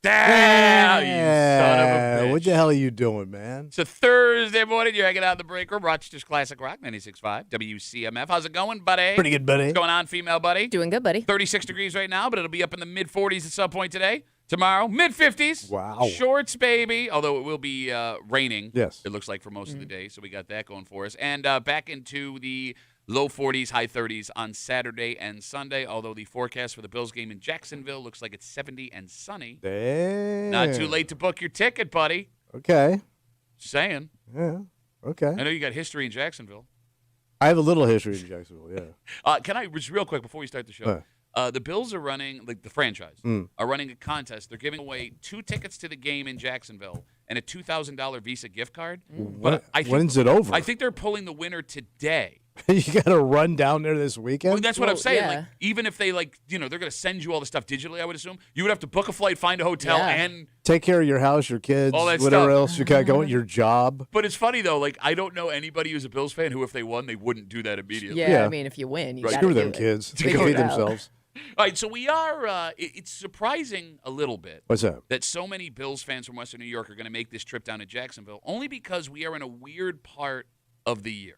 Damn, you son of a bitch. What the hell are you doing, man? It's a Thursday morning. You're hanging out in the break room. Rochester's Classic Rock, 96.5 WCMF. How's it going, buddy? Pretty good, buddy. What's going on, female buddy? Doing good, buddy. 36 degrees right now, but it'll be up in the mid-40s at some point today. Tomorrow, mid-50s. Wow. Shorts, baby. Although it will be raining. Yes. It looks like for most of the day, so we got that going for us. And back into the low 40s, high 30s on Saturday and Sunday, although the forecast for the Bills game in Jacksonville looks like it's 70 and sunny. Damn. Not too late to book your ticket, buddy. Okay. Just saying. Yeah. Okay. I know you got history in Jacksonville. I have a little history in Jacksonville, yeah. Can I, just real quick before we start the show, the Bills are running, like the franchise, are running a contest. They're giving away 2 tickets to the game in Jacksonville and a $2,000 Visa gift card. But When's it over? I think they're pulling the winner today. You got to run down there this weekend? Well, that's what I'm saying. yeah. Like, even if they, they're going to send you all the stuff digitally, I would assume, you would have to book a flight, find a hotel, and take care of your house, your kids, all that whatever stuff. else you got going, your job. But it's funny, though. Like, I don't know anybody who's a Bills fan who, if they won, they wouldn't do that immediately. Yeah, Yeah. I mean, if you win, you Right. gotta Screw do them it. kids. They Figure can feed it out. themselves. All right, so we are it's surprising a little bit What's that? that so many Bills fans from Western New York are going to make this trip down to Jacksonville, only because we are in a weird part of the year.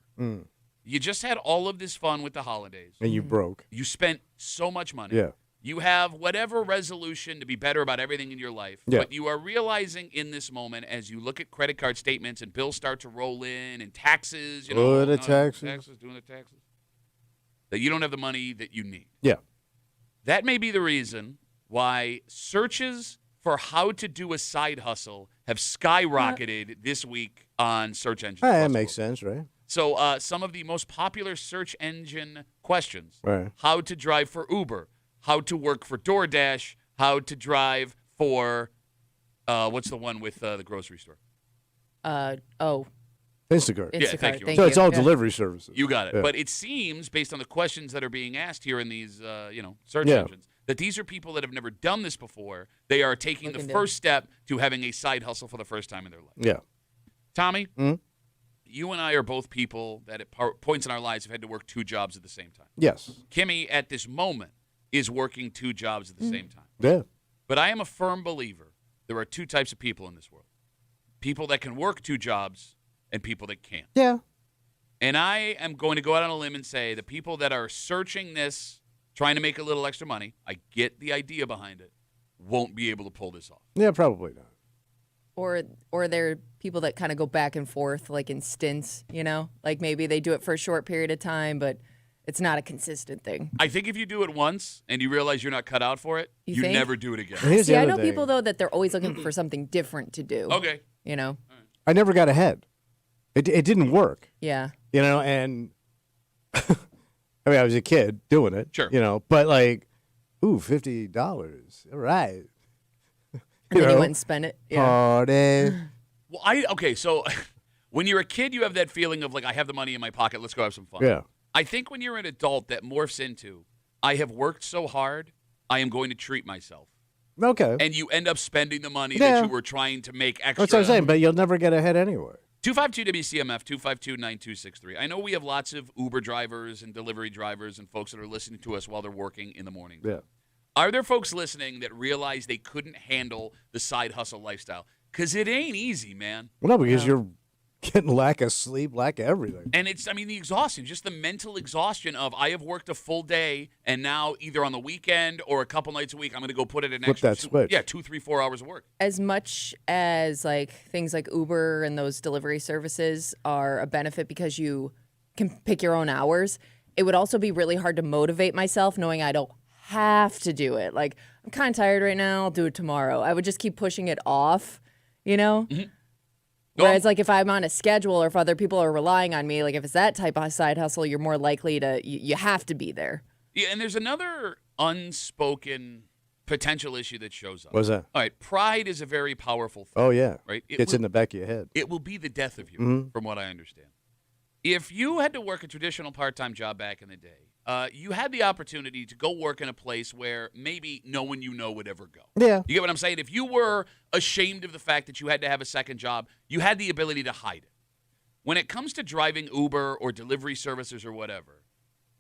You just had all of this fun with the holidays. And you broke. You spent so much money. Yeah. You have whatever resolution to be better about everything in your life. Yeah. But you are realizing in this moment, as you look at credit card statements and bills start to roll in and taxes, Doing the taxes. doing the taxes, that you don't have the money that you need. Yeah. That may be the reason why searches for how to do a side hustle have skyrocketed this week on search engines. That makes sense, right? So some of the most popular search engine questions: Right. how to drive for Uber, how to work for DoorDash, how to drive for what's the one with the grocery store? Instacart. Yeah, thank you. So it's all Yeah. delivery services. You got it. Yeah. But it seems, based on the questions that are being asked here in these search Yeah. engines, that these are people that have never done this before. They are taking the Looking to- first step to having a side hustle for the first time in their life. Yeah. Tommy, Mhm. you and I are both people that at points in our lives have had to work 2 jobs at the same time. Yes. Kimmy, at this moment, is working 2 jobs at the same time. Yeah. But I am a firm believer there are 2 types of people in this world: people that can work 2 jobs and people that can't. Yeah. And I am going to go out on a limb and say the people that are searching this, trying to make a little extra money, I get the idea behind it, won't be able to pull this off. Yeah, probably not. Or they're people that kind of go back and forth, like in stints, Like maybe they do it for a short period of time, but it's not a consistent thing. I think if you do it once and you realize you're not cut out for it, You you think? never do it again. Here's See, the I other know thing. people, though, that they're always looking for something different to do. Okay. I never got ahead. It didn't work, Yeah. and I mean, I was a kid doing it, Sure. but like, ooh, $50. All right. And then you went and spent it. Yeah. Party. Well, so when you're a kid, you have that feeling of like, I have the money in my pocket, let's go have some fun. Yeah. I think when you're an adult, that morphs into, I have worked so hard, I am going to treat myself. Okay. And you end up spending the money Yeah. that you were trying to make extra. That's what I'm saying, but you'll never get ahead anyway. 252-WCMF, 252-9263. I know we have lots of Uber drivers and delivery drivers and folks that are listening to us while they're working in the morning. Yeah. Are there folks listening that realize they couldn't handle the side hustle lifestyle? Because it ain't easy, man. Well, no, because you're getting lack of sleep, lack of everything. And the exhaustion, just the mental exhaustion of, I have worked a full day, and now either on the weekend or a couple nights a week, I'm going to go put it in Flip extra. that switch. 2, 3, 4 hours of work. As much as like things like Uber and those delivery services are a benefit because you can pick your own hours, it would also be really hard to motivate myself knowing I don't have to do it. Like, I'm kind of tired right now, I'll do it tomorrow. I would just keep pushing it off, Mm-hmm. Whereas like if I'm on a schedule or if other people are relying on me, like if it's that type of side hustle, you're more likely to, you have to be there. Yeah, and there's another unspoken potential issue that shows up. What's that? All right, pride is a very powerful thing. Oh, yeah. Right? It's in the back of your head. It will be the death of you, Mm-hmm. from what I understand. If you had to work a traditional part-time job back in the day, you had the opportunity to go work in a place where maybe no one you know would ever go. Yeah. You get what I'm saying? If you were ashamed of the fact that you had to have a second job, you had the ability to hide it. When it comes to driving Uber or delivery services or whatever,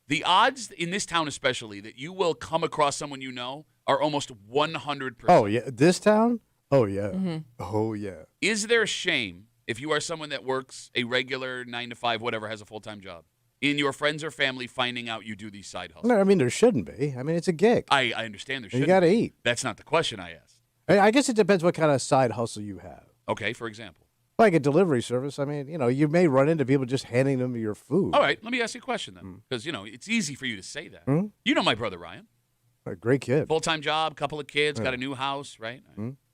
the odds in this town especially that you will come across someone you know are almost 100%. Oh, yeah. This town? Oh, yeah. Mm-hmm. Oh, yeah. Is there shame if you are someone that works a regular 9 to 5, whatever, has a full-time job, in your friends or family finding out you do these side hustles? No, I mean, there shouldn't be. I mean, it's a gig. I understand there should. You got to eat. That's not the question I asked. I guess it depends what kind of side hustle you have. Okay, for example. Like a delivery service, I mean, you may run into people just handing them your food. All right, let me ask you a question then, because, it's easy for you to say that. You know my brother Ryan. A great kid. Full-time job, couple of kids, got a new house, right?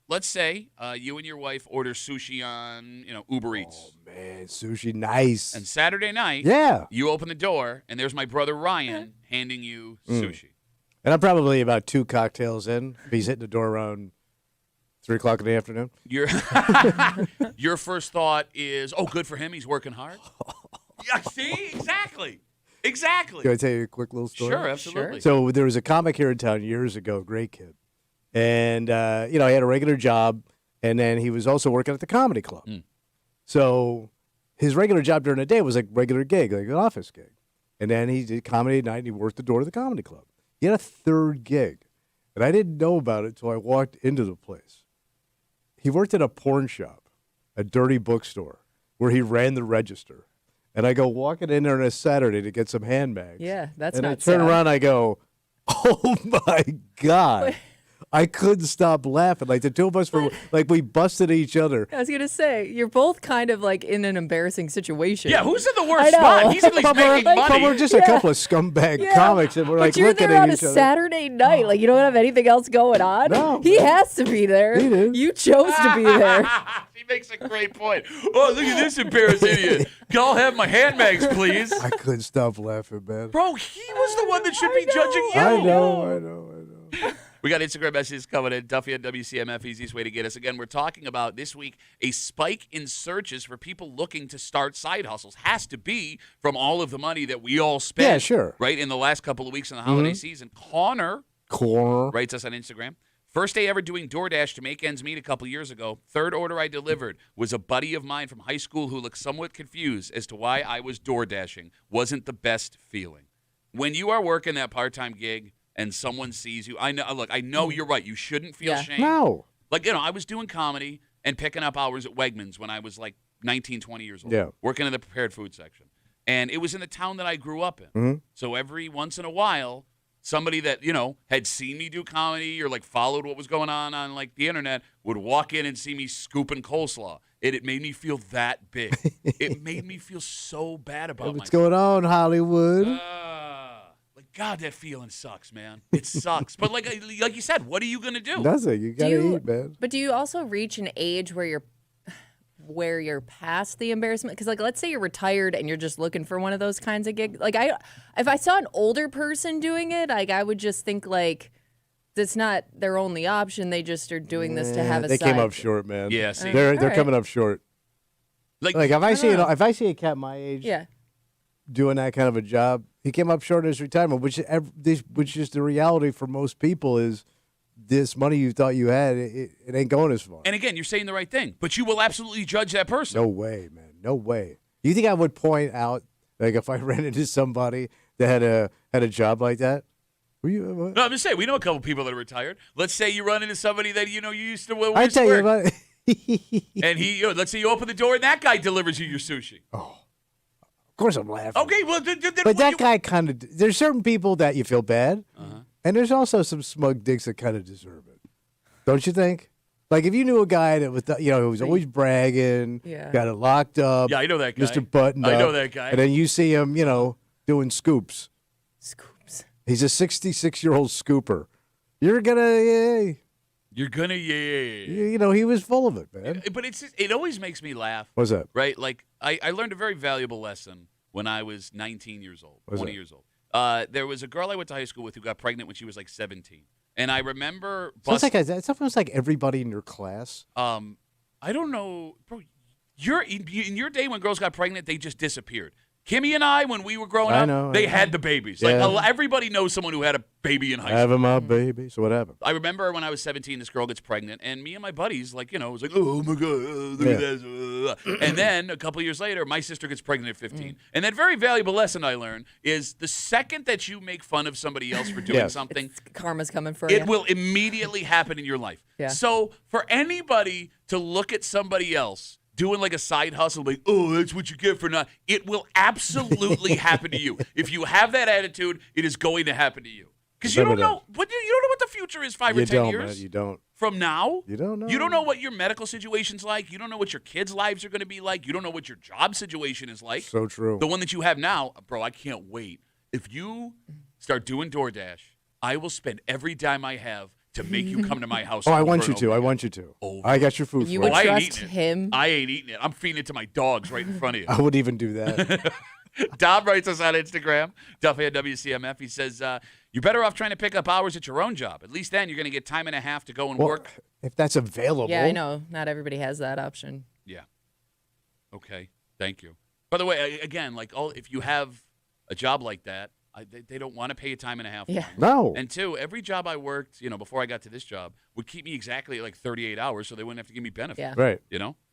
Let's say you and your wife order sushi on, Uber Eats. Oh, man, sushi, nice. And Saturday night, Yeah. you open the door, and there's my brother Ryan handing you sushi. And I'm probably about 2 cocktails in. If he's hitting the door around 3 o'clock in the afternoon. Your first thought is, oh, good for him. He's working hard. Yeah, see? Exactly. Can I tell you a quick little story? Sure, absolutely. So there was a comic here in town years ago, great kid. And, he had a regular job, and then he was also working at the comedy club. So his regular job during the day was like regular gig, like an office gig. And then he did comedy at night, and he worked the door to the comedy club. He had a third gig, and I didn't know about it until I walked into the place. He worked at a porn shop, a dirty bookstore, where he ran the register. And I go walking in there on a Saturday to get some handbags. Yeah, that's and not I turn sad. around, I go, oh my God. I couldn't stop laughing. Like the two of us were like we busted each other. I was gonna say you're both kind of like in an embarrassing situation. Yeah, who's in the I worst know. spot? He's at least But we're, making but money. we're just a couple of scumbag comics, and we're like but you're looking there at on a each other. Saturday night. Like you don't have anything else going on. No. He has to be there. He did. You chose to be there. He makes a great point. Oh, look at this embarrassed idiot. Can I have my handbags, please? I couldn't stop laughing, man. Bro, he was the one that should be judging you. I know. We got Instagram messages coming in. Duffy at WCMF, easiest way to get us. Again, we're talking about this week a spike in searches for people looking to start side hustles. Has to be from all of the money that we all spent. Yeah, sure. Right, in the last couple of weeks in the holiday season. Connor writes us on Instagram. First day ever doing DoorDash to make ends meet a couple years ago. Third order I delivered was a buddy of mine from high school who looked somewhat confused as to why I was DoorDashing. Wasn't the best feeling. When you are working that part-time gig and someone sees you, I know you're right. You shouldn't feel shame. No. Like, I was doing comedy and picking up hours at Wegmans when I was like 19, 20 years old. Yeah. Working in the prepared food section. And it was in the town that I grew up in. So every once in a while, somebody that, had seen me do comedy or like followed what was going on like the internet would walk in and see me scooping coleslaw. It made me feel that big. It made me feel so bad about What's myself. going on, Hollywood? God, that feeling sucks, man. It sucks. But like you said, what are you gonna do? Nothing. You got to eat, man. But do you also reach an age where you're past the embarrassment? Because like, let's say you're retired and you're just looking for one of those kinds of gigs. Like if I saw an older person doing it, like I would just think like that's not their only option. They just are doing this to have a. They side. came up short, man. Yeah, see. They're All right. coming up short. Like Like if I see know. if I see a cat my age Yeah. doing that kind of a job, he came up short in his retirement, which is the reality for most people is this money you thought you had, it ain't going as far. And again, you're saying the right thing, but you will absolutely judge that person. No way, man. No way. You think I would point out, like, if I ran into somebody that had a job like that? Were you? No, I'm just saying, we know a couple people that are retired. Let's say you run into somebody that you used to work. I tell you about And let's say you open the door and that guy delivers you your sushi. Of course I'm laughing. Okay, well, But that guy kind of, there's certain people that you feel bad, and there's also some smug dicks that kind of deserve it. Don't you think? Like, if you knew a guy that was, who was always bragging, Yeah. got it locked up. Yeah, I know that guy. Mr. Button I know Up, that guy. And then you see him, doing scoops. Scoops. He's a 66-year-old scooper. You're gonna, You're gonna, he was full of it, man. But it always makes me laugh. What's that? Right? Like, I learned a very valuable lesson when I was 19 years old, What's 20 that? years old. There was a girl I went to high school with who got pregnant when she was like 17. And I remember It's almost like everybody in your class. I don't know, bro. In your day when girls got pregnant, they just disappeared. Kimmy and I, when we were growing up, they had the babies. Yeah. Like everybody knows someone who had a baby in high school. Having my baby. So what happened? I remember when I was 17, this girl gets pregnant, and me and my buddies, like, it was like, oh my God, look at this. And then a couple years later, my sister gets pregnant at 15. And that very valuable lesson I learned is the second that you make fun of somebody else for doing something, karma's coming for you. it will immediately happen in your life. Yeah. So for anybody to look at somebody else doing like a side hustle, like, oh, that's what you get for not, it will absolutely happen to you. If you have that attitude, it is going to happen to you. Because you don't know what the future is 5 or 10 years. Man, you don't. From now, You don't know. You don't know what your medical situation's like. You don't know what your kids' lives are going to be like. You don't know what your job situation is like. So true. The one that you have now, bro, I can't wait. If you start doing DoorDash, I will spend every dime I have to make you come to my house. Oh, I want you to. I want you to. I got your food You for would you. trust him? I ain't eating it. I'm feeding it to my dogs right in front of you. I would even do that. Dom writes us on Instagram, Duffy at WCMF. He says, you're better off trying to pick up hours at your own job. At least then you're going to get time and a half to go and work. If that's available. Yeah, I know. Not everybody has that option. Yeah. Okay. Thank you. By the way, again, like if you have a job like that, they don't want to pay you time and a half. Yeah. No. And two, every job I worked, before I got to this job, would keep me exactly at like 38 hours, so they wouldn't have to give me benefits. Yeah. Right.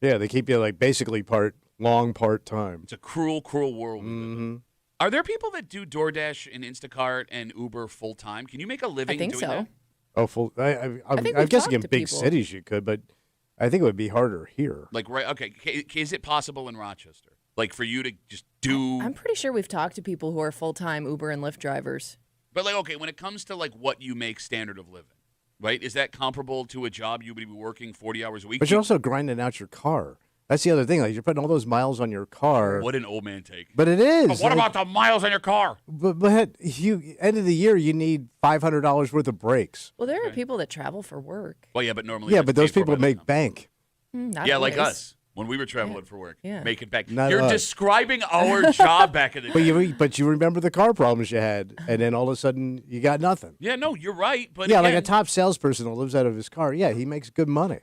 Yeah, they keep you like basically part-time. It's a cruel, cruel world. Mm-hmm. Are there people that do DoorDash and Instacart and Uber full time? Can you make a living doing that? Oh, full. I'm guessing in big cities you could, but I think it would be harder here. Like, right? Okay. Is it possible in Rochester? Like for you to just do? I'm pretty sure we've talked to people who are full-time Uber and Lyft drivers. But like, okay, when it comes to like what you make standard of living, right? Is that comparable to a job you would be working 40 hours a week? But you're also grinding out your car. That's the other thing. Like you're putting all those miles on your car. What an old man take. But it is. But what about the miles on your car? But end of the year you need $500 worth of brakes. Well, there are people that travel for work. Well, yeah, but normally. Yeah, but those people make bank. Not yeah, like always. us when we were traveling for work, making bank. Not You're us. describing our job back in the day. But you remember the car problems you had, and then all of a sudden you got nothing. Yeah, no, you're right. But yeah, again, like a top salesperson who lives out of his car. Yeah, he makes good money.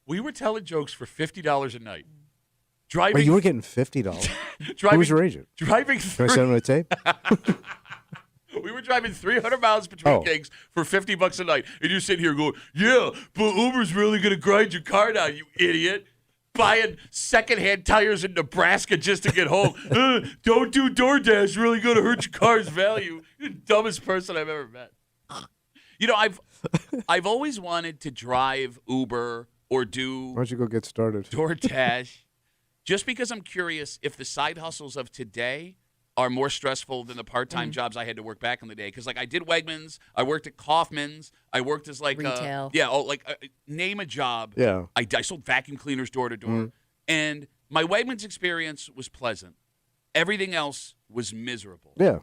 we were telling jokes for $50 a night. Driving. Wait, you were getting $50. driving, Who was your agent? Driving. Can I send him a tape? We were driving 300 miles between gigs for $50 a night, and you're sitting here going, "Yeah, but Uber's really gonna grind your car down, you idiot." Buying secondhand tires in Nebraska just to get home. Don't do DoorDash. Really gonna hurt your car's value. You're the dumbest person I've ever met. I've always wanted to drive Uber or do Why don't you go get started? DoorDash, just because I'm curious if the side hustles of today are more stressful than the part-time jobs I had to work back in the day. Because like I did Wegmans, I worked at Kaufman's, I worked as like retail. Name a job. Yeah. I sold vacuum cleaners door to door, and my Wegmans experience was pleasant. Everything else was miserable. Yeah.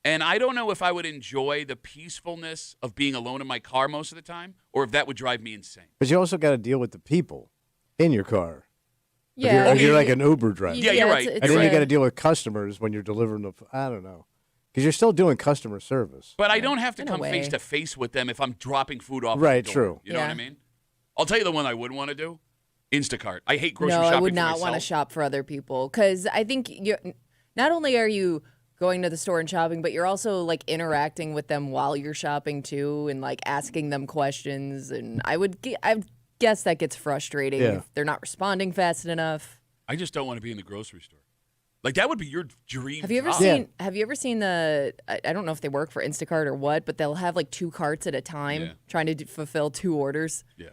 And I don't know if I would enjoy the peacefulness of being alone in my car most of the time, or if that would drive me insane. But you also got to deal with the people in your car. Yeah. If you're like an Uber driver. Yeah, you're right. It's And then you got to deal with customers when you're delivering the. I don't know. Because you're still doing customer service. But I don't have to In a come way. face to face with them if I'm dropping food off. Right, at the door. true. You know what I mean? I'll tell you the one I wouldn't want to do. Instacart. I hate grocery No, shopping I would for not myself. want to shop for other people because I think not only are you going to the store and shopping, but you're also like interacting with them while you're shopping too, and like asking them questions. And I guess that gets frustrating if they're not responding fast enough. I just don't want to be in the grocery store. Like that would be your dream. Have you ever job. seen? Have you ever seen the? I don't know if they work for Instacart or what, but they'll have like 2 carts at a time trying to fulfill 2 orders. Yeah.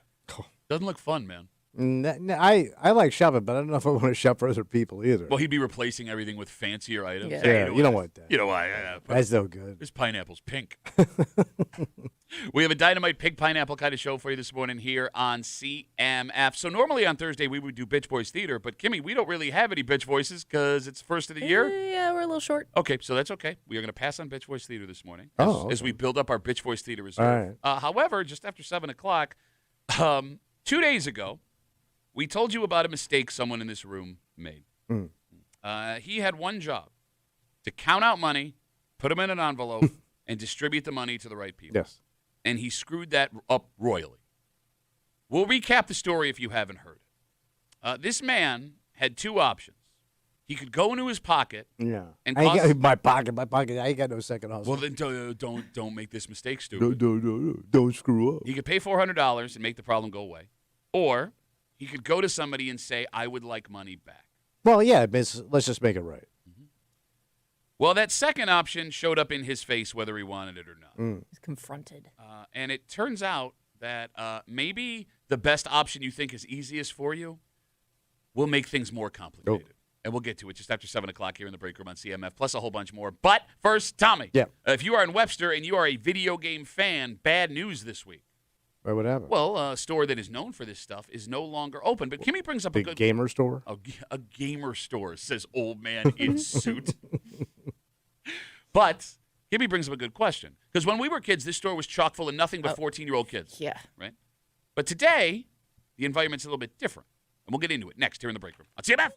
Doesn't look fun, man. I like shopping, but I don't know if I want to shop for other people either. Well, he'd be replacing everything with fancier items. Yeah. Hey, You don't want that. You know why? That's no good. This pineapple's pink. We have a dynamite pink pineapple kind of show for you this morning here on CMF. So normally on Thursday we would do Bitch Boys Theater, but Kimmy, we don't really have any bitch voices because it's first of the year. Yeah, we're a little short. Okay, so that's okay. We are going to pass on Bitch Voice Theater this morning as we build up our Bitch Voice Theater reserve. All right. However, just after 7 o'clock, 2 days ago, we told you about a mistake someone in this room made. He had one job, to count out money, put them in an envelope, and distribute the money to the right people. Yes. And he screwed that up royally. We'll recap the story if you haven't heard it. This man had 2 options. He could go into his pocket. Yeah. And I ain't got, my pocket. I ain't got no second hustle. Well, then don't make this mistake, No, stupid. don't screw up. He could pay $400 and make the problem go away, or he could go to somebody and say, "I would like money back." Well, yeah, let's just make it right. Well, that second option showed up in his face, whether he wanted it or not. He's confronted. And it turns out that maybe the best option you think is easiest for you will make things more complicated. Oh. And we'll get to it just after 7 o'clock here in the break room on CMF, plus a whole bunch more. But first, Tommy. Yeah. If you are in Webster and you are a video game fan, bad news this week. Right, what happened? Well, a store that is known for this stuff is no longer open. But Kimmy brings up a good gamer store? A gamer store, says old man in suit. But Kimmy brings up a good question. Because when we were kids, this store was chock full of nothing but 14-year-old kids. Yeah. Right? But today, the environment's a little bit different. And we'll get into it next here in the break room on CMF.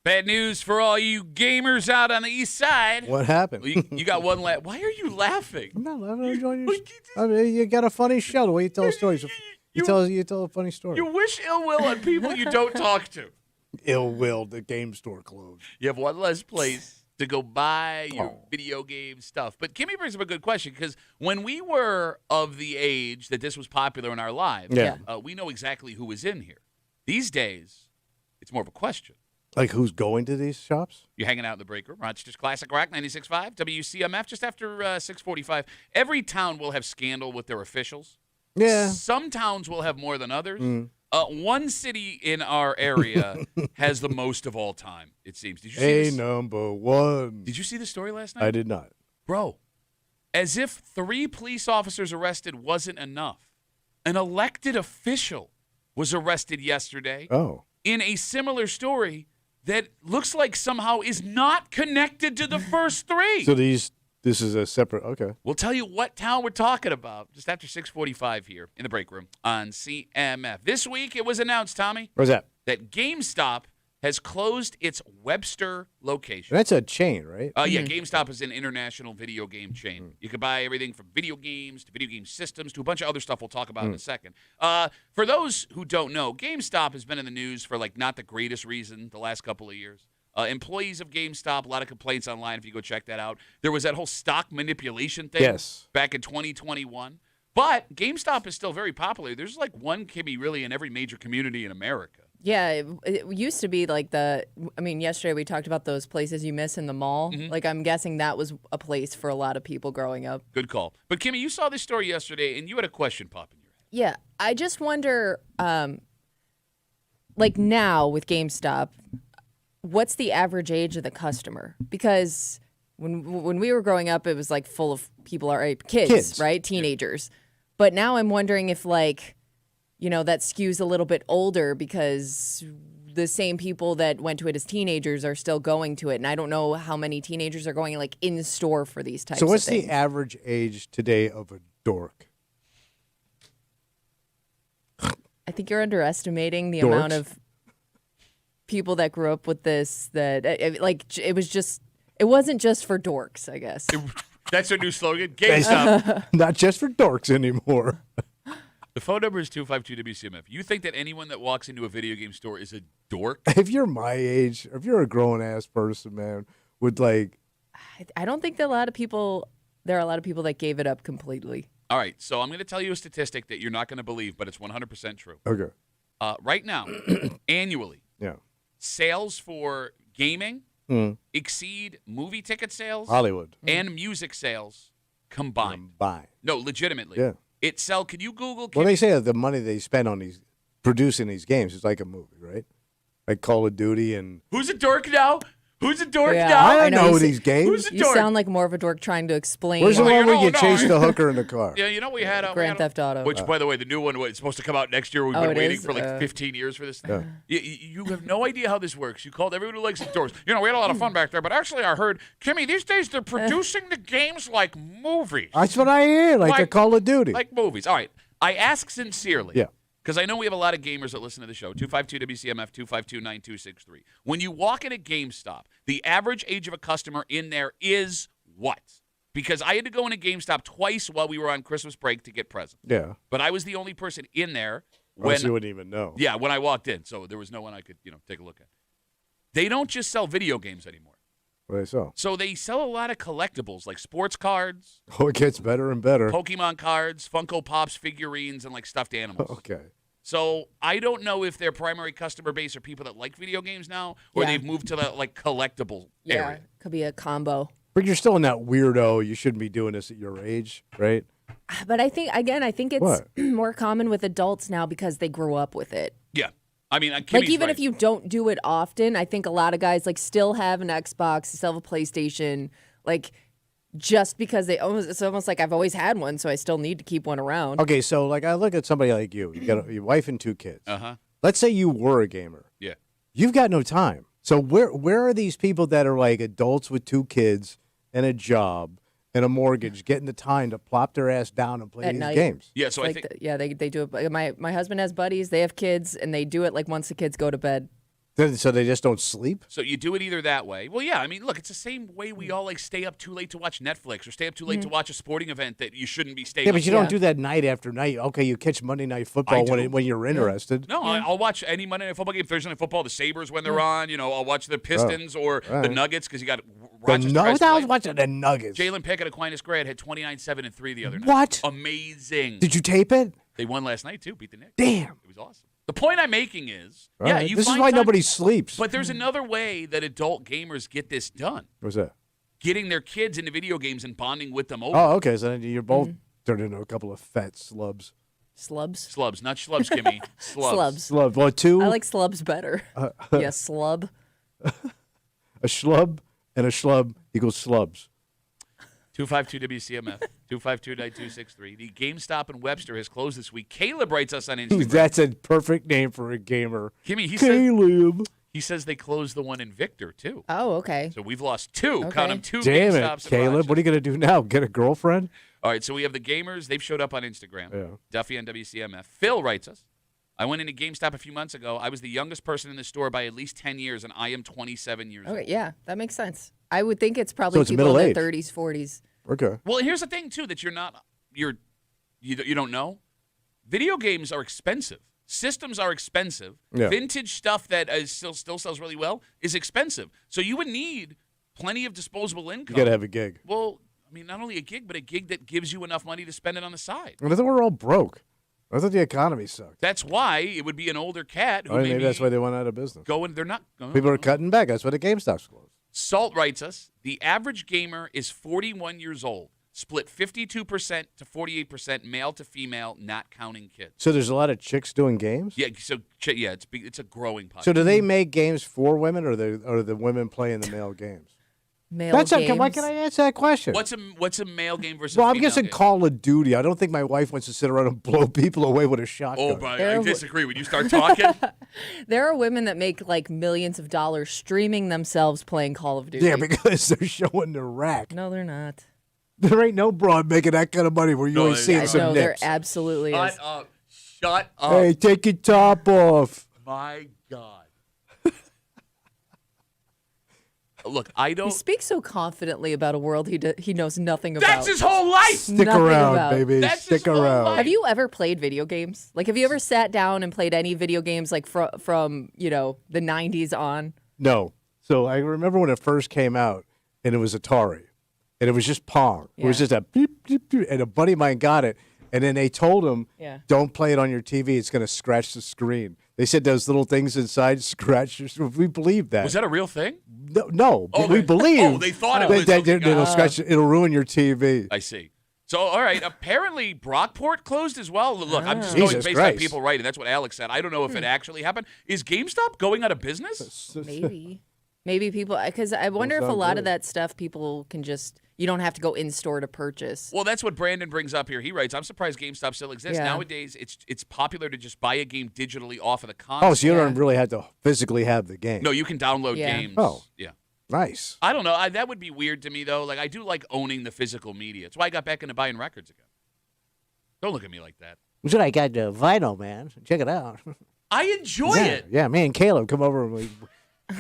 Bad news for all you gamers out on the east side. What happened? Well, you got one laugh. Why are you laughing? I'm not laughing. I'm enjoying your. I mean, you got a funny show. The way you tell stories. You tell a funny story. You wish ill will on people you don't talk to. Ill will. The game store closed. You have one less place to go buy your video game stuff. But Kimmy brings up a good question because when we were of the age that this was popular in our lives, we know exactly who was in here. These days, it's more of a question. Like who's going to these shops? You're hanging out in the break room. Rochester's Classic Rock 96.5, WCMF, just after 6:45. Every town will have scandal with their officials. Yeah. Some towns will have more than others. One city in our area has the most of all time, it seems. Did you see this? Number one. Did you see the story last night? I did not. Bro, as if 3 police officers arrested wasn't enough, an elected official was arrested yesterday in a similar story that looks like somehow is not connected to the first 3. So this is a separate, okay. We'll tell you what town we're talking about just after 6:45 here in the break room on CMF. This week it was announced, Tommy. What's that? That GameStop has closed its Webster location. That's a chain, right? Yeah, GameStop is an international video game chain. You can buy everything from video games to video game systems to a bunch of other stuff we'll talk about in a second. For those who don't know, GameStop has been in the news for not the greatest reason the last couple of years. Employees of GameStop, a lot of complaints online if you go check that out. There was that whole stock manipulation thing back in 2021. But GameStop is still very popular. There's one Kimmy really in every major community in America. Yeah, it used to be yesterday we talked about those places you miss in the mall. I'm guessing that was a place for a lot of people growing up. Good call. But Kimmy, you saw this story yesterday, and you had a question pop in your head. Yeah, I just wonder, now with GameStop, what's the average age of the customer? Because when we were growing up, it was full of people kids, right? Teenagers. But now I'm wondering if that skews a little bit older because the same people that went to it as teenagers are still going to it. And I don't know how many teenagers are going in store for these types of things. So what's the average age today of a dork? I think you're underestimating the amount of people that grew up with this, that it wasn't just for dorks, I guess. That's our new slogan, GameStop. Not just for dorks anymore. The phone number is 252-WCMF. You think that anyone that walks into a video game store is a dork? If you're my age, if you're a grown-ass person, man, would I don't think that there are a lot of people that gave it up completely. All right, so I'm going to tell you a statistic that you're not going to believe, but it's 100% true. Okay. Right now, annually, sales for gaming exceed movie ticket sales, Hollywood, and music sales combined. No, legitimately. Yeah. Can you Google? Well, they say that the money they spend on producing these games is like a movie, right? Like Call of Duty and. Who's a dork now? Who's a dork Yeah, now? I don't know these games. Who's a You dork? sound like more of a dork trying to explain. Where's the one where you chase the hooker in the car? Yeah, we had Grand Theft Auto. Which, by the way, the new one was supposed to come out next year. We've been waiting for 15 years for this thing. You have no idea how this works. You called everyone who likes the doors. We had a lot of fun back there, but actually I heard, Kimmy, these days they're producing the games like movies. That's what I hear, like a Call of Duty. Like movies. All right. I ask sincerely. Yeah. Because I know we have a lot of gamers that listen to the show. 252-WCMF, 252-9263. When you walk in a GameStop, the average age of a customer in there is what? Because I had to go in a GameStop twice while we were on Christmas break to get presents. Yeah. But I was the only person in there when you wouldn't even know. Yeah, when I walked in. So there was no one I could, take a look at. They don't just sell video games anymore. What do they sell? So they sell a lot of collectibles like sports cards. Oh, it gets better and better. Pokemon cards, Funko Pops, figurines, and stuffed animals. Okay. So I don't know if their primary customer base are people that like video games now, or they've moved to the collectible area. Could be a combo. But you're still in that weirdo. You shouldn't be doing this at your age, right? But I think it's more common with adults now because they grew up with it. Yeah. I mean, Kimmy's even right. if you don't do it often, I think a lot of guys still have an Xbox, still have a PlayStation, just because it's almost like I've always had one, so I still need to keep one around. Okay, so I look at somebody like you. You got your wife and 2 kids. Uh-huh. Let's say you were a gamer. Yeah. You've got no time. So where are these people that are adults with 2 kids and a job and a mortgage getting the time to plop their ass down and play At these night. games? Yeah, so I think they do it. My husband has buddies, they have kids, and they do it once the kids go to bed. So they just don't sleep? So you do it either that way. Well, yeah, I mean, look, it's the same way we all like stay up too late to watch Netflix or stay up too late to watch a sporting event that you shouldn't be staying Yeah, up but you for. don't do that night after night. Okay, you catch Monday Night Football when you're interested. No, I'll watch any Monday Night Football game, Thursday Night Football, the Sabres when they're on. I'll watch the Pistons or the Nuggets because you got Rochester. I was watching the Nuggets. Jalen Pickett, Aquinas Grad, had 29, 7, and 3 the other night. What? Amazing. Did you tape it? They won last night, too. Beat the Knicks. Damn. It was awesome. The point I'm making is, Right. you This is find why time- nobody sleeps. But there's another way that adult gamers get this done. What's that? Getting their kids into video games and bonding with them over. Oh, okay. So then you're both turned into a couple of fat slubs. Slubs? Slubs, not schlubs, Kimmy. Slubs. Slub. What, two? I like slubs better. Yeah, slub. A schlub and a schlub equals slubs. 252 WCMF, 252-9263. The GameStop in Webster has closed this week. Caleb writes us on Instagram. That's a perfect name for a gamer. Kimmy, Caleb. he says they closed the one in Victor, too. Oh, okay. So we've lost two. Okay. Count them, two Damn GameStops. it, Caleb. What are you going to do now? Get a girlfriend? All right, so we have the gamers. They've showed up on Instagram. Yeah. Duffy on WCMF. Phil writes us. I went into GameStop a few months ago. I was the youngest person in the store by at least 10 years, and I am 27 years old. Okay, yeah, that makes sense. I would think it's probably So it's people in middle their age. 30s, 40s. Okay. Well, here's the thing, too, that you don't know. Video games are expensive. Systems are expensive. Yeah. Vintage stuff that still sells really well is expensive. So you would need plenty of disposable income. You got to have a gig. Well, I mean, not only a gig, but a gig that gives you enough money to spend it on the side. I thought we were all broke. I thought the economy sucked. That's why it would be an older cat who Maybe that's why they went out of business. they're not. People are cutting back. That's why the GameStop's closed. Salt writes us, the average gamer is 41 years old, split 52% to 48% male to female, not counting kids. So there's a lot of chicks doing games? Yeah, it's a growing population. So do they make games for women, or the women playing the male games? Male Why games. can I answer that question? What's a male game versus Well, a I'm female guessing game? Call of Duty. I don't think my wife wants to sit around and blow people away with a shotgun. Oh, but I disagree. When you start talking, There are women that make like millions of dollars streaming themselves playing Call of Duty. Yeah, because they're showing their rack. No, they're not. There ain't no broad making that kind of money where you No, ain't seeing it's some No, there nips. absolutely shut is. up. Shut up. Hey, take your top off. My God. Look, I He don't. speaks so confidently about a world he knows nothing about. That's his whole life. Stick Nothing around, about. baby. That's Stick his whole around. life. Have you ever played video games? Like, have you ever sat down and played any video games like from the 90s on? No. So I remember when it first came out, and it was Atari, and it was just Pong. It was Yeah. just a beep, beep, beep, and a buddy of mine got it, and then they told him, Yeah. don't play it on your TV. It's going to scratch the screen. They said those little things inside scratch your screen. We believed that. Was that a real thing? No, but we Okay. believe. Oh, they thought it was. Okay, it'll scratch. It'll ruin your TV. I see. So, all right. Apparently, Brockport closed as well. Look, I'm just Jesus going based Christ. on people writing. That's what Alex said. I don't know if it actually happened. Is GameStop going out of business? Maybe people, because I wonder if a sound lot good. of that stuff people can just, you don't have to go in store to purchase. Well, that's what Brandon brings up here. He writes, "I'm surprised GameStop still exists. Yeah. Nowadays, it's popular to just buy a game digitally off of the console. Oh, so you Yeah. don't really have to physically have the game. No, you can download Yeah. games. Oh. Yeah. Nice. I don't know. That would be weird to me, though. Like, I do like owning the physical media. It's why I got back into buying records again. Don't look at me like that. So I got the vinyl, man. Check it out. I enjoy yeah, it. Yeah, me and Caleb come over and we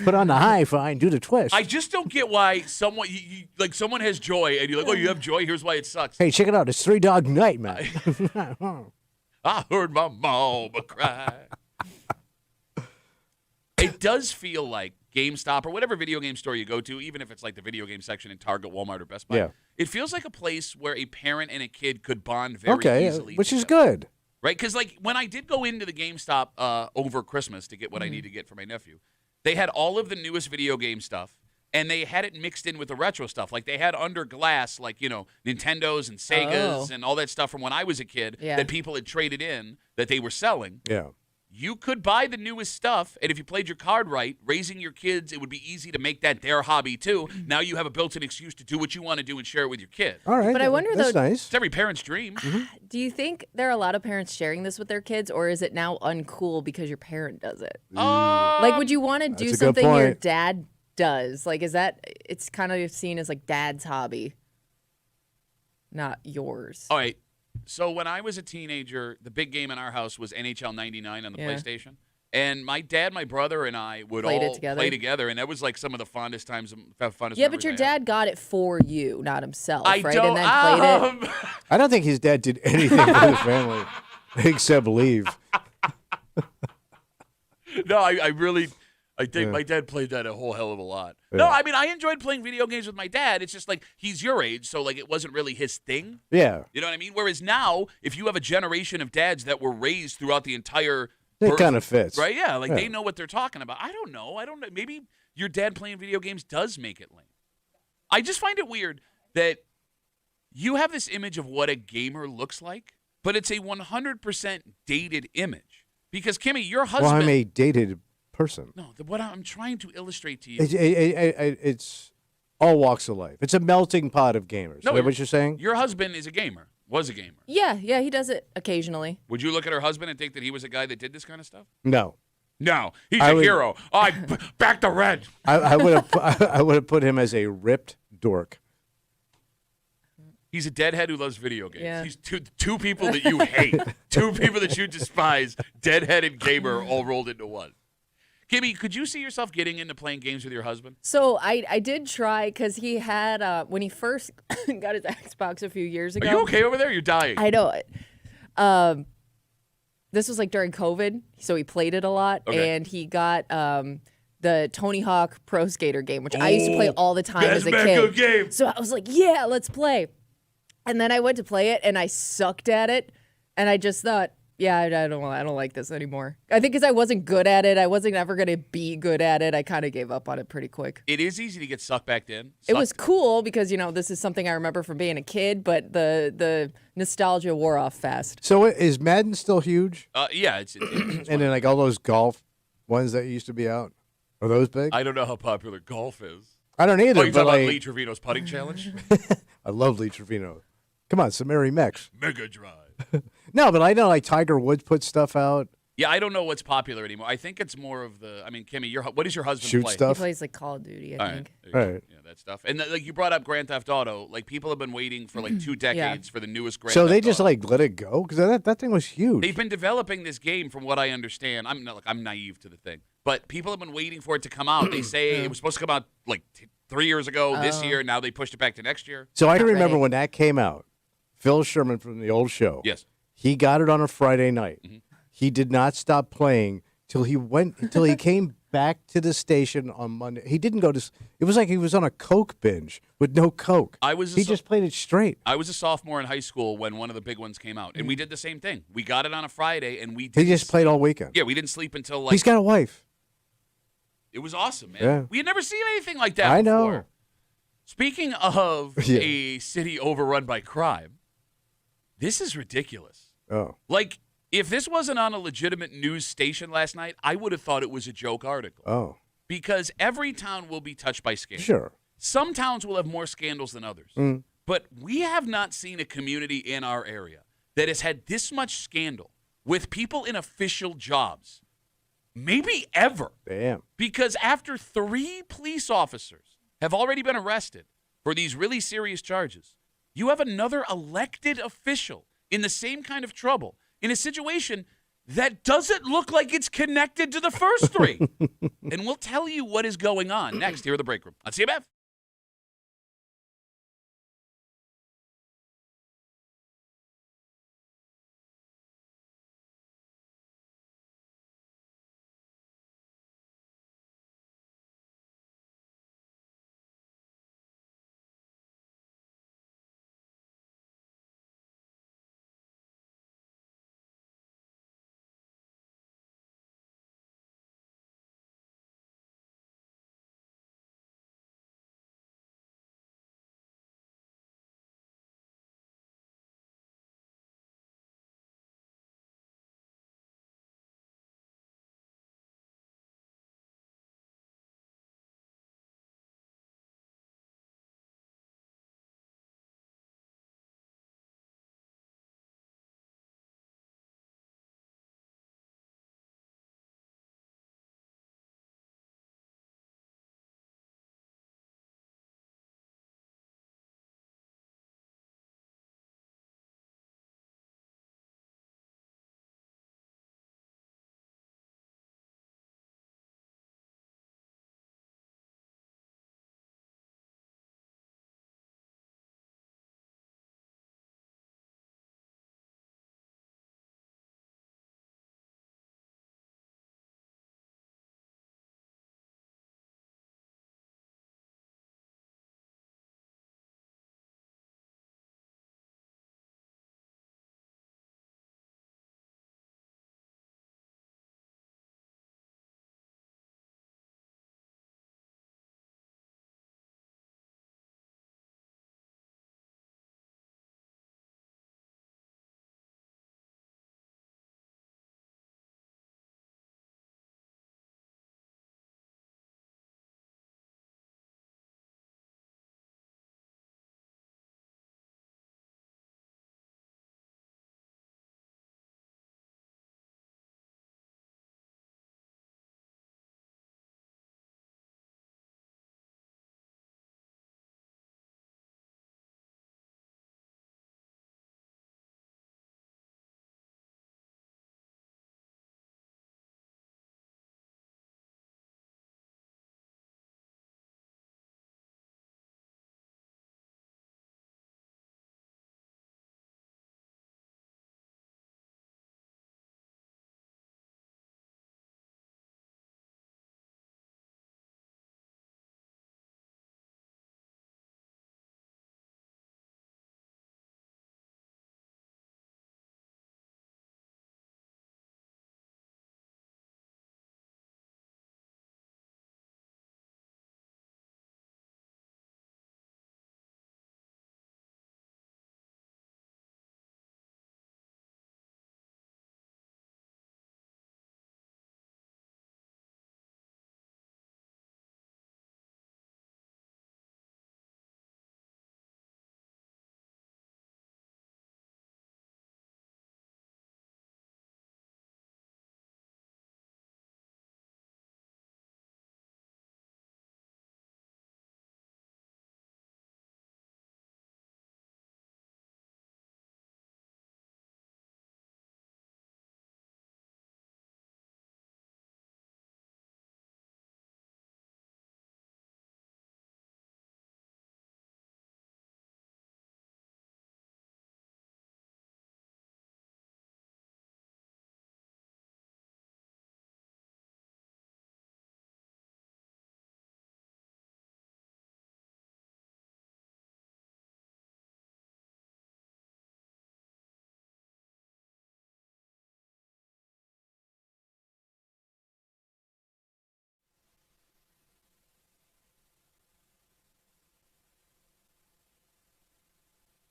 put on the hi-fi and do the twist. I just don't get why someone like someone has joy and you're like, oh, you have joy. Here's why it sucks. Hey, check it out. It's Three Dog Night, man. I heard my mama cry. It does feel like GameStop or whatever video game store you go to, even if it's like the video game section in Target, Walmart, or Best Buy. Yeah. It feels like a place where a parent and a kid could bond very easily. which is together. good. Right? Because, like, when I did go into the GameStop over Christmas to get what I need to get for my nephew, they had all of the newest video game stuff, and they had it mixed in with the retro stuff. Like, they had under glass, like, Nintendos and Segas and all that stuff from when I was a kid that people had traded in that they were selling. Yeah. You could buy the newest stuff, and if you played your card right, raising your kids, it would be easy to make that their hobby, too. Now you have a built-in excuse to do what you want to do and share it with your kid. All right. But I wonder, that's though- nice. It's every parent's dream. Do you think there are a lot of parents sharing this with their kids, or is it now uncool because your parent does it? Like, would you want to do a good something your point. dad does? Like, is that, it's kind of seen as like dad's hobby, not yours. All right. So when I was a teenager, the big game in our house was NHL 99 on the Yeah. PlayStation. And my dad, my brother, and I would Played it all together. play together, and that was like some of the fondest times, fondest Yeah, memories but your I had. dad got it for you, not himself, I right? don't. And then played it. I don't think his dad did anything for the family except leave. No, I really, I think Yeah. my dad played that a whole hell of a lot. Yeah. No, I mean, I enjoyed playing video games with my dad. It's just like he's your age, so like it wasn't really his thing. Yeah. You know what I mean? Whereas now, if you have a generation of dads that were raised throughout the entire It birth- kind of fits. right? Yeah, like Yeah. they know what they're talking about. I don't know. Maybe your dad playing video games does make it lame. I just find it weird that you have this image of what a gamer looks like, but it's a 100% dated image. Because Kimmy, your husband. Well, I'm a dated person. No, what I'm trying to illustrate to you. It's all walks of life. It's a melting pot of gamers. No, Is that what you're saying? Your husband is a gamer. Was a gamer. Yeah, he does it occasionally. Would you look at her husband and think that he was a guy that did this kind of stuff? No. No, he's I a would- hero. Oh, back to red. I would have put him as a ripped dork. He's a deadhead who loves video games. Yeah. He's two people that you hate, two people that you despise, deadhead and gamer all rolled into one. Kimmy, could you see yourself getting into playing games with your husband? So I did try because he had when he first got his Xbox a few years Are ago. you okay over there? You're dying. I know. This was like during COVID, so he played it a lot, Okay. and he got the Tony Hawk Pro Skater game, which I used to play all the time That's as a a kid. good game. So I was like, "Yeah, let's play." And then I went to play it, and I sucked at it, and I just thought, "Yeah, I don't like this anymore." I think because I wasn't good at it, I wasn't ever gonna be good at it. I kind of gave up on it pretty quick. It is easy to get sucked back in. It was cool because this is something I remember from being a kid, but the nostalgia wore off fast. So is Madden still huge? Yeah, it's And then like all those golf ones that used to be out, are those big? I don't know how popular golf is. I don't either. Oh, you but talking about like, Lee Trevino's putting challenge? I love Lee Trevino. Come on, Samari Mex. Mega Drive. No, but I know like Tiger Woods put stuff out. Yeah, I don't know what's popular anymore. I think it's more of the. I mean, Kimmy, what does your husband Shoot play? stuff. He plays like Call of Duty, I All right. think. There you All go. right. Yeah, that stuff. And like you brought up Grand Theft Auto, like people have been waiting for like 2 decades for the newest Grand So Theft they just Auto. like let it go because that thing was huge. They've been developing this game, from what I understand. I'm naive to the thing, but people have been waiting for it to come out. They say it was supposed to come out like 3 years ago. This year, now they pushed it back to next year. So I can Not remember ready. when that came out. Phil Sherman from the old show. Yes. He got it on a Friday night. Mm-hmm. He did not stop playing till he came back to the station on Monday. He didn't go to. It was like he was on a Coke binge with no Coke. He just played it straight. I was a sophomore in high school when one of the big ones came out, and we did the same thing. We got it on a Friday, and we He didn't just played all weekend. Yeah, we didn't sleep until like He's got a wife. it was awesome, man. Yeah. We had never seen anything like that I before. know. Speaking of Yeah. a city overrun by crime, this is ridiculous. Oh, Like, if this wasn't on a legitimate news station last night, I would have thought it was a joke article. oh, Because every town will be touched by scandals. sure. Some towns will have more scandals than others. Mm. But we have not seen a community in our area that has had this much scandal with people in official jobs. Maybe ever. Damn. Because after 3 police officers have already been arrested for these really serious charges, you have another elected official in the same kind of trouble in a situation that doesn't look like it's connected to the first 3. And we'll tell you what is going on next here at the Break Room on CMF.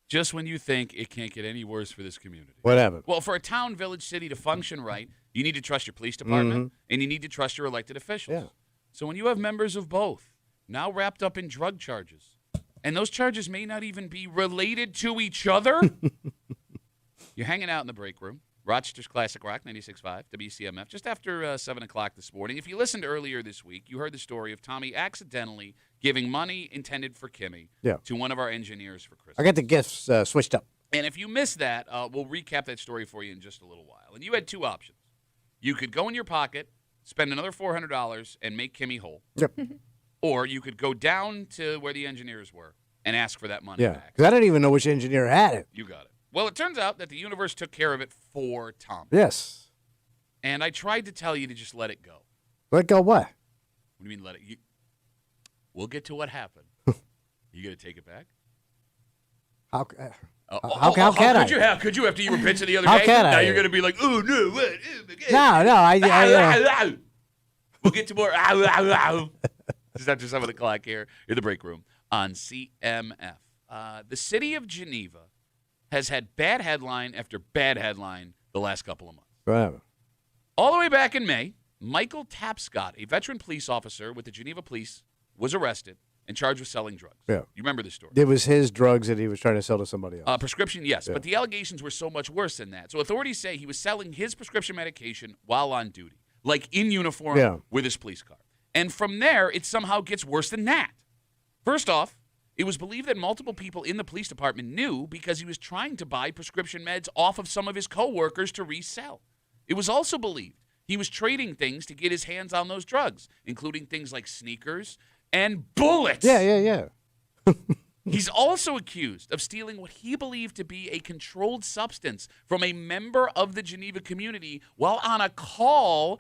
Just when you think it can't get any worse for this community. What happened? Well, for a town, village, city to function right, you need to trust your police department and you need to trust your elected officials. Yeah. So when you have members of both now wrapped up in drug charges, and those charges may not even be related to each other, you're hanging out in the break room. Rochester's Classic Rock, 96.5, WCMF, just after 7 o'clock this morning. If you listened earlier this week, you heard the story of Tommy accidentally giving money intended for Kimmy to one of our engineers for Christmas. I got the gifts switched up. And if you missed that, we'll recap that story for you in just a little while. And you had two options. You could go in your pocket, spend another $400, and make Kimmy whole. Yep. Or you could go down to where the engineers were and ask for that money Yeah, back. because I didn't even know which engineer had it. You got it. Well, it turns out that the universe took care of it for Tom. Yes. And I tried to tell you to just let it go. Let go what? What do you mean let it? We'll get to what happened. You going to take it back? How can I? Could you after you were pitching the other How day? can Now I? you're going to be like, oh, no, what? No, I We'll get to more. Just after 7 o'clock here in the break room on CMF. The city of Geneva has had bad headline after bad headline the last couple of months. whatever. All the way back in May, Michael Tapscott, a veteran police officer with the Geneva Police, was arrested and charged with selling drugs. Yeah. You remember this story? It was his drugs that he was trying to sell to somebody else. Prescription, yes, but the allegations were so much worse than that. So authorities say he was selling his prescription medication while on duty, like in uniform with his police car. And from there, it somehow gets worse than that. First off, it was believed that multiple people in the police department knew because he was trying to buy prescription meds off of some of his coworkers to resell. It was also believed he was trading things to get his hands on those drugs, including things like sneakers and bullets. Yeah. He's also accused of stealing what he believed to be a controlled substance from a member of the Geneva community while on a call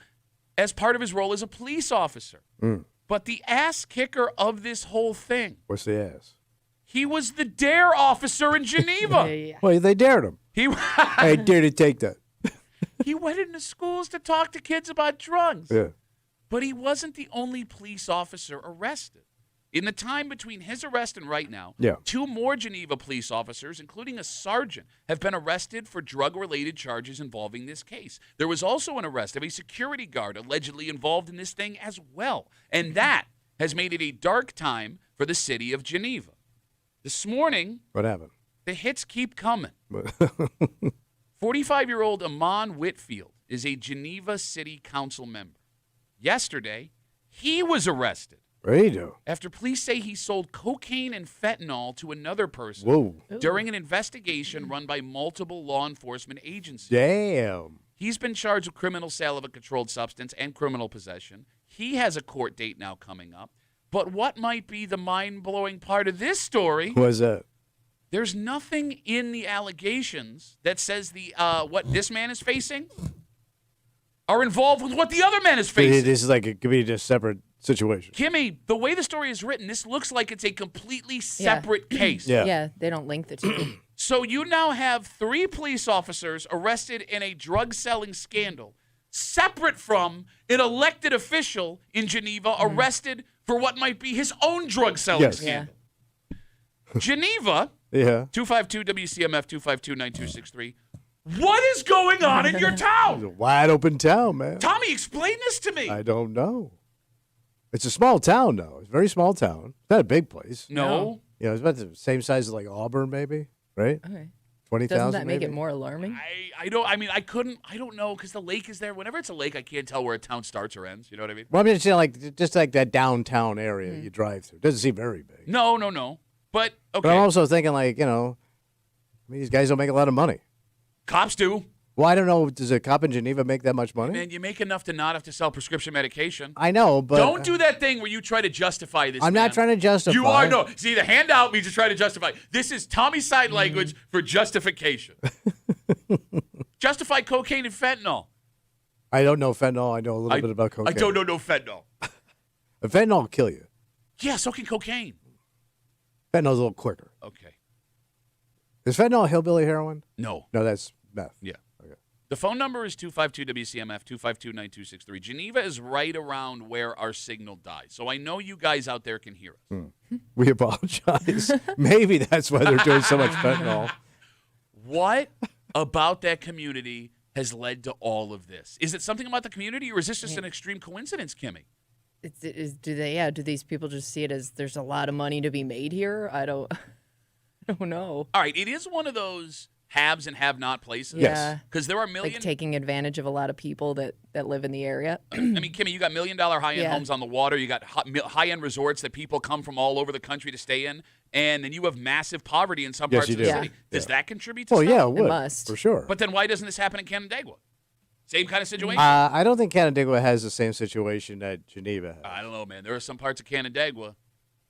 as part of his role as a police officer. But the ass kicker of this whole thing, What's the ass? he was the DARE officer in Geneva. Well, they dared him. I dare to take that. He went into schools to talk to kids about drugs. Yeah. But he wasn't the only police officer arrested. In the time between his arrest and right now, 2 more Geneva police officers, including a sergeant, have been arrested for drug-related charges involving this case. There was also an arrest of a security guard allegedly involved in this thing as well. And that has made it a dark time for the city of Geneva. This morning, What happened? the hits keep coming. 45-year-old Amon Whitfield is a Geneva City Council member. Yesterday, he was arrested. What do you do? After police say he sold cocaine and fentanyl to another person during an investigation run by multiple law enforcement agencies. Damn. He's been charged with criminal sale of a controlled substance and criminal possession. He has a court date now coming up. But what might be the mind-blowing part of this story? What's that? There's nothing in the allegations that says the what this man is facing are involved with what the other man is facing. This is like it could be just separate situation. Kimmy, the way the story is written, this looks like it's a completely separate case. Yeah, they don't link the two. So you now have 3 police officers arrested in a drug-selling scandal, separate from an elected official in Geneva arrested for what might be his own drug-selling scandal. Geneva, 252 WCMF 252-9263. What is going on in your town? It's a wide open town, man. Tommy, explain this to me. I don't know. It's a small town, though. It's a very small town. It's not a big place. No. You know, it's about the same size as like Auburn, maybe, right? Okay. 20,000. Doesn't that make maybe? it more alarming? I don't know, because the lake is there. Whenever it's a lake, I can't tell where a town starts or ends. You know what I mean? Well, I mean, it's just like that downtown area you drive through. It doesn't seem very big. No. But, okay. But I'm also thinking, like, you know, I mean, these guys don't make a lot of money. Cops do. Well, I don't know. Does a cop in Geneva make that much money? Man, you make enough to not have to sell prescription medication. I know, but Don't do that thing where you try to justify this. I'm not trying to justify. You are, no. See, the handout means to try to justify. This is Tommy's side language for justification. Justify cocaine and fentanyl. I don't know fentanyl. I know a little bit about cocaine. I don't know no fentanyl. Fentanyl will kill you. Yeah, so can cocaine. Fentanyl's a little quicker. Okay. Is fentanyl hillbilly heroin? No. No, that's meth. Yeah. Okay. The phone number is 252-WCMF, 252-9263. Geneva is right around where our signal dies. So I know you guys out there can hear us. We apologize. Maybe that's why they're doing so much fentanyl. What about that community has led to all of this? Is it something about the community, or is this just an extreme coincidence, Kimmy? Do these people just see it as there's a lot of money to be made here? I don't know. All right, it is one of those haves and have-not places. Yeah. Because there are Like taking advantage of a lot of people that live in the area. I mean, Kimmy, you got $1 million high-end homes on the water. You got high-end resorts that people come from all over the country to stay in. And then you have massive poverty in some parts of the city. Does that contribute to stuff? Yeah, it would. It must. For sure. But then why doesn't this happen in Canandaigua? Same kind of situation? I don't think Canandaigua has the same situation that Geneva has. I don't know, man. There are some parts of Canandaigua.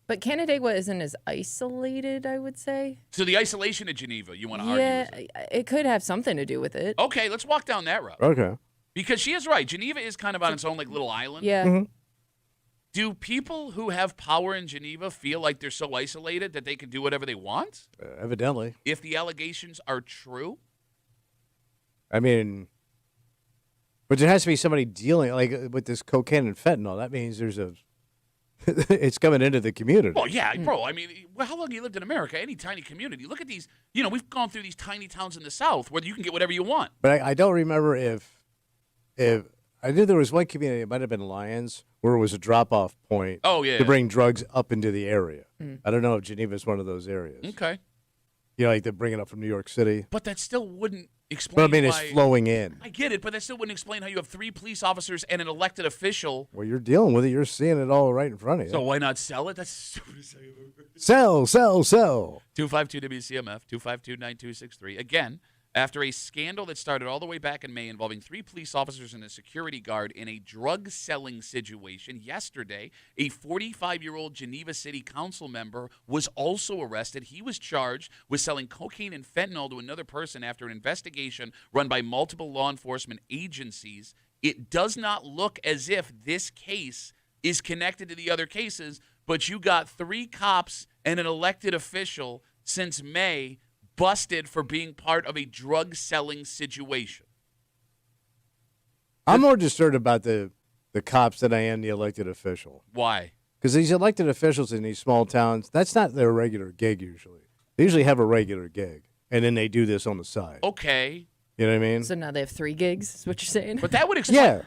But Canandaigua isn't as isolated, I would say. So the isolation of Geneva, you want to argue? Yeah, it could have something to do with it. Okay, let's walk down that route. Okay. Because she is right. Geneva is kind of on its own like little island. Yeah. Mm-hmm. Do people who have power in Geneva feel like they're so isolated that they can do whatever they want? Evidently. If the allegations are true? I mean, but there has to be somebody dealing with this cocaine and fentanyl. That means there's it's coming into the community. Well, yeah, bro. I mean, how long have you lived in America? Any tiny community. Look at these. We've gone through these tiny towns in the South where you can get whatever you want. But I don't remember if I knew there was one community, it might have been Lyons, where it was a drop-off point to bring drugs up into the area. I don't know if Geneva is one of those areas. Okay. Like they're bringing it up from New York City. But that still wouldn't explain But I mean, why, it's flowing in. I get it, but that still wouldn't explain how you have 3 police officers and an elected official. Well, you're dealing with it. You're seeing it all right in front of you. So why not sell it? That's stupid. Sell. 252-WCMF, 252-9263. Again, after a scandal that started all the way back in May involving 3 police officers and a security guard in a drug-selling situation, yesterday, a 45-year-old Geneva City Council member was also arrested. He was charged with selling cocaine and fentanyl to another person after an investigation run by multiple law enforcement agencies. It does not look as if this case is connected to the other cases, but you got 3 cops and an elected official since May busted for being part of a drug-selling situation. I'm more disturbed about the cops than I am the elected official. Why? Because these elected officials in these small towns, that's not their regular gig usually. They usually have a regular gig, and then they do this on the side. Okay. You know what I mean? So now they have 3 gigs, is what you're saying? But that would explain. Yeah.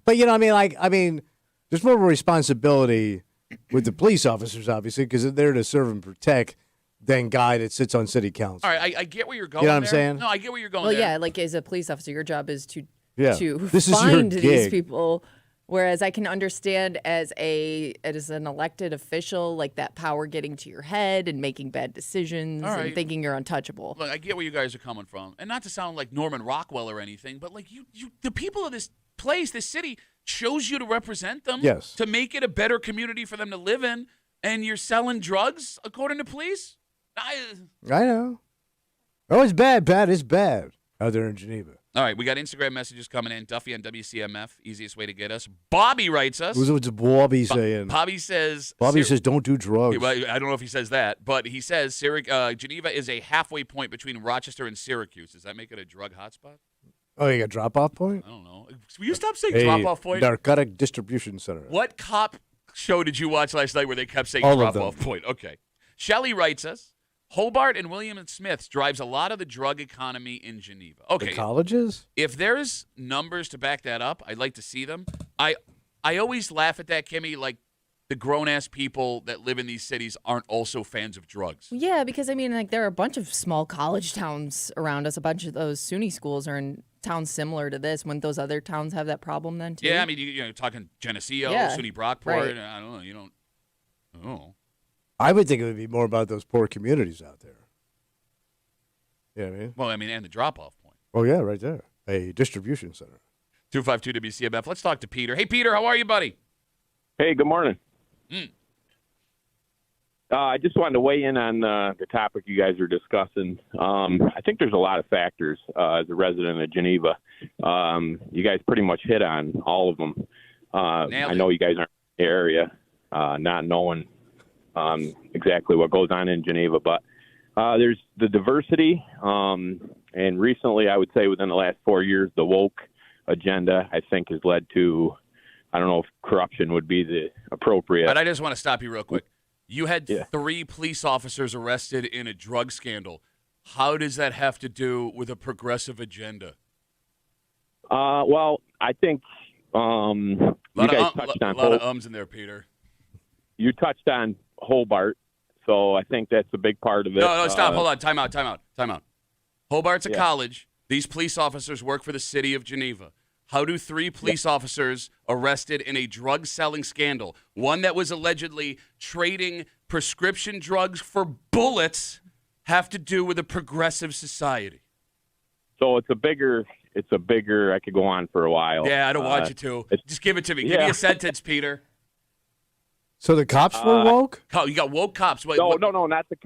But, there's more of a responsibility with the police officers, obviously, because they're there to serve and protect than guy that sits on city council. All right, I get where you're going. You know what I'm there. saying? No, I get where you're going. Well, there. yeah, like as a police officer, your job is to This is your find these gig. people. Whereas I can understand as an elected official, like that power getting to your head and making bad decisions and thinking you're untouchable. Look, I get where you guys are coming from, and not to sound like Norman Rockwell or anything, but like you, the people of this place, this city, chose you to represent them. Yes. To make it a better community for them to live in, and you're selling drugs, according to police. I know. Oh, it's bad, Pat. It's bad out there in Geneva. All right, we got Instagram messages coming in. Duffy on WCMF, easiest way to get us. Bobby writes us. What's Bobby saying? Bobby says, don't do drugs. Well, I don't know if he says that, but he says Geneva is a halfway point between Rochester and Syracuse. Does that make it a drug hotspot? Oh, you got drop-off point? I don't know. Will you stop saying drop-off point? Narcotic distribution center. What cop show did you watch last night where they kept saying All drop-off point? Okay. Shelley writes us, Hobart and William and Smith drives a lot of the drug economy in Geneva. Okay. The colleges? If there's numbers to back that up, I'd like to see them. I always laugh at that, Kimmy, like the grown-ass people that live in these cities aren't also fans of drugs. Yeah, because, there are a bunch of small college towns around us. A bunch of those SUNY schools are in towns similar to this. Wouldn't those other towns have that problem then, too? Yeah, you're talking Geneseo, SUNY Brockport. Right. I don't know. You don't know. I would think it would be more about those poor communities out there. You know what I mean? Well, and the drop-off point. Oh, yeah, right there. A distribution center. 252 WCMF. Let's talk to Peter. Hey, Peter, how are you, buddy? Hey, good morning. I just wanted to weigh in on the topic you guys are discussing. I think there's a lot of factors as a resident of Geneva. You guys pretty much hit on all of them. I know you guys aren't in the area, not knowing exactly what goes on in Geneva, but there's the diversity. And recently, I would say within the last 4 years, the woke agenda, I think, has led to, I don't know if corruption would be the appropriate. But I just want to stop you real quick. You had 3 police officers arrested in a drug scandal. How does that have to do with a progressive agenda? Well, I think you guys touched on a lot of ums in there, Peter. You touched on Hobart, so I think that's a big part of it. No, stop. Hold on. Time out. Hobart's a college. These police officers work for the city of Geneva. How do 3 police officers arrested in a drug-selling scandal, one that was allegedly trading prescription drugs for bullets, have to do with a progressive society? So it's a bigger, I could go on for a while. Yeah, I don't want you to. Just give it to me. Give me a sentence, Peter. So the cops were woke? You got woke cops. Wait, no, not the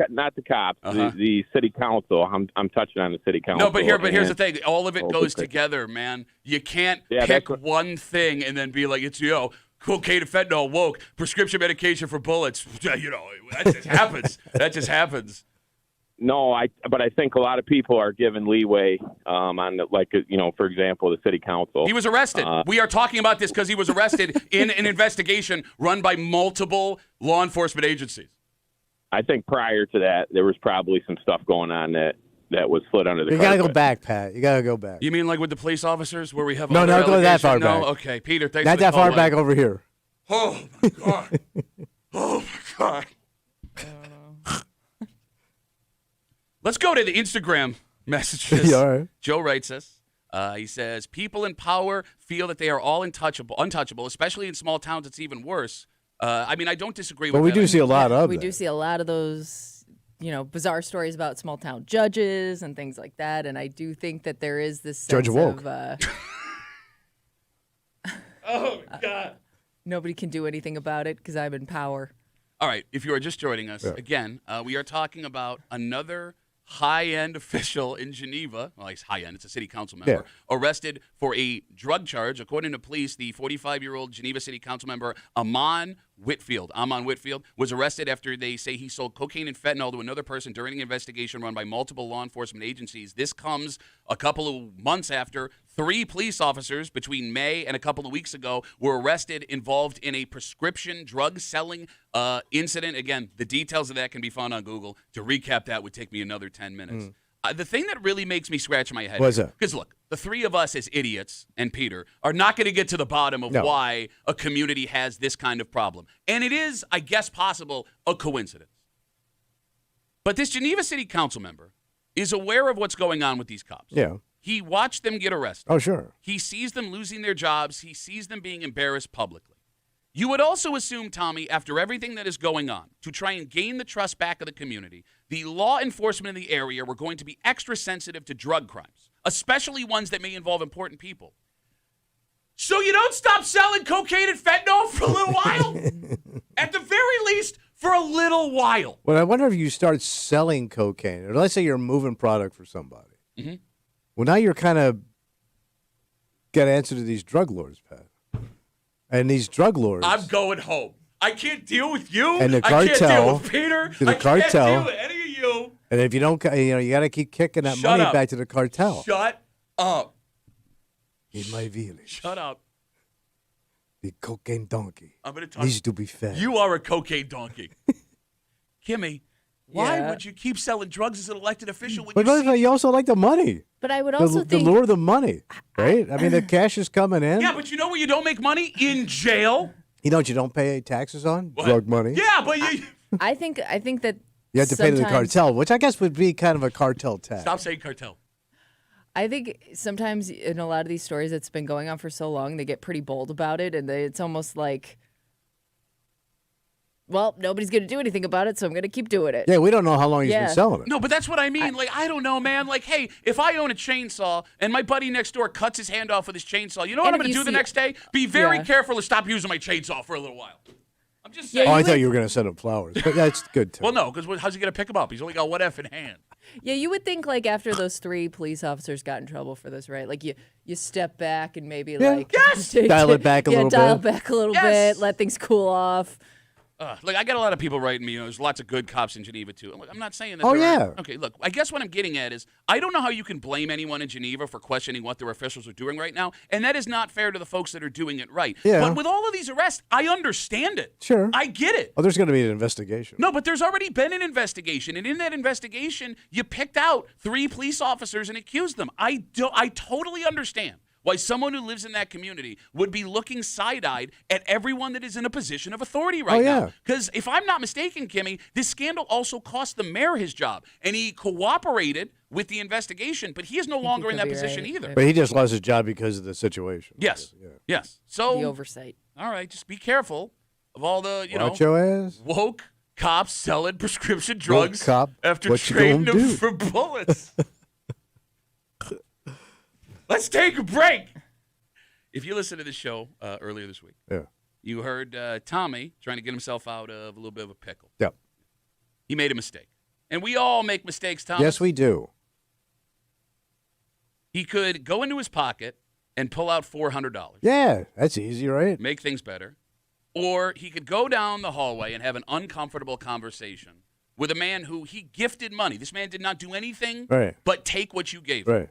cops. The city council. I'm touching on the city council. No, but here's the thing. All of it goes together, man. You can't pick one thing and then be like, it's, cocaine and fentanyl, woke, prescription medication for bullets. That just happens. That just happens. No, but I think a lot of people are given leeway on, for example, the city council. He was arrested. We are talking about this because he was arrested in an investigation run by multiple law enforcement agencies. I think prior to that, there was probably some stuff going on that was slid under the carpet. You got to go back, Pat. You got to go back. You mean like with the police officers where we have No, not go that far back. No, okay. Peter, thanks not for the that far back over here. Oh, my God. Oh, my God. Let's go to the Instagram messages. All right. Joe writes us. He says, people in power feel that they are all untouchable, especially in small towns. It's even worse. I don't disagree with that. But we do see a lot of We do see a lot of those, bizarre stories about small town judges and things like that. And I do think that there is this sense Judge woke. of oh, God. Nobody can do anything about it because I'm in power. All right. If you are just joining us, again, we are talking about another high-end official in Geneva, well, he's high-end, it's a city council member, arrested for a drug charge. According to police, the 45-year-old Geneva city council member, Amon Whitfield, was arrested after they say he sold cocaine and fentanyl to another person during an investigation run by multiple law enforcement agencies. This comes a couple of months after 3 police officers between May and a couple of weeks ago were arrested involved in a prescription drug selling incident. Again, the details of that can be found on Google. To recap that would take me another 10 minutes. The thing that really makes me scratch my head. What's that? Because look, the 3 of us as idiots and Peter are not going to get to the bottom of why a community has this kind of problem. And it is, I guess, possible a coincidence. But this Geneva City Council member is aware of what's going on with these cops. Yeah. He watched them get arrested. Oh, sure. He sees them losing their jobs. He sees them being embarrassed publicly. You would also assume, Tommy, after everything that is going on, to try and gain the trust back of the community, the law enforcement in the area were going to be extra sensitive to drug crimes, especially ones that may involve important people. So you don't stop selling cocaine and fentanyl for a little while? At the very least, for a little while. Well, I wonder if you start selling cocaine, or let's say you're moving product for somebody. Mm-hmm. Well, now you're kind of got to answer to these drug lords, Pat. And these drug lords. I'm going home. I can't deal with you. And the cartel. I can't deal with Peter. The cartel. Can't deal with any of you. And if you don't, you got to keep kicking that money back to the cartel. Shut up. In my village. Shut up. The cocaine donkey I'm going to needs to be fed. You are a cocaine donkey. Kimmy, why would you keep selling drugs as an elected official when you also like the money. But I would also the lure of the money, right? I mean, the cash is coming in. Yeah, but you know where you don't make money? In jail. You know what you don't pay taxes on? What? Drug money. Yeah, but you... I think that you have to pay to the cartel, which I guess would be kind of a cartel tax. Stop saying cartel. I think sometimes in a lot of these stories that's been going on for so long, they get pretty bold about it, and it's almost like, well, nobody's going to do anything about it, so I'm going to keep doing it. Yeah, we don't know how long he's been selling it. No, but that's what I mean. I don't know, man. Like, hey, if I own a chainsaw and my buddy next door cuts his hand off with his chainsaw, you know what I'm going to do the next day? Be very careful to stop using my chainsaw for a little while. I'm just saying. I thought you were going to send him flowers, but that's good, too. Well, no, because how's he going to pick him up? He's only got one F in hand. Yeah, you would think, like, after those 3 police officers got in trouble for this, right? Like, you step back and maybe, Yes! Dial it back a little bit. Dial back a little bit, let things cool off. Like, I got a lot of people writing me, there's lots of good cops in Geneva, too. I'm not saying that. Oh, there yeah. aren't. Okay, look, I guess what I'm getting at is I don't know how you can blame anyone in Geneva for questioning what their officials are doing right now, and that is not fair to the folks that are doing it right. Yeah. But with all of these arrests, I understand it. Sure. I get it. Oh, there's going to be an investigation. No, but there's already been an investigation, and in that investigation, you picked out 3 police officers and accused them. I totally understand why someone who lives in that community would be looking side-eyed at everyone that is in a position of authority right now. Because if I'm not mistaken, Kimmy, this scandal also cost the mayor his job, and he cooperated with the investigation, but he is no longer in that position either. But he just lost his job because of the situation. Yes. Yes. So The oversight. All right, just be careful of all the, Watch your ass. woke cops selling prescription drugs cop, after what you trading gonna them do? for bullets. Let's take a break. If you listened to this show earlier this week, you heard Tommy trying to get himself out of a little bit of a pickle. Yeah. He made a mistake. And we all make mistakes, Thomas. Yes, we do. He could go into his pocket and pull out $400. Yeah, that's easy, right? Make things better. Or he could go down the hallway and have an uncomfortable conversation with a man who he gifted money. This man did not do anything but take what you gave him. Right.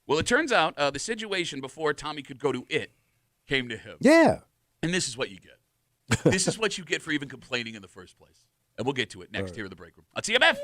Well, it turns out the situation before Tommy could go to it came to him. Yeah. And this is what you get. This is what you get for even complaining in the first place. And we'll get to it next here in the break room. On WCMF.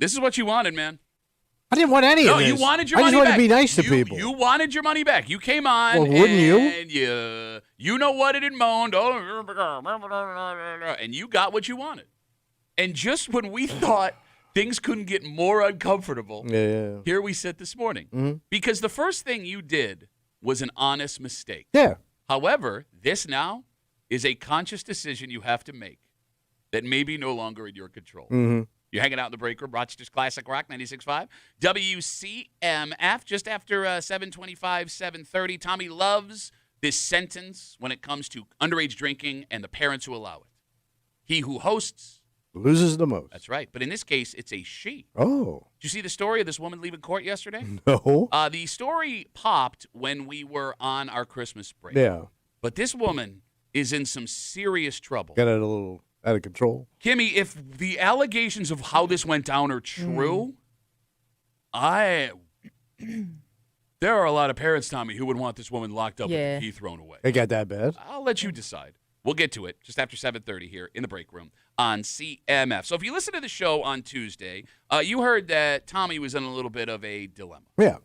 This is what you wanted, man. I didn't want any of this. No, you wanted your I money just back. wanted to be nice to people. You wanted your money back. You came on. Well, wouldn't you? And you know what it had moaned. And you got what you wanted. And just when we thought things couldn't get more uncomfortable, here we sit this morning. Mm-hmm. Because the first thing you did was an honest mistake. Yeah. However, this now is a conscious decision you have to make that may be no longer in your control. Mm-hmm. You're hanging out in the break room, Rochester's Classic Rock 96.5. WCMF, just after 7:25, 7:30. Tommy loves this sentence when it comes to underage drinking and the parents who allow it. He who hosts loses the most. That's right. But in this case, it's a she. Oh. Did you see the story of this woman leaving court yesterday? No. The story popped when we were on our Christmas break. Yeah. But this woman is in some serious trouble. Got it a little out of control. Kimmy, if the allegations of how this went down are true, there are a lot of parents, Tommy, who would want this woman locked up and the key thrown away. It got that bad? I'll let you decide. We'll get to it just after 7:30 here in the break room on CMF. So if you listen to the show on Tuesday, you heard that Tommy was in a little bit of a dilemma. Yeah.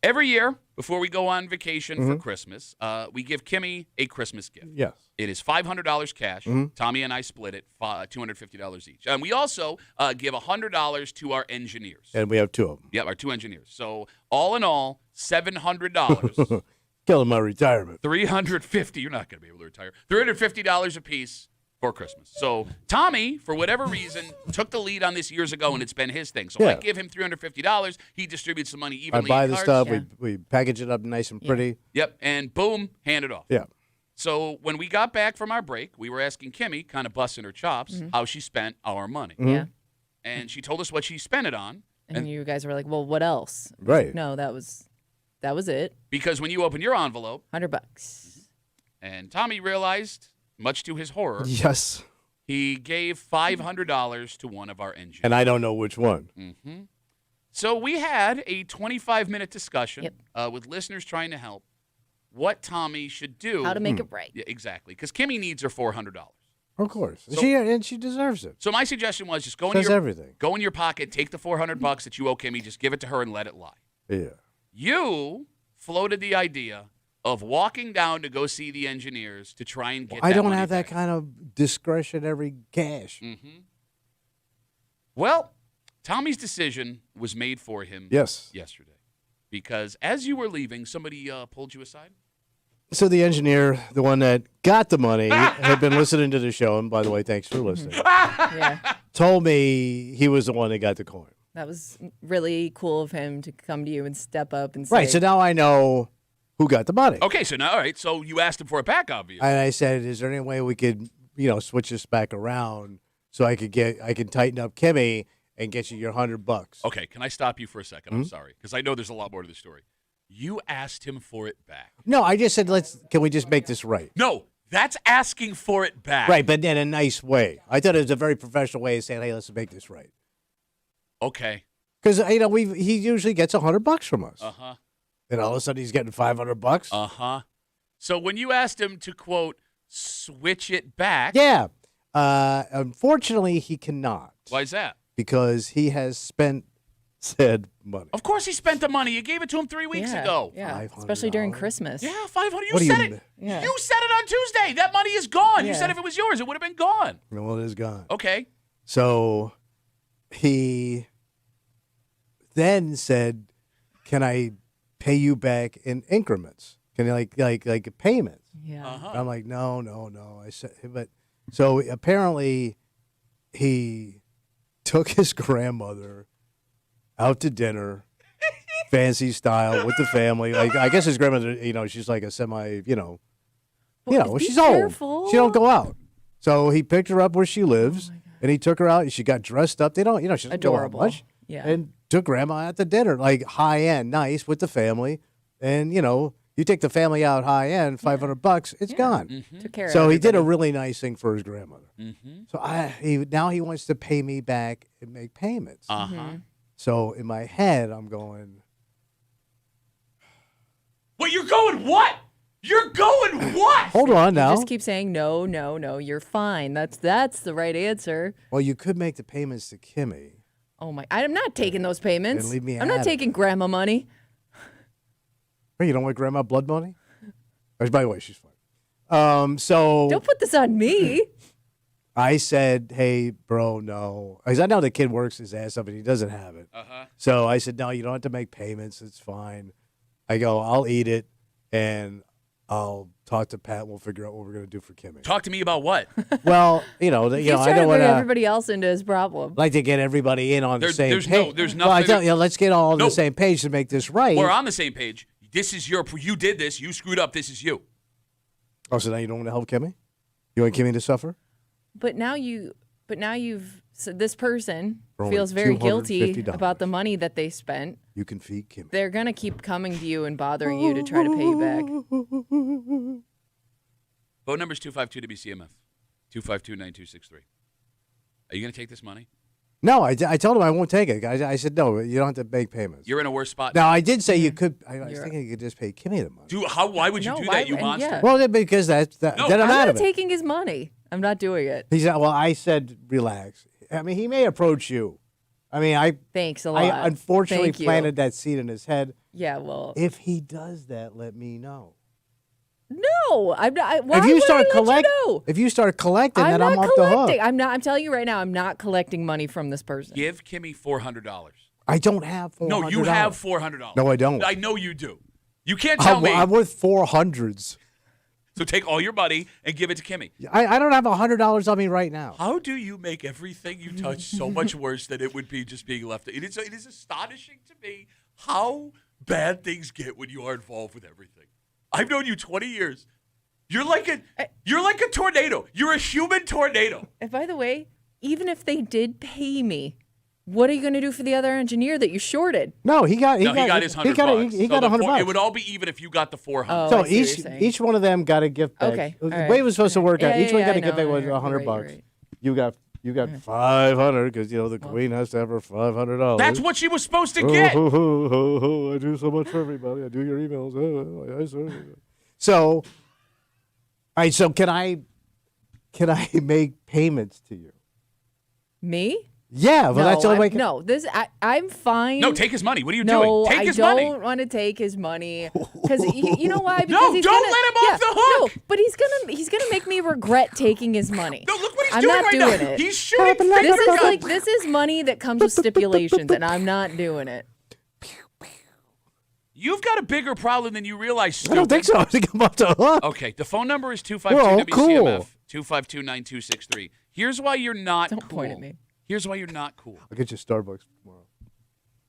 Every year, before we go on vacation for Christmas, we give Kimmy a Christmas gift. Yes. It is $500 cash. Tommy and I split it, $250 each. And we also give $100 to our engineers. And we have two of them. Yep, our two engineers. So all in all, $700. Killing my retirement. $350. You're not going to be able to retire. $350 a piece for Christmas. So Tommy, for whatever reason, took the lead on this years ago, and it's been his thing. So I give him $350. He distributes the money evenly. I buy in the cards. stuff. We package it up nice and pretty. Yep, and boom, hand it off. Yeah. So when we got back from our break, we were asking Kimmy, kind of busting her chops, how she spent our money. Yeah. And she told us what she spent it on. And you guys were like, well, what else? Right. No, that was it. Because when you open your envelope, $100. and Tommy realized, much to his horror, Yes. he gave $500 to one of our engineers. And I don't know which one. Mm-hmm. So we had a 25-minute discussion with listeners trying to help what Tommy should do. How to make it right. Yeah, exactly. Because Kimmy needs her $400. Of course. So- she deserves it. So my suggestion was just go Says in everything. go in your pocket, take the $400 that you owe Kimmy, just give it to her and let it lie. Yeah. You floated the idea of walking down to go see the engineers to try and get I that don't money have that back. kind of discretionary cash. Well, Tommy's decision was made for him Yes. yesterday. Because as you were leaving, somebody pulled you aside? So the engineer, the one that got the money, had been listening to the show, and by the way, thanks for listening, Yeah. told me he was the one that got the coin. That was really cool of him to come to you and step up and say. Right, so now I know who got the money. Okay, so now, all right, so you asked him for it back, obviously. And I said, is there any way we could, switch this back around so I can tighten up Kimmy and get you your $100? Okay, can I stop you for a second? I'm sorry, because I know there's a lot more to the story. You asked him for it back. No, I just said, can we just make this right? No, that's asking for it back. Right, but in a nice way. I thought it was a very professional way of saying, hey, let's make this right. Okay. Because, he usually gets $100 from us. Uh-huh. And all of a sudden he's getting $500. Uh-huh. So when you asked him to, quote, switch it back. Yeah. Unfortunately, he cannot. Why is that? Because he has spent said money. Of course he spent the money. You gave it to him 3 weeks ago. Yeah, $500. especially during Christmas. Yeah, $500. You What do you said it. mean? Yeah. You said it on Tuesday. That money is gone. You Yeah. said if it was yours, it would have been gone. Well, it is gone. Okay. So he then said, can I pay you back in increments? Can I like payments? Yeah. Uh-huh. I'm like, no. I said, but so apparently he took his grandmother out to dinner, fancy style with the family. Like I guess his grandmother, she's like a semi, Be she's careful. old. She don't go out. So he picked her up where she lives, and he took her out. And she got dressed up. They don't, she doesn't Adorable. go out much. Yeah. And took grandma out to dinner, like high end, nice with the family. And you take the family out high end, $500, it's gone. Took care So of he did a everybody. really nice thing for his grandmother. So now he wants to pay me back and make payments. Uh-huh. So in my head, I'm going, Well, you're going what? You're going what? hold on now. Just keep saying no. You're fine. That's the right answer. Well, you could make the payments to Kimmy Oh my! I'm not taking those payments. Then leave me I'm not out of taking grandma money. Hey, you don't want grandma blood money? By the way, she's fine. So Don't put this on me. I said, hey, bro, no. Because I know the kid works his ass up and he doesn't have it. So I said, no, you don't have to make payments. It's fine. I go, I'll eat it and I'll talk to Pat. We'll figure out what we're going to do for Kimmy. Talk to me about what? Well, He's I trying don't to want bring to everybody else into his problem. like to get everybody in on the same there's page. there's Well, I nothing. tell you, let's get all on No. the same page to make this right. We're on the same page. This is you did this. You screwed up. This is you. Oh, so now you don't want to help Kimmy? You want Kimmy to suffer? But now you've so this person For only feels very guilty $250. about the money that they spent. You can feed Kimmy. They're gonna keep coming to you and bothering you to try to pay you back. Phone number is 252 WCMF, 252-9263. Are you going to take this money? No, I told him I won't take it. I said, no, you don't have to make payments. You're in a worse spot. Now, I did say you could. I was thinking you could just pay Kimmy the money. Why would you No, do why that, you would- monster? yeah. Well, because then No, I'm I'm out not of it. taking his money. I'm not doing it. He said, well, I said, relax. I mean, he may approach you. I mean, Thanks a lot. I unfortunately Thank you. planted that seed in his head. Yeah, well, If he does that, let me know. no, I'm not. Why if you would start I let you know? if you start collecting, I'm then not I'm off the collecting. hook. I'm not. I'm telling you right now, I'm not collecting money from this person. Give Kimmy $400. I don't have $400. No, you have $400. No, I don't. I know you do. You can't tell me. I'm worth 400s. So take all your money and give it to Kimmy. I don't have $100 on me right now. How do you make everything you touch so much worse than it would be just being left? It is astonishing to me how bad things get when you are involved with everything. I've known you 20 years. You're like a tornado. You're a human tornado. And by the way, even if they did pay me, what are you going to do for the other engineer that you shorted? No, he got He got his $100. He got $100. It would all be even if you got the $400. Oh, So I see what you're saying. each one of them got a gift bag. Okay, The all right. way it was supposed to work out, Yeah, each one yeah, got a I gift know. bag was You're $100 right, bucks. you're right. You got 500 because the queen has to have her $500. That's what she was supposed to Oh, get. I do so much for everybody. I do your emails. So, all right. So can I make payments to you? Me? Yeah, well, no, that's the only way. no, I'm fine. No, take his money. What are you No, doing? Take I his don't money. want to take his money because you know why? Because No, he's don't gonna, let him off the hook. No, but he's gonna make me regret taking his money. No, look what he's I'm doing not right doing now. it. He's shooting This finger is guns. like this is money that comes with stipulations, and I'm not doing it. You've got a bigger problem than you realize, I don't think so. I think I'm off the hook. Okay, the phone number is We're all 252-WCMF, 252-9263. Here's why you're not Don't cool. point at me. Here's why you're not cool. I'll get you Starbucks tomorrow.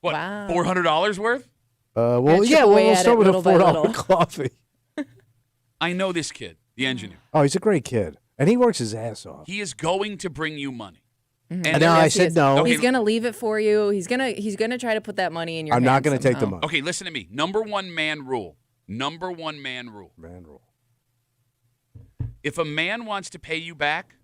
What, Wow. $400 worth? Well, chip yeah, away we'll at start it with a little by $4 little. coffee. I know this kid, the engineer. Oh, he's a great kid, and he works his ass off. He is going to bring you money. Mm-hmm. And now I Yes, he said is. no. Okay. He's gonna leave it for you. He's gonna try to put that money in your. I'm not hand going to take the somehow. money. Okay, listen to me. Number one man rule. Number one man rule. Man roll. If a man wants to pay you back,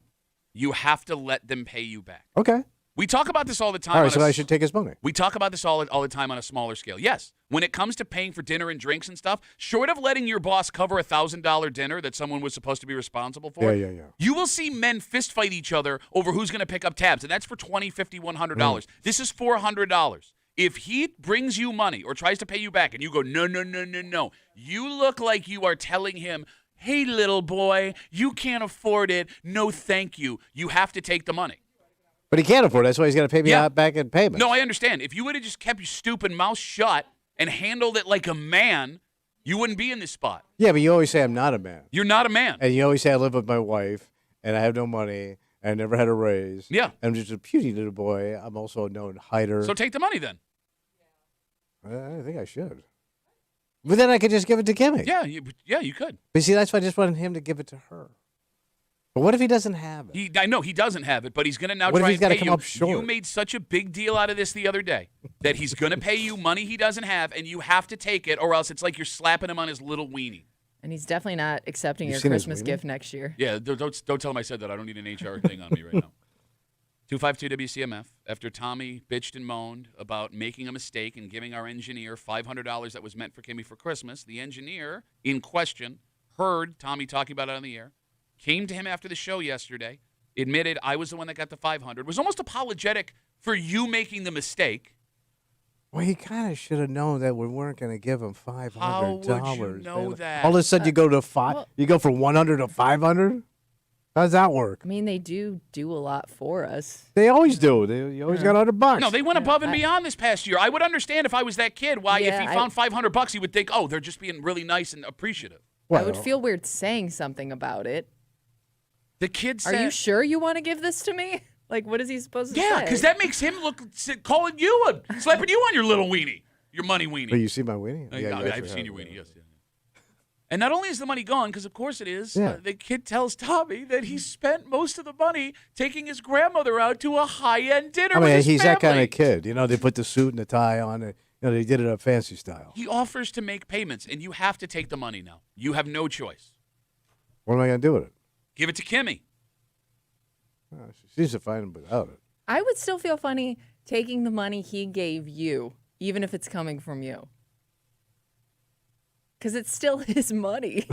you have to let them pay you back. Okay. We talk about this all the time. All right, on so a I s- should take his money. We talk about this all the time on a smaller scale. Yes, when it comes to paying for dinner and drinks and stuff, short of letting your boss cover a $1,000 dinner that someone was supposed to be responsible for, Yeah. you will see men fist fight each other over who's going to pick up tabs, and that's for $20, $50, $100. This is $400. If he brings you money or tries to pay you back and you go, no, you look like you are telling him, hey, little boy, you can't afford it. No, thank you. You have to take the money. But he can't afford it. That's why he's going to pay me Yeah. out back in payments. No, I understand. If you would have just kept your stupid mouth shut and handled it like a man, you wouldn't be in this spot. Yeah, but you always say I'm not a man. You're not a man. And you always say I live with my wife, and I have no money, and I never had a raise. Yeah. I'm just a puny little boy. I'm also a known hider. So take the money then. I think I should. But then I could just give it to Kimmy. Yeah, you could. But see, that's why I just wanted him to give it to her. But what if he doesn't have it? I know he doesn't have it, but he's going to now What if try he's and gotta pay come you. up short? You made such a big deal out of this the other day that he's going to pay you money he doesn't have, and you have to take it, or else it's like you're slapping him on his little weenie. And he's definitely not accepting You your seen his Christmas wiener? gift next year. Yeah, don't tell him I said that. I don't need an HR thing on me right now. 252 WCMF. After Tommy bitched and moaned about making a mistake and giving our engineer $500 that was meant for Kimmy for Christmas, the engineer in question heard Tommy talking about it on the air, came to him after the show yesterday, admitted I was the one that got the $500, was almost apologetic for you making the mistake. Well, he kind of should have known that we weren't going to give him $500. How would you know that? All of a sudden, you go to you go from 100 to 500. How does that work? I mean, they do a lot for us. They always do. You always got $100. No, they went above and beyond this past year. I would understand if I was that kid. Why, if he found $500, he would think, oh, they're just being really nice and appreciative. Well, I would feel weird saying something about it. The kid said, "Are you sure you want to give this to me?" Like, what is he supposed to say? Yeah, because that makes him calling you slapping you on your little weenie, your money weenie. Oh, you see my weenie? I've seen your weenie, yes. Yeah. And not only is the money gone, because of course it is, Yeah. the kid tells Tommy that he spent most of the money taking his grandmother out to a high-end dinner with his he's family. that kind of kid. They put the suit and the tie on it. They did it a fancy style. He offers to make payments, and you have to take the money now. You have no choice. What am I going to do with it? Give it to Kimmy. She's fine without it. I would still feel funny taking the money he gave you, even if it's coming from you. Because it's still his money.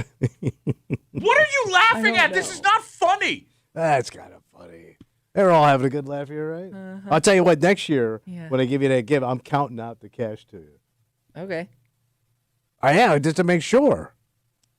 What are you laughing at? This is not funny. That's kind of funny. They're all having a good laugh here, right? Uh-huh. I'll tell you what, next year, when I give you that gift, I'm counting out the cash to you. Okay. I am, just to make sure.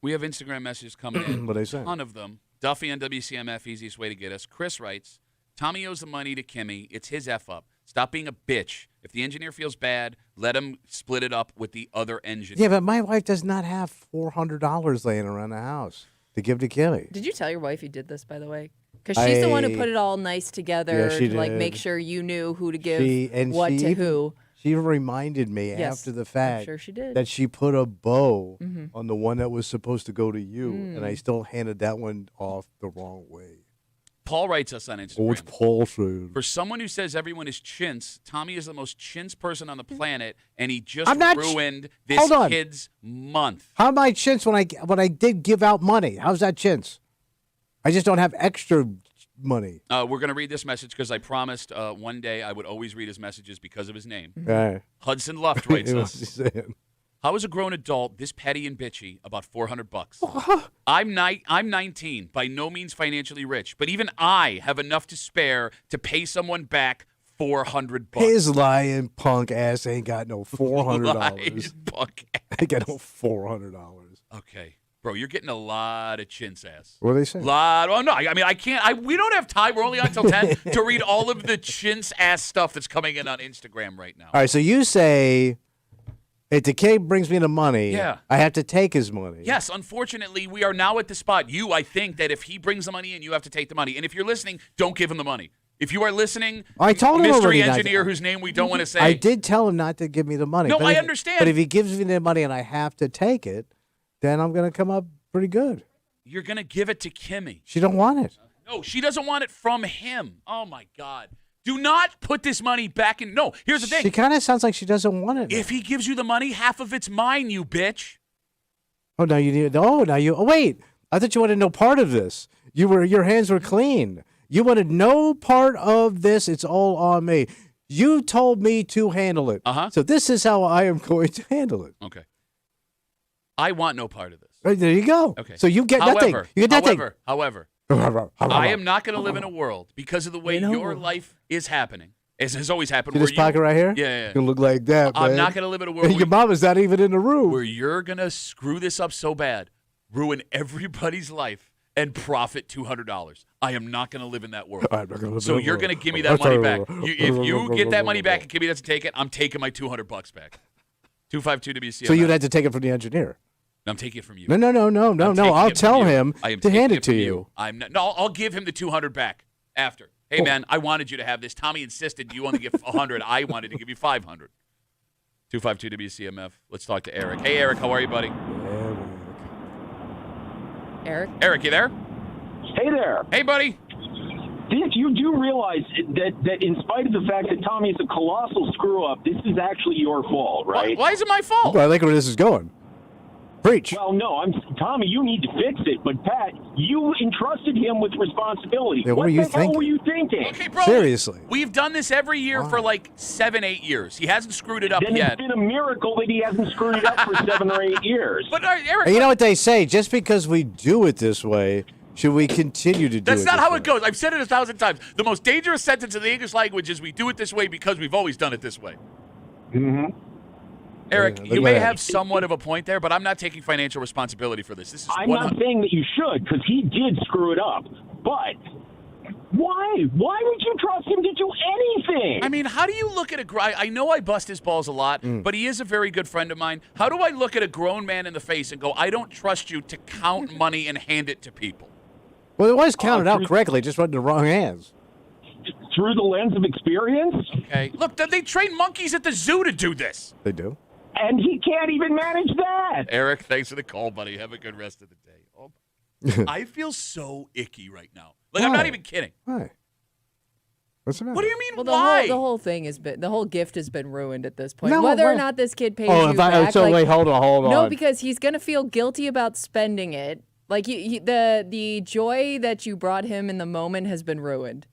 We have Instagram messages coming in. What are they saying? A ton of them. Duffy on WCMF, easiest way to get us. Chris writes, Tommy owes the money to Kimmy. It's his F-up. Stop being a bitch. If the engineer feels bad, let him split it up with the other engineer. Yeah, but my wife does not have $400 laying around the house to give to Kimmy. Did you tell your wife you did this, by the way? Because she's the one who put it all nice together she to, like, did. make sure you knew who to give what she to who. She reminded me after the fact sure she did. that she put a bow on the one that was supposed to go to you, and I still handed that one off the wrong way. Paul writes us on Instagram. What's Paul saying? For someone who says everyone is chintz, Tommy is the most chintz person on the planet, and he just ruined this kid's month. How am I chintz when I did give out money? How's that chintz? I just don't have extra money. We're going to read this message because I promised one day I would always read his messages because of his name. Right. Hudson Luft writes What's he us. saying? How is a grown adult this petty and bitchy about $400? I'm 19, by no means financially rich, but even I have enough to spare to pay someone back $400. His lying punk ass ain't got no $400. Lying punk ass. Ain't got no $400. Okay. Bro, you're getting a lot of chintz ass. What are they saying? Oh, no. I mean, I can't. We don't have time. We're only on till 10 to read all of the chintz ass stuff that's coming in on Instagram right now. All right, so you say if the kid brings me the money, I have to take his money. Yes, unfortunately, we are now at the spot. I think that if he brings the money in, you have to take the money. And if you're listening, don't give him the money. If you are listening, I told him mystery already engineer whose name we don't want to say. I did tell him not to give me the money. No, but I understand. But if he gives me the money and I have to take it, then I'm going to come up pretty good. You're going to give it to Kimmy. She don't want it. No, she doesn't want it from him. Oh, my God. Do not put this money back in. No, here's the thing. She kind of sounds like she doesn't want it. If he gives you the money, half of it's mine, you bitch. Oh, now you need. Oh, now you. Oh, wait. I thought you wanted no part of this. Your hands were clean. You wanted no part of this. It's all on me. You told me to handle it. So this is how I am going to handle it. Okay. I want no part of this. Right, there you go. Okay. So you get nothing. You get nothing. However, I am not going to live in a world because of the way your life is happening, as has always happened. See this pocket right here? Yeah. It's going to look like that, man. I'm not going to live in a world your mama's not even in the room. Where you're going to screw this up so bad, ruin everybody's life, and profit $200. I am not going to live in that world. So you're going to give me that money back. If you get that money back and Kimmy doesn't take it, I'm taking my $200 back. 252 WCMF. So you'd have to take it from the engineer. No, I'm taking it from you. No. I'll tell him to hand it to you. I'll give him the $200 back after. Hey, man, I wanted you to have this. Tommy insisted you only give $100. I wanted to give you $500. 252 WCMF. Let's talk to Eric. Hey, Eric, how are you, buddy? Eric, you there? Hey there. Hey, buddy. Dick, you do realize that in spite of the fact that Tommy is a colossal screw-up, this is actually your fault, right? Why is it my fault? Well, I like where this is going. Preach. Well, no, Tommy, you need to fix it. But, Pat, you entrusted him with responsibility. Yeah, what the hell were you thinking? Okay, bro. Seriously. We've done this every year for like 7-8 years. He hasn't screwed it up then yet. It's been a miracle that he hasn't screwed it up for 7 or 8 years. But, Eric, And you know what they say? Just because we do it this way Should we continue to do That's it not this how way? it goes. I've said it 1,000 times. The most dangerous sentence in the English language is we do it this way because we've always done it this way. Mm-hmm. Eric, Yeah, you may yeah. have somewhat of a point there, but I'm not taking financial responsibility for this. This is I'm not saying that you should, because he did screw it up. But why? Why would you trust him to do anything? I mean, how do you look at I know I bust his balls a lot, but he is a very good friend of mine. How do I look at a grown man in the face and go, I don't trust you to count money and hand it to people? Well, it was counted out correctly, just went in the wrong hands. Through the lens of experience? Okay. Look, they train monkeys at the zoo to do this. They do. And he can't even manage that. Eric, thanks for the call, buddy. Have a good rest of the day. Oh, I feel so icky right now. Like, I'm Why? not even kidding. Why? What's the matter? What do you mean, Well, why? the whole thing has been, the whole gift has been ruined at this point. No, Whether why? or not this kid pays Oh, you if I, back, so like, wait, hold on. no, because he's gonna feel guilty about spending it. Like the joy that you brought him in the moment has been ruined.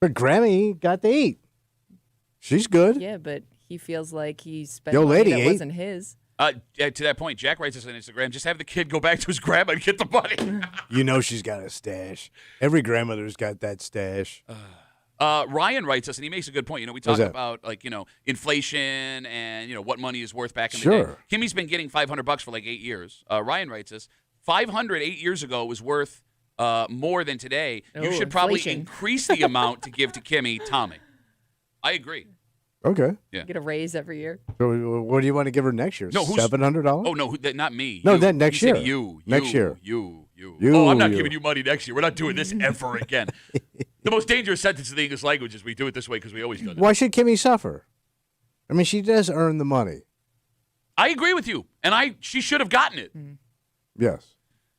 But Grammy got to eat. She's good. Yeah, but he feels like he spent Yo, money lady, that eh? wasn't his. To that point, Jack writes us on Instagram, just have the kid go back to his grandma and get the money. You know she's got a stash. Every grandmother's got that stash. Ryan writes us, and he makes a good point. You know, we talk What's that? about, like, you know, inflation and, you know, what money is worth back in the Sure. day. Kimmy's been getting $500 for like 8 years. Ryan writes us, 500 8 years ago was worth more than today. You Oh, should probably inflation. increase the amount to give to Kimmy, Tommy. I agree. Okay. Get a raise every year. So what do you want to give her next year? No, who's- $700? Oh, no, not me. No, You. then next He said year. You. Next year. You. You, Oh, I'm not you. giving you money next year. We're not doing this ever again. The most dangerous sentence in the English language is we do it this way because we always do it. Why should Kimmy suffer? I mean, she does earn the money. I agree with you, and she should have gotten it. Yes.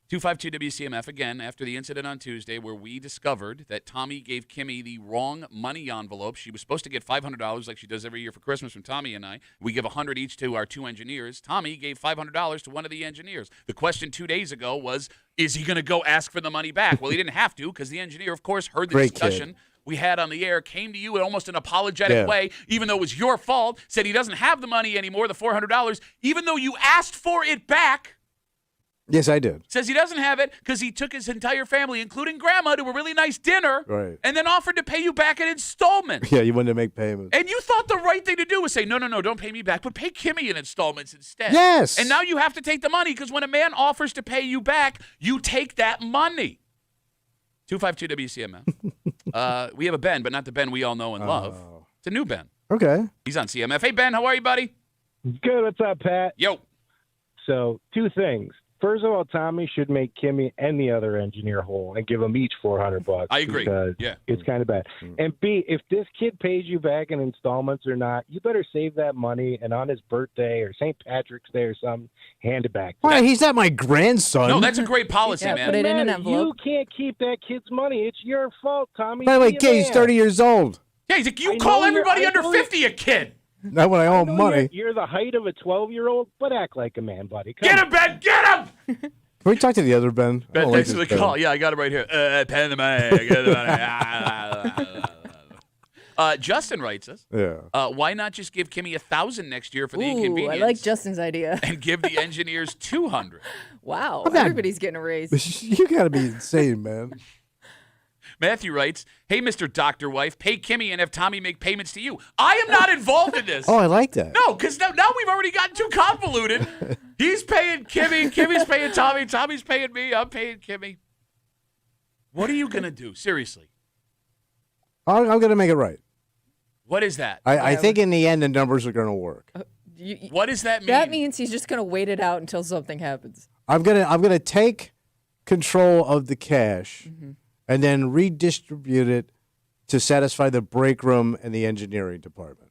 252 WCMF again after the incident on Tuesday where we discovered that Tommy gave Kimmy the wrong money envelope. She was supposed to get $500 like she does every year for Christmas from Tommy and I. We give $100 each to our 2 engineers. Tommy gave $500 to one of the engineers. The question 2 days ago was, is he going to go ask for the money back? Well, he didn't have to because the engineer, of course, heard the Great discussion kid. we had on the air, came to you in almost an apologetic Yeah. way, even though it was your fault, said he doesn't have the money anymore, the $400, even though you asked for it back. Yes, I did. Says he doesn't have it because he took his entire family, including Grandma, to a really nice dinner, Right. and then offered to pay you back in installments. Yeah, you wanted to make payments. And you thought the right thing to do was say, no, don't pay me back, but pay Kimmy in installments instead. Yes. And now you have to take the money because when a man offers to pay you back, you take that money. 252 WCMF. We have a Ben, but not the Ben we all know and love. It's a new Ben. Okay. He's on CMF. Hey, Ben, how are you, buddy? Good. What's up, Pat? Yo. So, 2 things. First of all, Tommy should make Kimmy and the other engineer whole and give them each $400. I agree. Because Yeah. it's kind of bad. And B, if this kid pays you back in installments or not, you better save that money and on his birthday or St. Patrick's Day or something, hand it back. Why? He's not my grandson. No, that's a great policy, Yeah, man. put it in an Matter. envelope. You can't keep that kid's money. It's your fault, Tommy. By the way, Be a kid, he's man. 30 years old. Yeah, he's like, you I call know you're- everybody I under know you're- 50 a kid. Not when I owe I know money. You're the height of a 12-year-old, but act like a man, buddy. Come Get on. him, Ben, get him! Can we talk to the other Ben? I Ben, don't like thanks for the this Ben. call. Yeah, I got it right here. Pen the money. Get the money. Justin writes us. Yeah. Why not just give Kimmy 1,000 next year for the Ooh, inconvenience? I like Justin's idea. And give the engineers 200. Wow, I'm not- everybody's getting a raise. You got to be insane, man. Matthew writes, hey, Mr. Doctor Wife, pay Kimmy and have Tommy make payments to you. I am not involved in this. Oh, I like that. No, because now we've already gotten too convoluted. He's paying Kimmy, Kimmy's paying Tommy, Tommy's paying me, I'm paying Kimmy. What are you going to do? Seriously. I'm going to make it right. What is that? I think in the end, the numbers are going to work. What does that mean? That means he's just gonna wait it out until something happens. I'm gonna take control of the cash and then redistribute it to satisfy the break room and the engineering department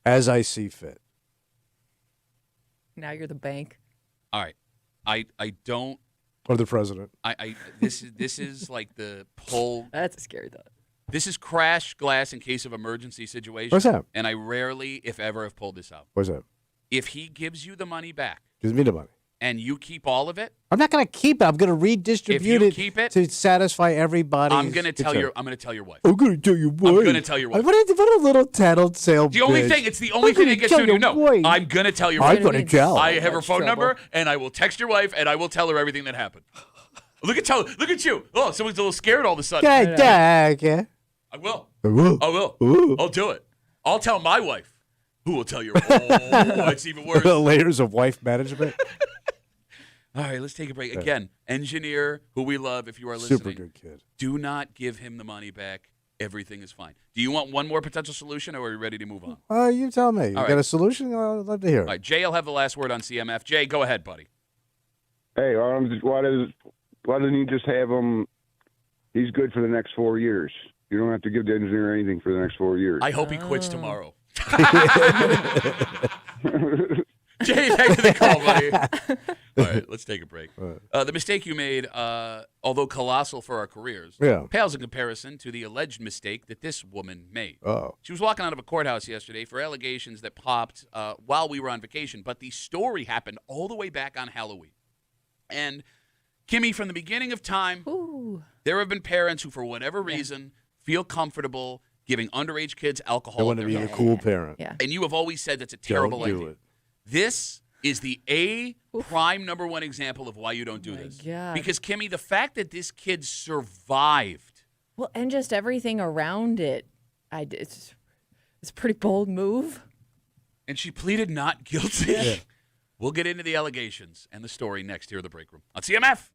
as I see fit. Now you're the bank. All right. I don't. Or the president. This is like the pull. That's a scary thought. This is crash glass in case of emergency situation. What's that? And I rarely, if ever, have pulled this out. What's that? If he gives you the money back Gives me the money. and you keep all of it, I'm not going to keep it. I'm going to redistribute you it, keep it, to satisfy everybody. I'm gonna tell your wife. I'm going to tell your wife. I'm gonna tell your wife. What a little tattletale The only bitch. thing, it's the only I'm thing gonna that gets tell through to you. your No, wife. I'm gonna tell your I'm wife. going to tell. I have her Much phone trouble. number, and I will text your wife, and I will tell her everything that happened. Look at you. Oh, someone's a little scared all of a sudden. Okay. I will. Ooh. I will. Ooh. I'll do it. I'll tell my wife. Who will tell your? Oh, it's even worse. Layers of wife management. All right, let's take a break. Again, engineer who we love, if you are listening. Super good kid. Do not give him the money back. Everything is fine. Do you want one more potential solution, or are we ready to move on? You tell me. You got a solution? I'd love to hear it. All right, Jay will have the last word on CMF. Jay, go ahead, buddy. Hey, why doesn't he just have him? He's good for the next 4 years. You don't have to give the engineer anything for the next 4 years. I hope he quits tomorrow. Jay, thanks for the call, buddy. All right, let's take a break. The mistake you made, although colossal for our careers, pales in comparison to the alleged mistake that this woman made. She was walking out of a courthouse yesterday for allegations that popped while we were on vacation, but the story happened all the way back on Halloween. And, Kimmy, from the beginning of time, there have been parents who, for whatever reason, feel comfortable giving underage kids alcohol. I want to be a cool parent. Yeah. And you have always said that's a terrible idea. Don't do it. This is the prime number one example of why you don't do this. God. Because, Kimmy, the fact that this kid survived. Well, and just everything around it, it's a pretty bold move. And she pleaded not guilty. Yeah. We'll get into the allegations and the story next here in the break room on CMF.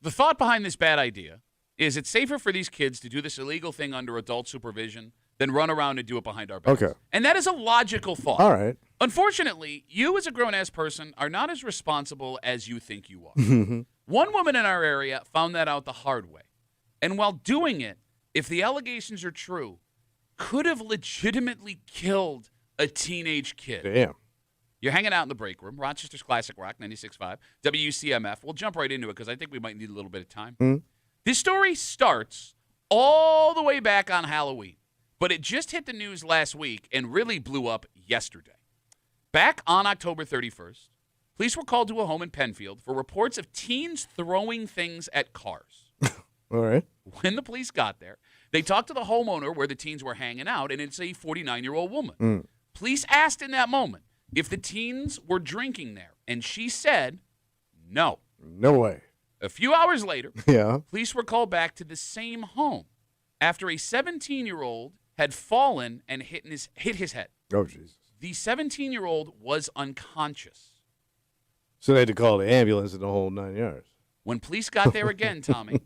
The thought behind this bad idea is it's safer for these kids to do this illegal thing under adult supervision than run around and do it behind our backs. Okay. And that is a logical thought. All right. Unfortunately, you as a grown-ass person are not as responsible as you think you are. One woman in our area found that out the hard way. And while doing it, if the allegations are true, could have legitimately killed a teenage kid. Damn. You're hanging out in the break room, Rochester's Classic Rock, 96.5, WCMF. We'll jump right into it because I think we might need a little bit of time. This story starts all the way back on Halloween, but it just hit the news last week and really blew up yesterday. Back on October 31st, police were called to a home in Penfield for reports of teens throwing things at cars. All right. When the police got there, they talked to the homeowner where the teens were hanging out, and it's a 49-year-old woman. Police asked in that moment if the teens were drinking there, and she said no. No way. A few hours later, Yeah. police were called back to the same home after a 17-year-old had fallen and hit his head. Oh, Jesus. The 17-year-old was unconscious. So they had to call the ambulance and the whole 9 yards. When police got there again, Tommy,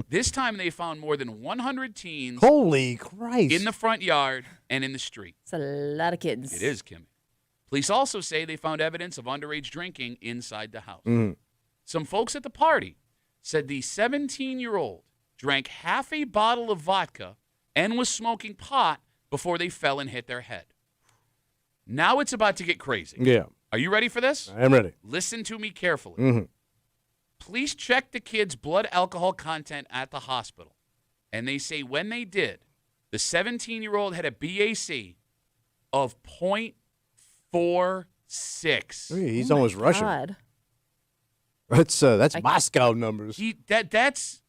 this time they found more than 100 teens Holy Christ. in the front yard and in the street. It's a lot of kids. It is, Kimmy. Police also say they found evidence of underage drinking inside the house. Some folks at the party said the 17-year-old drank half a bottle of vodka and was smoking pot before they fell and hit their head. Now it's about to get crazy. Yeah. Are you ready for this? I am ready. Listen to me carefully. Police checked the kid's blood alcohol content at the hospital, and they say when they did, the 17-year-old had a BAC of .46. He's almost Russian. God. That's Moscow numbers. That's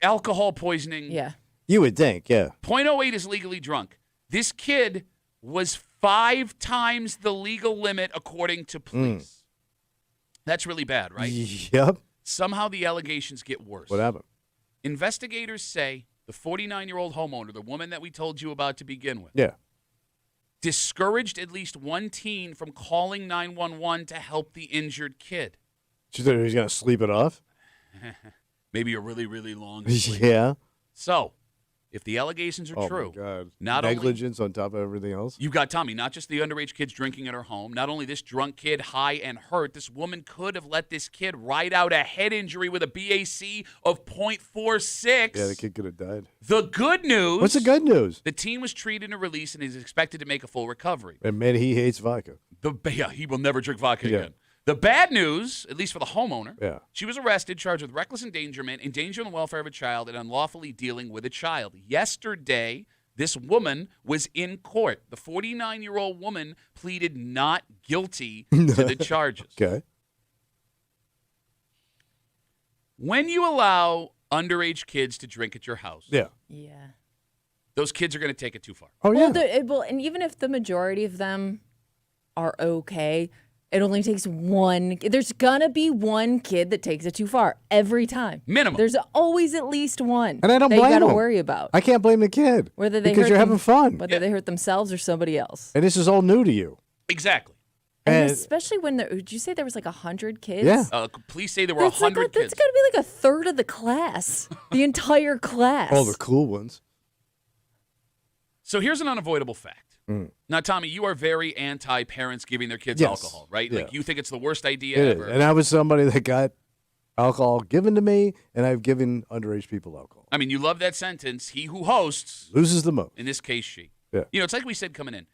alcohol poisoning. Yeah. You would think, yeah. .08 is legally drunk. This kid was 5 times the legal limit according to police. That's really bad, right? Yep. Somehow the allegations get worse. What happened? Investigators say the 49-year-old homeowner, the woman that we told you about to begin with, Yeah. discouraged at least one teen from calling 911 to help the injured kid. She thought he was going to sleep it off? Maybe a really, really long sleep. Yeah. So, if the allegations are true, My God. not Negligence on top of everything else? you've got Tommy, not just the underage kids drinking at her home, not only this drunk kid high and hurt, this woman could have let this kid ride out a head injury with a BAC of .46. Yeah, the kid could have died. The good news. What's the good news? The teen was treated and released and is expected to make a full recovery. And man, he hates vodka. He will never drink vodka Yeah. again. The bad news, at least for the homeowner, Yeah. she was arrested, charged with reckless endangerment, endangering the welfare of a child, and unlawfully dealing with a child. Yesterday, this woman was in court. The 49-year-old woman pleaded not guilty to the charges. Okay. When you allow underage kids to drink at your house, Yeah. Yeah. those kids are going to take it too far. Oh, yeah. And even if the majority of them are okay, it only takes one. There's gonna be one kid that takes it too far every time. Minimum. There's always at least one. And I don't that blame you gotta them. worry about. I can't blame the kid. Whether they because hurt you're them- having fun. Whether they hurt themselves or somebody else. And this is all new to you. Exactly. And And- especially when did you say there was like 100 kids? Yeah. Police say there were 100 That's kids. got to be like a third of the class, the entire class. All the cool ones. So here's an unavoidable fact. Now, Tommy, you are very anti-parents giving their kids Yes. alcohol, right? Yeah. Like, you think it's the worst idea It is. ever. And I was somebody that got alcohol given to me, and I've given underage people alcohol. I mean, you love that sentence. He who hosts, Loses the most. in this case, she. Yeah. You know, it's like we said coming in.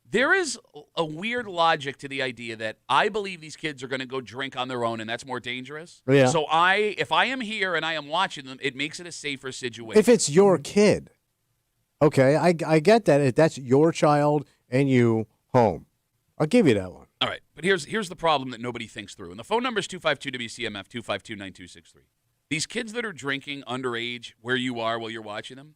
There is a weird logic to the idea that I believe these kids are going to go drink on their own, and that's more dangerous. Yeah. So if I am here and I am watching them, it makes it a safer situation. If it's your kid, okay, I get that. If that's your child and you home, I'll give you that one. All right, but here's the problem that nobody thinks through. And the phone number is 252-WCMF, 252-9263. These kids that are drinking underage where you are while you're watching them,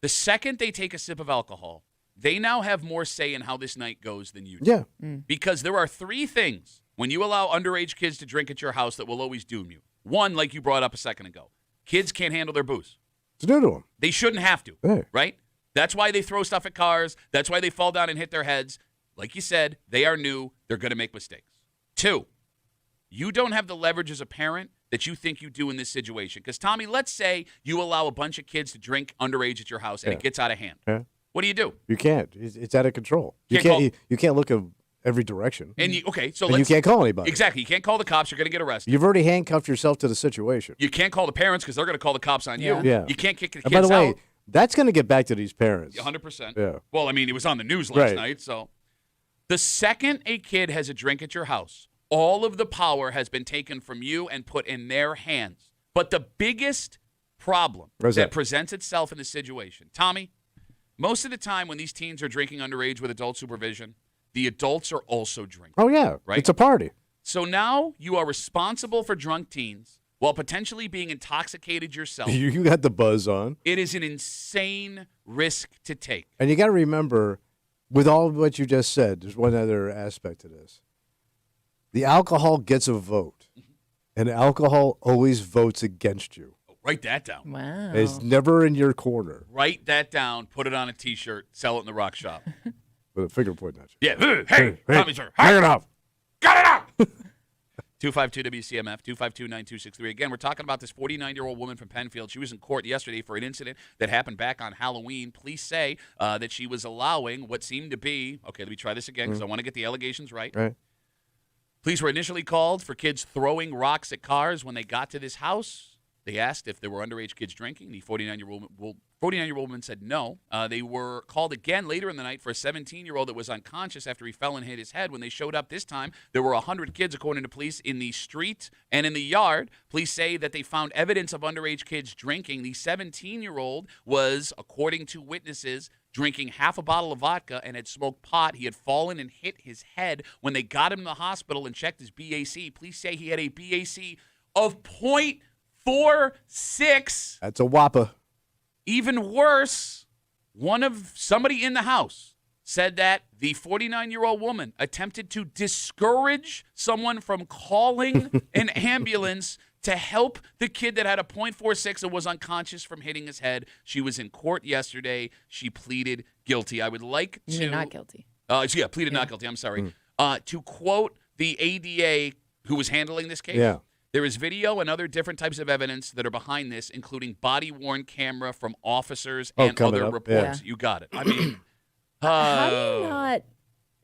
the second they take a sip of alcohol, they now have more say in how this night goes than you do. Yeah. Because there are 3 things when you allow underage kids to drink at your house that will always doom you. One, like you brought up a second ago, kids can't handle their booze. It's new to them. They shouldn't have to, Hey. right? That's why they throw stuff at cars. That's why they fall down and hit their heads. Like you said, they are new. They're going to make mistakes. 2, you don't have the leverage as a parent that you think you do in this situation? Because, Tommy, let's say you allow a bunch of kids to drink underage at your house and it gets out of hand. Yeah. What do you do? You can't. It's out of control. You can't look in every direction. And you can't call anybody. Exactly. You can't call the cops. You're going to get arrested. You've already handcuffed yourself to the situation. You can't call the parents because they're going to call the cops on you. Yeah. You can't kick the kids and by the way, out. that's going to get back to these parents. 100%. Yeah. Well, I mean, it was on the news last night. So the second a kid has a drink at your house, all of the power has been taken from you and put in their hands. But the biggest problem that presents itself in the situation, Tommy, most of the time when these teens are drinking underage with adult supervision, the adults are also drinking. Oh, yeah. Right? It's a party. So now you are responsible for drunk teens while potentially being intoxicated yourself. You got the buzz on. It is an insane risk to take. And you got to remember, with all of what you just said, there's one other aspect to this. The alcohol gets a vote, and alcohol always votes against you. Write that down. Wow. It's never in your corner. Write that down. Put it on a T-shirt. Sell it in the rock shop. With a finger pointing at you. Yeah. Hey, Tommy, sir. Hang it up. Got it out. 252-WCMF, 252-9263. Again, we're talking about this 49-year-old woman from Penfield. She was in court yesterday for an incident that happened back on Halloween. Police say that she was allowing what seemed to be, okay, let me try this again because I want to get the allegations right. Right. Police were initially called for kids throwing rocks at cars when they got to this house. They asked if there were underage kids drinking. The 49-year-old woman said no. They were called again later in the night for a 17-year-old that was unconscious after he fell and hit his head. When they showed up this time, there were 100 kids, according to police, in the street and in the yard. Police say that they found evidence of underage kids drinking. The 17-year-old was, according to witnesses, drinking half a bottle of vodka and had smoked pot. He had fallen and hit his head. When they got him to the hospital and checked his BAC, police say he had a BAC of 0.46. That's a whopper. Even worse, somebody in the house said that the 49-year-old woman attempted to discourage someone from calling an ambulance to help the kid that had a .46 and was unconscious from hitting his head. She was in court yesterday. She pleaded guilty. I would like to... You mean not guilty. Pleaded not guilty. I'm sorry. To quote the ADA who was handling this case, there is video and other different types of evidence that are behind this, including body-worn camera from officers and other reports. Yeah. You got it. I mean... How do you not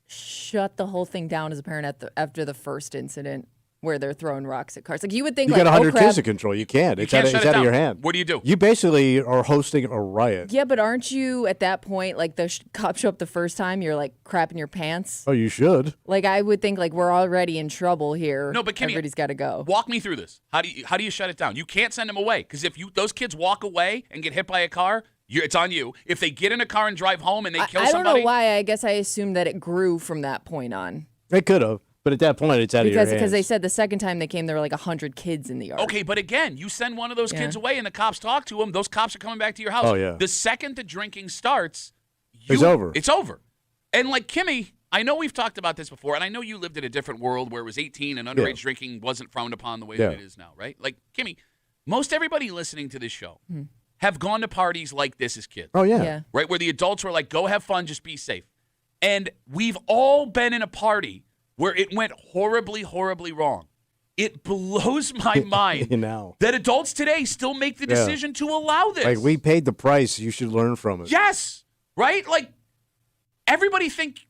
shut the whole thing down as a parent after the first incident where they're throwing rocks at cars? Like, you would think, you got 100 kids to control. You can't. It's out of your hand. What do you do? You basically are hosting a riot. Yeah, but aren't you at that point, like the cops show up the first time, you're like crapping your pants? Oh, you should. Like, I would think like we're already in trouble here. No, but Kimmy, everybody's got to go. Walk me through this. How do you shut it down? You can't send them away because if those kids walk away and get hit by a car, it's on you. If they get in a car and drive home and they kill somebody. I don't know why. I guess I assumed that it grew from that point on. It could have. But at that point, it's out of your hands. Because they said the second time they came, there were like 100 kids in the yard. Okay, but again, you send one of those kids away and the cops talk to them, those cops are coming back to your house. Oh, yeah. The second the drinking starts, it's over. It's over. And like Kimmy, I know we've talked about this before, and I know you lived in a different world where it was 18 and underage drinking wasn't frowned upon the way that it is now, right? Like, Kimmy, most everybody listening to this show have gone to parties like this as kids. Oh, yeah. Right, where the adults were like, go have fun, just be safe. And we've all been in a party where it went horribly, horribly wrong. It blows my mind that adults today still make the decision to allow this. Like, we paid the price. You should learn from it. Yes. Right? Like, everybody think...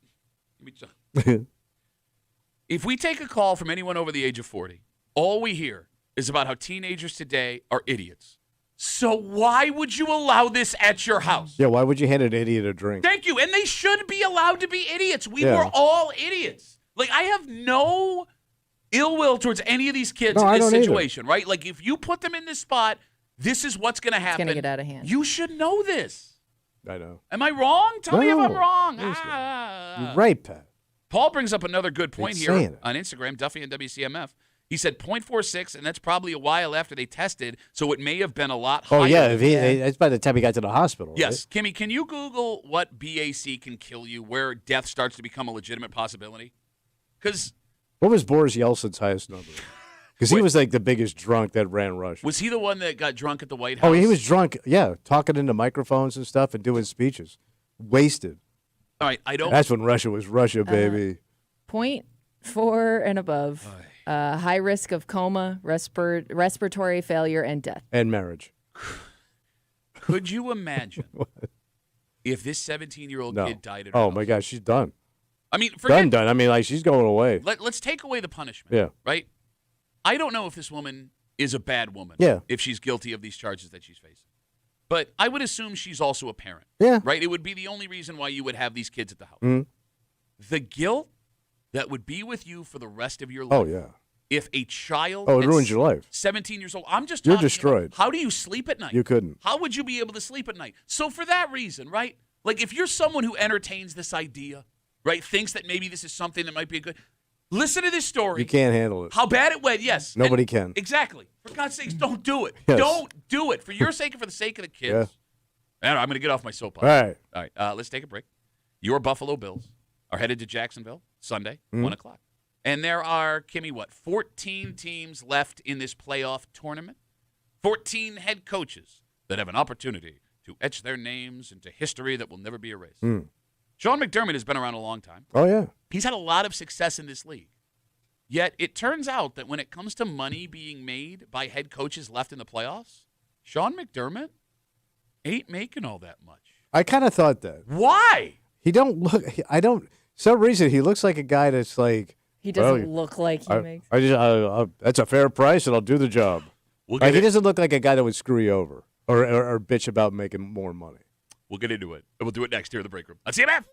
If we take a call from anyone over the age of 40, all we hear is about how teenagers today are idiots. So why would you allow this at your house? Yeah, why would you hand an idiot a drink? Thank you. And they should be allowed to be idiots. We were all idiots. Like, I have no ill will towards any of these kids in this situation, right? Like, if you put them in this spot, this is what's going to happen. It's going to get out of hand. You should know this. I know. Am I wrong? Tell me if I'm wrong. You're right, Pat. Paul brings up another good point here on Instagram, Duffy and WCMF. He said 0.46, and that's probably a while after they tested, so it may have been a lot higher. Oh, yeah. That's by the time he got to the hospital. Yes. Right? Kimmy, can you Google what BAC can kill you, where death starts to become a legitimate possibility? Because what was Boris Yeltsin's highest number? Because he was like the biggest drunk that ran Russia. Was he the one that got drunk at the White House? Oh, he was drunk, talking into microphones and stuff and doing speeches. Wasted. All right, I don't... That's when Russia was Russia, baby. 0.4 and above. High risk of coma, respiratory failure, and death. And marriage. Could you imagine if this 17-year-old No. kid died at her Oh, house? my gosh, she's done. I mean, forget, Done. I mean, like, she's going away. Let's take away the punishment. Yeah. Right? I don't know if this woman is a bad woman. Yeah. If she's guilty of these charges that she's facing. But I would assume she's also a parent. Yeah. Right? It would be the only reason why you would have these kids at the house. Mhm. The guilt that would be with you for the rest of your life. Oh, yeah. If a child Oh, it that's ruins your life. 17 years old, I'm just You're talking destroyed. about how do you sleep at night? You couldn't. How would you be able to sleep at night? So for that reason, right? Like if you're someone who entertains this idea, right, thinks that maybe this is something that might be a good, listen to this story. You can't handle it. How bad it went, yes. Nobody And- can. Exactly. For God's sakes, don't do it. Yes. Don't do it. For your sake and for the sake of the kids. And I'm going to get off my soapbox. All right. Let's take a break. Your Buffalo Bills are headed to Jacksonville Sunday, 1 o'clock. And there are, Kimmy, 14 teams left in this playoff tournament? 14 head coaches that have an opportunity to etch their names into history that will never be erased. Sean McDermott has been around a long time. Oh, yeah. He's had a lot of success in this league. Yet it turns out that when it comes to money being made by head coaches left in the playoffs, Sean McDermott ain't making all that much. I kind of thought that. Why? He don't look. I don't. Some reason he looks like a guy that's like. He doesn't look like he makes. That's a fair price, and I'll do the job. We'll Like, get he it. doesn't look like a guy that would screw you over or bitch about making more money. We'll get into it. And we'll do it next here in the break room. On CMF.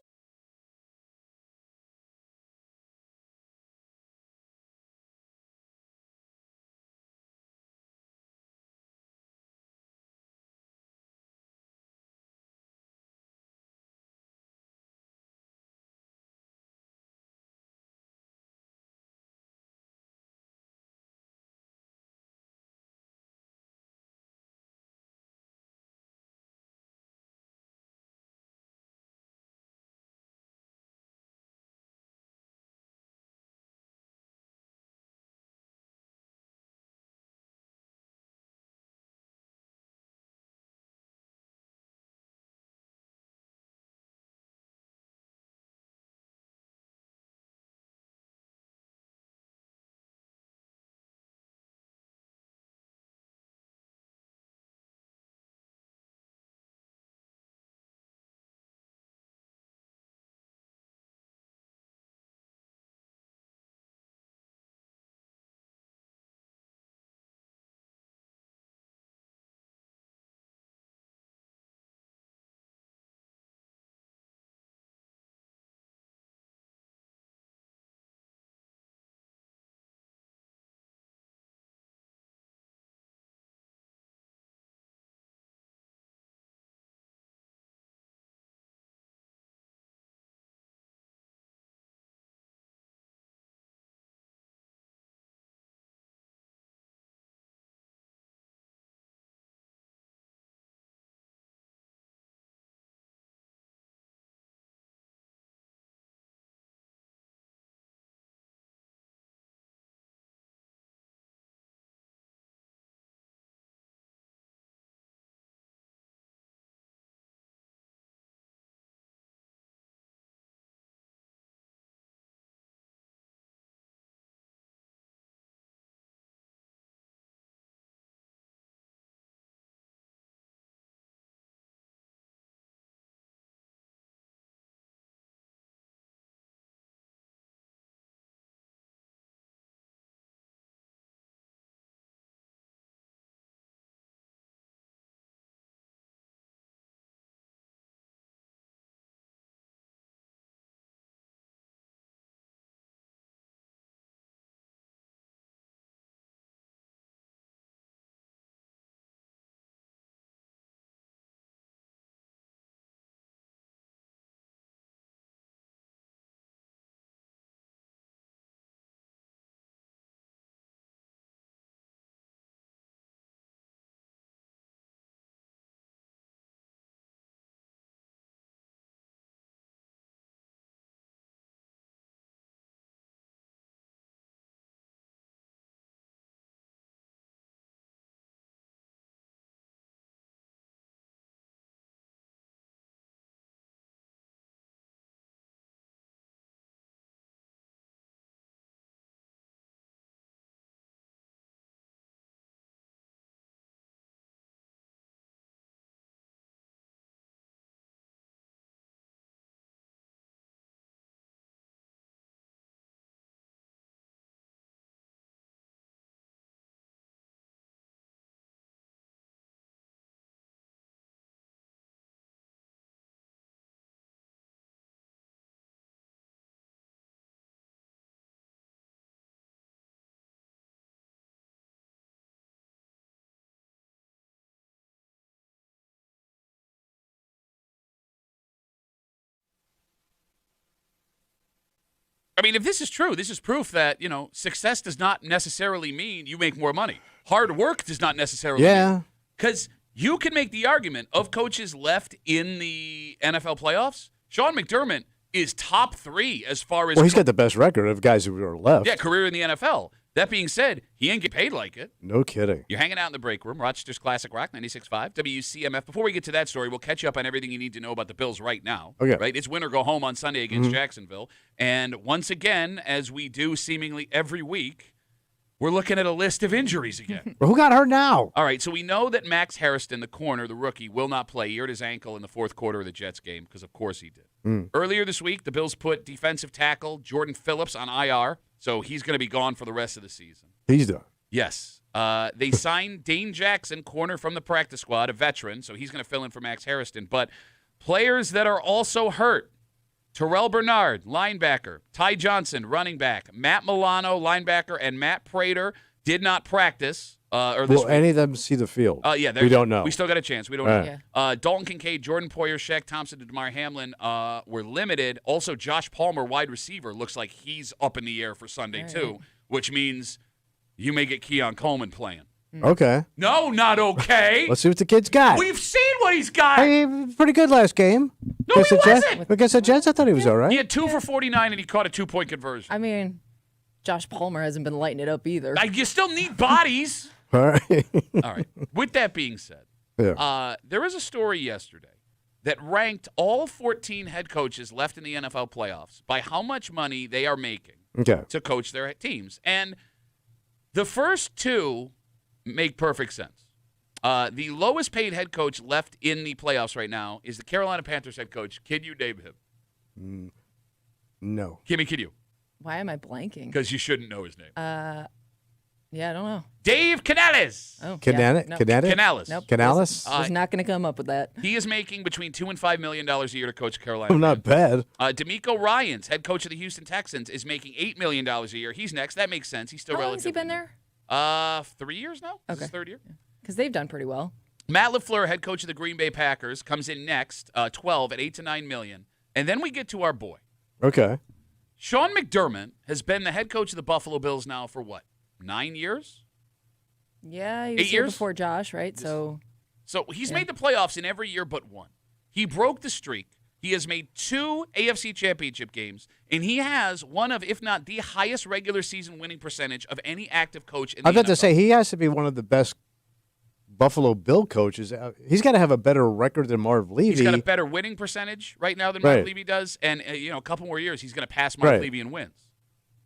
I mean, if this is true, this is proof that, success does not necessarily mean you make more money. Hard work does not necessarily mean. Because you can make the argument of coaches left in the NFL playoffs. Sean McDermott is top 3 as far as... Well, he's got the best record of guys who are left. Yeah, career in the NFL. That being said, he ain't get paid like it. No kidding. You're hanging out in the break room. Rochester's Classic Rock, 96.5, WCMF. Before we get to that story, we'll catch you up on everything you need to know about the Bills right now. Okay. Right? It's win or go home on Sunday against Jacksonville. And once again, as we do seemingly every week, we're looking at a list of injuries again. Well, who got hurt now? All right, so we know that Max Harrison, the corner, the rookie, will not play. He hurt his ankle in the fourth quarter of the Jets game, because of course he did. Earlier this week, the Bills put defensive tackle Jordan Phillips on IR, so he's going to be gone for the rest of the season. He's done. Yes. They signed Dane Jackson, corner from the practice squad, a veteran, so he's going to fill in for Max Harrison. But players that are also hurt, Terrell Bernard, linebacker, Ty Johnson, running back, Matt Milano, linebacker, and Matt Prater did not practice. Will any of them see the field? Yeah, we don't know. We still got a chance. We don't know. Yeah. Dalton Kincaid, Jordan Poyer, Shaq Thompson, and DeMar Hamlin were limited. Also, Josh Palmer, wide receiver, looks like he's up in the air for Sunday, too, which means you may get Keon Coleman playing. Okay. No, not okay. Let's see what the kid's got. We've seen what he's got. Hey, pretty good last game. No, he wasn't. Against the Jets, I thought he was all right. He had 2 for 49, and he caught a 2-point conversion. I mean, Josh Palmer hasn't been lighting it up either. You still need bodies. All right. All right. With that being said, there was a story yesterday that ranked all 14 head coaches left in the NFL playoffs by how much money they are making to coach their teams. And the first 2 make perfect sense. The lowest paid head coach left in the playoffs right now is the Carolina Panthers head coach. Can you name him? No. Kimmy, can you? Why am I blanking? Because you shouldn't know his name. Yeah, I don't know. Dave Canales. Oh, Canales? no. Canales. Nope. Canales? Was not going to come up with that. He is making between $2 and $5 million a year to coach Carolina. Not bad. D'Amico Ryans, head coach of the Houston Texans, is making $8 million a year. He's next. That makes sense. He's still How long has relatively he been new. there? 3 years now. This is his third year. Because they've done pretty well. Matt LaFleur, head coach of the Green Bay Packers, comes in next, 12 at $8 to $9 million. And then we get to our boy. Okay. Sean McDermott has been the head coach of the Buffalo Bills now for what, 9 years? Yeah, he 8 was here years? before Josh, right? So he's made the playoffs in every year but one. He broke the streak. He has made 2 AFC championship games, and he has one of, if not the highest regular season winning percentage of any active coach in the I was about NFL. to say, he has to be one of the best Buffalo Bill coaches. He's got to have a better record than Marv Levy. He's got a better winning percentage right now than Mark Levy does, and a couple more years, he's going to pass Mark Levy in wins.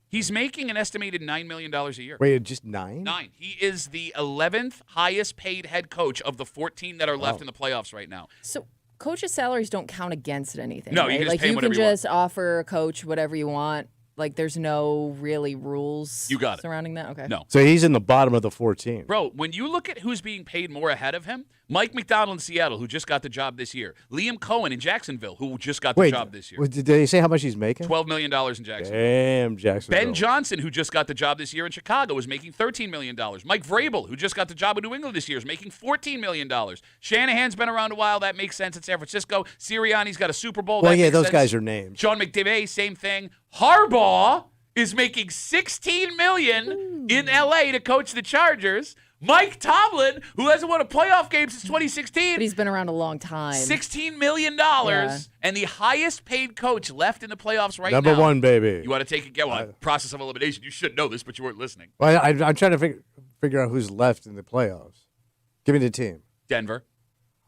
He's making an estimated $9 million a year. Wait, just 9? 9. He is the 11th highest paid head coach of the 14 that are left in the playoffs right now. So coaches' salaries don't count against anything. No, right? you can just like pay you whatever can you want. just offer a coach whatever you want. Like there's no really rules You got it. surrounding that. Okay. No. So he's in the bottom of the 14. Bro, when you look at who's being paid more ahead of him, Mike McDonald in Seattle, who just got the job this year. Liam Cohen in Jacksonville, who just got the job this year. Did they say how much he's making? $12 million in Jacksonville. Damn, Jacksonville. Ben Johnson, who just got the job this year in Chicago, is making $13 million. Mike Vrabel, who just got the job in New England this year, is making $14 million. Shanahan's been around a while. That makes sense in San Francisco. Sirianni's got a Super Bowl. Well, that yeah, makes those sense. guys are names. Sean McDermott, same thing. Harbaugh is making $16 million in L.A. to coach the Chargers. Mike Tomlin, who hasn't won a playoff game since 2016. But he's been around a long time. $16 million, and the highest paid coach left in the playoffs right now. Number 1, baby. You want to take a guess? Well, process of elimination. You should know this, but you weren't listening. Well, I'm trying to figure out who's left in the playoffs. Give me the team. Denver.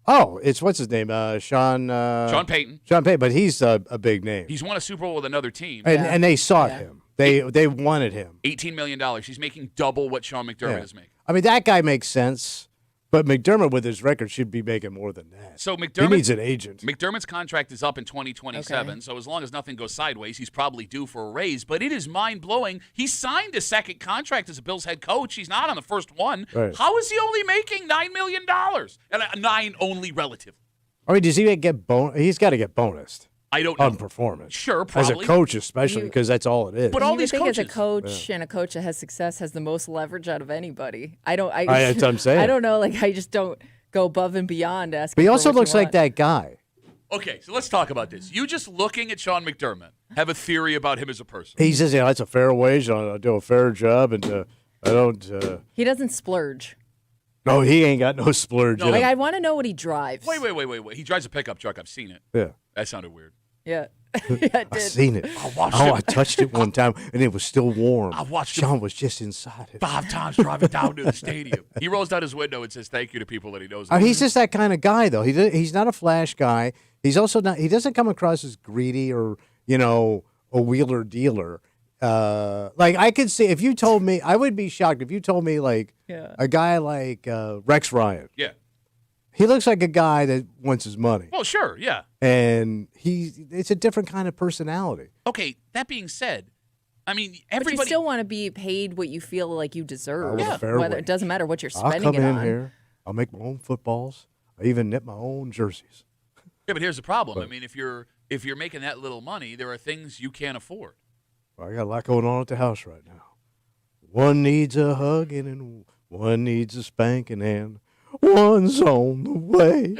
Oh, it's what's his name? Sean Payton. Sean Payton, but he's a big name. He's won a Super Bowl with another team. And they sought him. They wanted him. $18 million. He's making double what Sean McDermott is making. I mean, that guy makes sense, but McDermott with his record should be making more than that. So He McDermott needs an agent. McDermott's contract is up in 2027, Okay. so as long as nothing goes sideways, he's probably due for a raise. But it is mind-blowing. He signed a second contract as a Bills head coach. He's not on the first one. Right. How is he only making $9 million? And 9 only relatively. I mean, does he get He's got to get bonused I don't know. on performance. Sure, As probably. a coach, especially, because that's all it is. But all you would these think coaches. as a coach and a coach that has success has the most leverage out of anybody. That's what I'm saying. I don't know. Like I just don't go above and beyond asking. But he for also what you looks like want. that guy. Okay, so let's talk about this. You just looking at Sean McDermott have a theory about him as a person. He says, that's a fair wage. I do a fair job, and I don't. He doesn't splurge. No, he ain't got no splurge. Like, I want to know what he drives. Wait. He drives a pickup truck. I've seen it. Yeah. That sounded weird. Yeah. Yeah, it did. I've seen it. I touched it one time, and it was still warm. I watched it Sean was just inside it. 5 times driving down to the stadium. He rolls down his window and says thank you to people that he knows. He's just that kind of guy, though. He's not a flash guy. He's also not. He doesn't come across as greedy or a wheeler dealer. Like I could see if you told me, I would be shocked if you told me like a guy like Rex Ryan. Yeah. He looks like a guy that wants his money. Well, sure, yeah. And it's a different kind of personality. Okay, that being said, I mean, But everybody you still want to be paid what you feel like you deserve. Yeah. Fair Whether wage. it doesn't matter what you're I'll spending come it in on. here. I'll make my own footballs. I even knit my own jerseys. Yeah, but here's the problem. I mean, if you're making that little money, there are things you can't afford. Well, I got a lot going on at the house right now. One needs a hugging and one needs a spanking and one's on the way.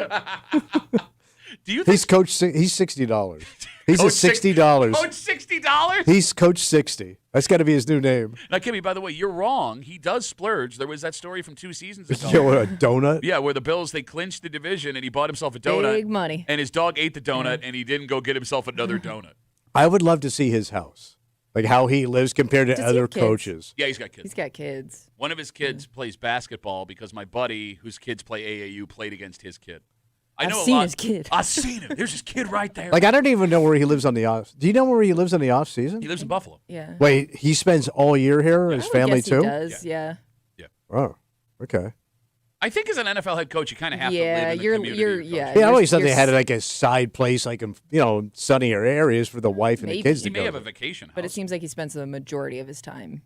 Do you think He's $60. He's a $60. Coach $60? He's Coach 60. That's got to be his new name. Now, Kimmy, by the way, you're wrong. He does splurge. There was that story from 2 seasons ago. Yo, a donut? Yeah, where the Bills, they clinched the division, and he bought himself a donut. Big money. And his dog ate the donut, and he didn't go get himself another donut. I would love to see his house, like how he lives compared to Does he other have kids? coaches. Yeah, he's got kids. He's got kids. One of his kids plays basketball because my buddy, whose kids play AAU, played against his kid. I've know a seen lot. his kid. I've seen him. There's his kid right there. Like I don't even know where he lives on the off. Do you know where he lives on the off season? He lives in Buffalo. Yeah. Wait, he spends all year here. His I would family guess too. He does, yeah. Oh, okay. I think as an NFL head coach, you kind of have to live Yeah, in the you're community. you're you're yeah. coaching. Yeah, I always thought they you're- had like a side place, like in sunnier areas for the wife and the Maybe. kids He to may go. have a to. vacation house. But it seems like he spends the majority of his time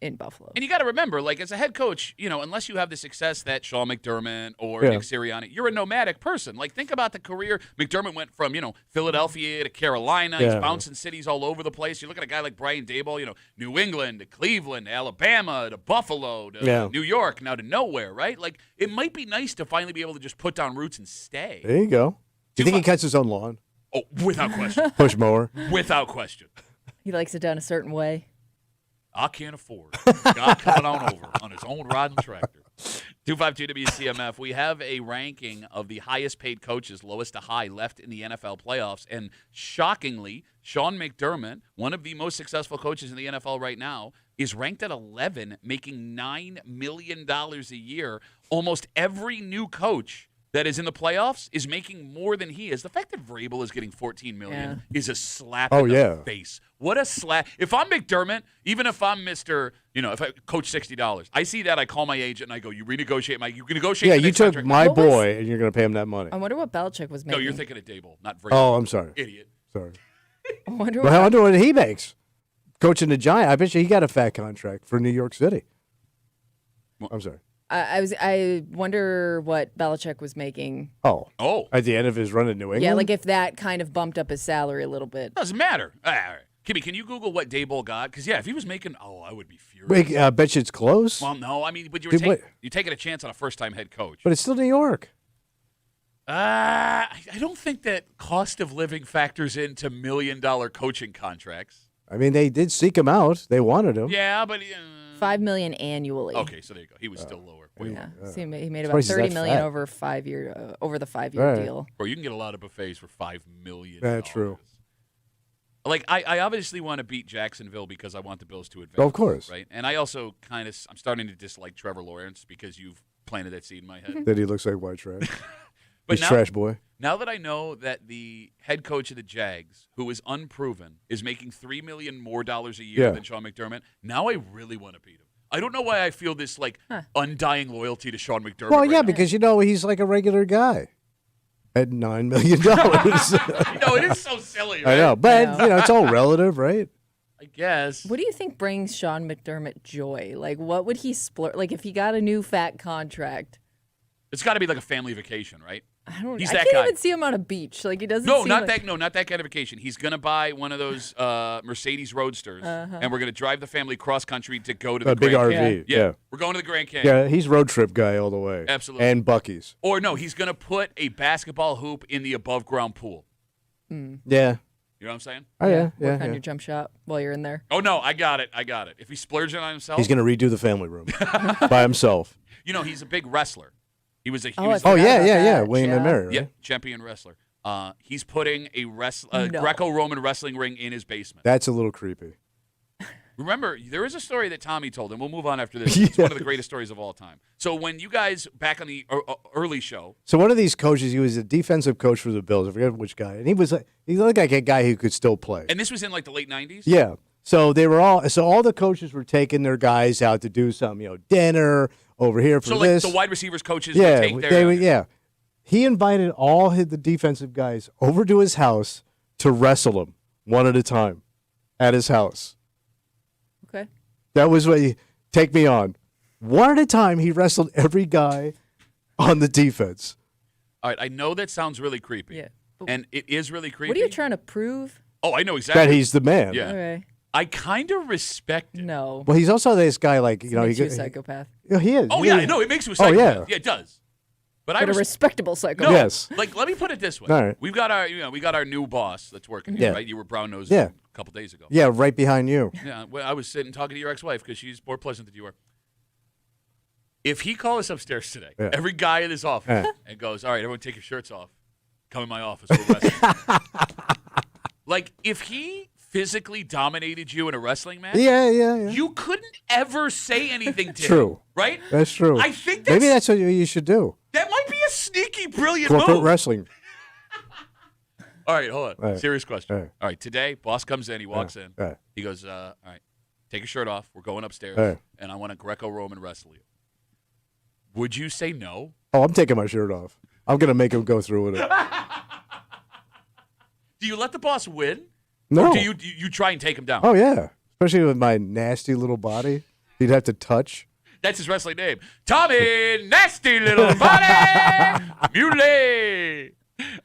in Buffalo. And you got to remember, like as a head coach, unless you have the success that Sean McDermott or Yeah. Nick Sirianni, you're a nomadic person. Like think about the career. McDermott went from Philadelphia to Carolina. He's Yeah. bouncing cities all over the place. You look at a guy like Brian Daboll, New England to Cleveland, to Alabama to Buffalo to New York, now to nowhere, right? Like it might be nice to finally be able to just put down roots and stay. There you go. Do you think he cuts his own lawn? Oh, without question, Push mower. without question. He likes it done a certain way. I can't afford. God coming on over on his own riding tractor. 252 WCMF. We have a ranking of the highest paid coaches, lowest to high, left in the NFL playoffs. And shockingly, Sean McDermott, one of the most successful coaches in the NFL right now, is ranked at 11, making $9 million a year. Almost every new coach that is in the playoffs is making more than he is. The fact that Vrabel is getting $14 million is a slap in the face. What a slap. If I'm McDermott, even if I'm Mr., if I coach $60, I see that, I call my agent and I go, you renegotiate you can negotiate Yeah, the you next took contract. my boy and you're going to pay him that money. I wonder what Belichick was No, making. you're thinking of Daboll, not Vrabel. Oh, I'm sorry. Idiot. Sorry. I wonder Well, I what, wonder what he makes. Coaching the Giants. I bet you he got a fat contract for New York City. I'm sorry. I wonder what Belichick was making. Oh. Oh. At the end of his run in New England? Yeah, like if that kind of bumped up his salary a little bit. Doesn't matter. All right. Kimmy, can you Google what Daboll got? Because, if he was making, I would be furious. Wait, I bet you it's close. Well, no, I mean, but Dude, what? you're taking a chance on a first-time head coach. But it's still New York. I don't think that cost of living factors into $1 million coaching contracts. I mean, they did seek him out. They wanted him. Yeah, but $5 million annually. okay, so there you go. He was still lower. Way Yeah. lower. So he made about Surprised he's $30 that million fat. over 5 year over the 5 year Right. deal. Bro, you can get a lot of buffets for $5 million. That's true. Like I obviously want to beat Jacksonville because I want the Bills to advance. Oh, of course. Right, and I also I'm starting to dislike Trevor Lawrence because you've planted that seed in my head. That he looks like white trash. But He's trash boy. Now that I know that the head coach of the Jags, who is unproven, is making $3 million more a year Yeah. than Sean McDermott, now I really want to beat him. I don't know why I feel this undying loyalty to Sean McDermott. Well, right yeah, now. because he's like a regular guy at $9 million. No, it is so silly. Right? I know, but I know. it's all relative, right? I guess. What do you think brings Sean McDermott joy? Like, what would he splurge? Like, if he got a new fat contract, It's got to be like a family vacation, right? I don't. He's I that can't guy. even see him on a beach. Like he doesn't. No, seem not like, that. No, not that kind of vacation. He's gonna buy one of those Mercedes Roadsters, and we're gonna drive the family cross country to go to the A big Grand RV. Canyon. Yeah. We're going to the Grand Canyon. Yeah, he's road trip guy all the way. Absolutely. And Bucky's. Or no, he's gonna put a basketball hoop in the above ground pool. Yeah. You know what I'm saying? Oh, yeah. Work on yeah. your jump shot while you're in there. Oh no, I got it. If he's splurging on himself, He's going to redo the family room by himself. you know, he's a big wrestler. He was a Oh, I Oh, forgot yeah, about yeah, yeah. that. William and Mary, right? yeah, champion wrestler. He's putting a No. Greco-Roman wrestling ring in his basement. That's a little creepy. Remember, there is a story that Tommy told, and we'll move on after this. It's one of the greatest stories of all time. So when you guys, back on the early show. So one of these coaches, he was a defensive coach for the Bills. I forget which guy. And he looked like a guy who could still play. And this was in like the late 90s? Yeah. So all the coaches were taking their guys out to do some, dinner over here for So like this. the wide receivers coaches yeah, would take their. they would, yeah. He invited all the defensive guys over to his house to wrestle him one at a time at his house. Okay. That was what take me on. One at a time, he wrestled every guy on the defense. All right, I know that sounds really creepy. Yeah. And it is really creepy. What are you trying to prove? Oh, I know exactly. That he's the man. Yeah. Okay. I kind of respect it. No. Well, he's also this guy like, Makes you a psychopath. he is. Oh, He yeah, is. I know. It makes you a Oh, psychopath. yeah. It does. But But a respectable no, psychopath. Yes. Like, let me put it this way. All right. We've got our new boss that's working here, Yeah. right? You were brown nosed Yeah. a couple days ago. Yeah, right behind you. Yeah, well, I was sitting talking to your ex-wife because she's more pleasant than you are. If he called us upstairs today, Yeah. every guy in his office, Yeah. and goes, all right, everyone take your shirts off. Come in my office. We'll wrestle. Like, if he physically dominated you in a wrestling match, Yeah. you couldn't ever say anything to him. True. Right? That's true. I think Maybe that's what you should do. that might be a sneaky, brilliant Corporate move. wrestling. All right, hold on. All right. Serious question. All right. All right, today, boss comes in. He walks in. All right. He goes, all right, take your shirt off. We're going upstairs, All right. and I want to Greco-Roman wrestle you. Would you say no? Oh, I'm taking my shirt off. I'm going to make him go through with it. Do you let the boss win? No. Or do you try and take him down? Oh, yeah. Especially with my nasty little body. He'd have to touch. That's his wrestling name. Tommy Nasty Little Body Muley.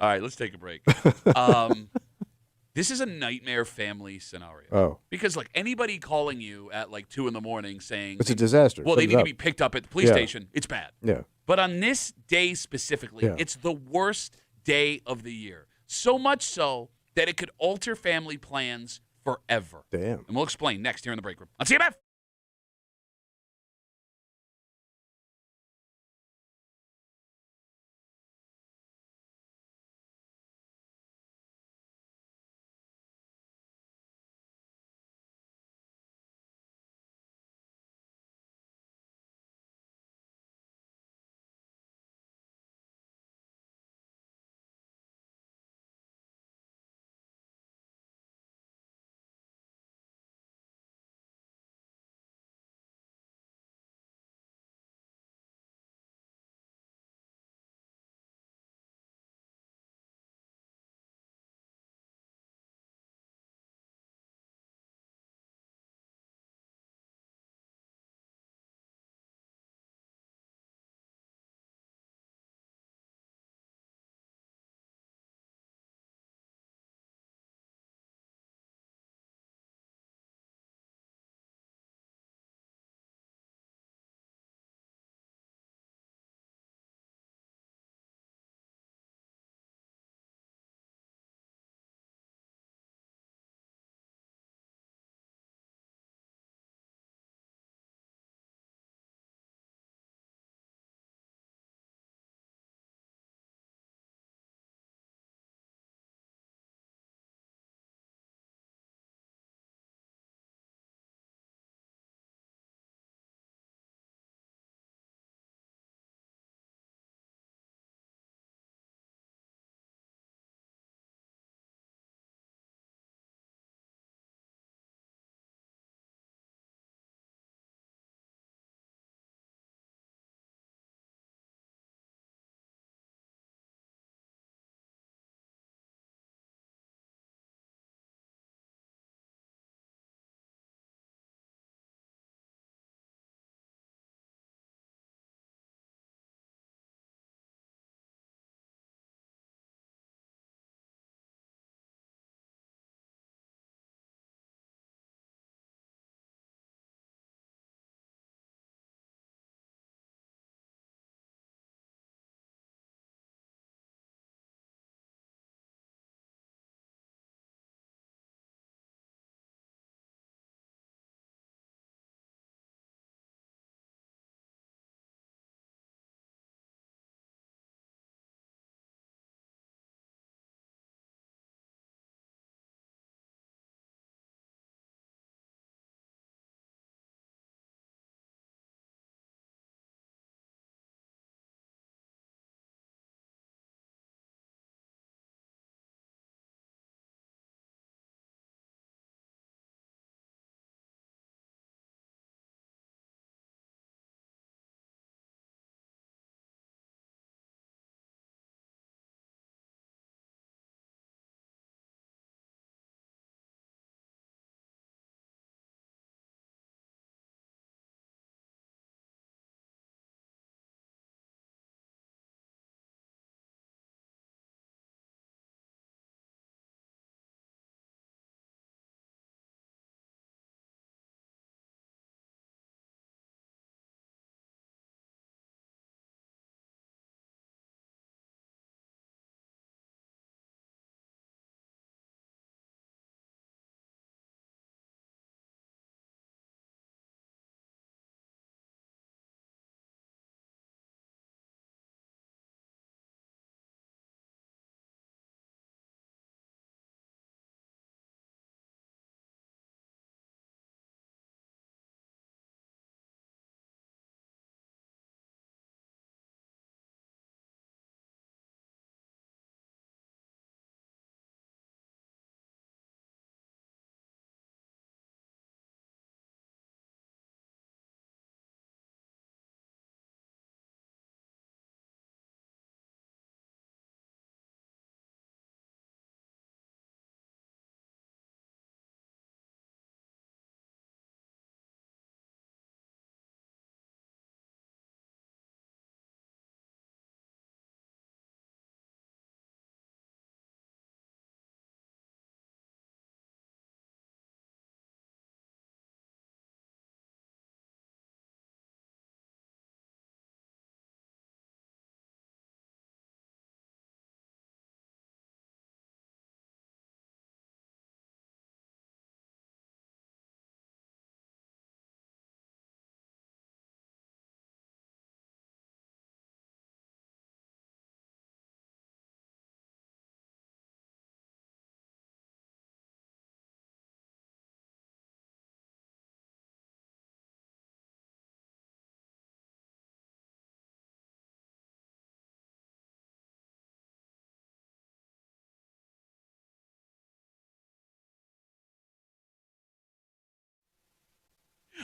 All right, let's take a break. This is a nightmare family scenario. Oh. Because, like, anybody calling you at, like, 2 in the morning saying... It's a disaster. Well, they Thumbs need to up. be picked up at the police Yeah. station. It's bad. Yeah. But on this day specifically, Yeah. it's the worst day of the year. So much so that it could alter family plans forever. Damn. And we'll explain next here in the break room on CMF.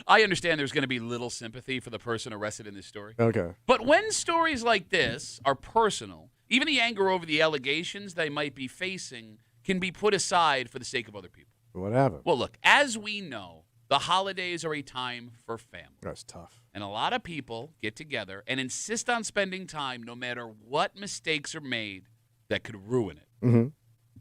I understand there's going to be little sympathy for the person arrested in this story. Okay. But when stories like this are personal, even the anger over the allegations they might be facing can be put aside for the sake of other people. What happened? Well, look, as we know, the holidays are a time for family. That's tough. And a lot of people get together and insist on spending time no matter what mistakes are made that could ruin it. Mm-hmm.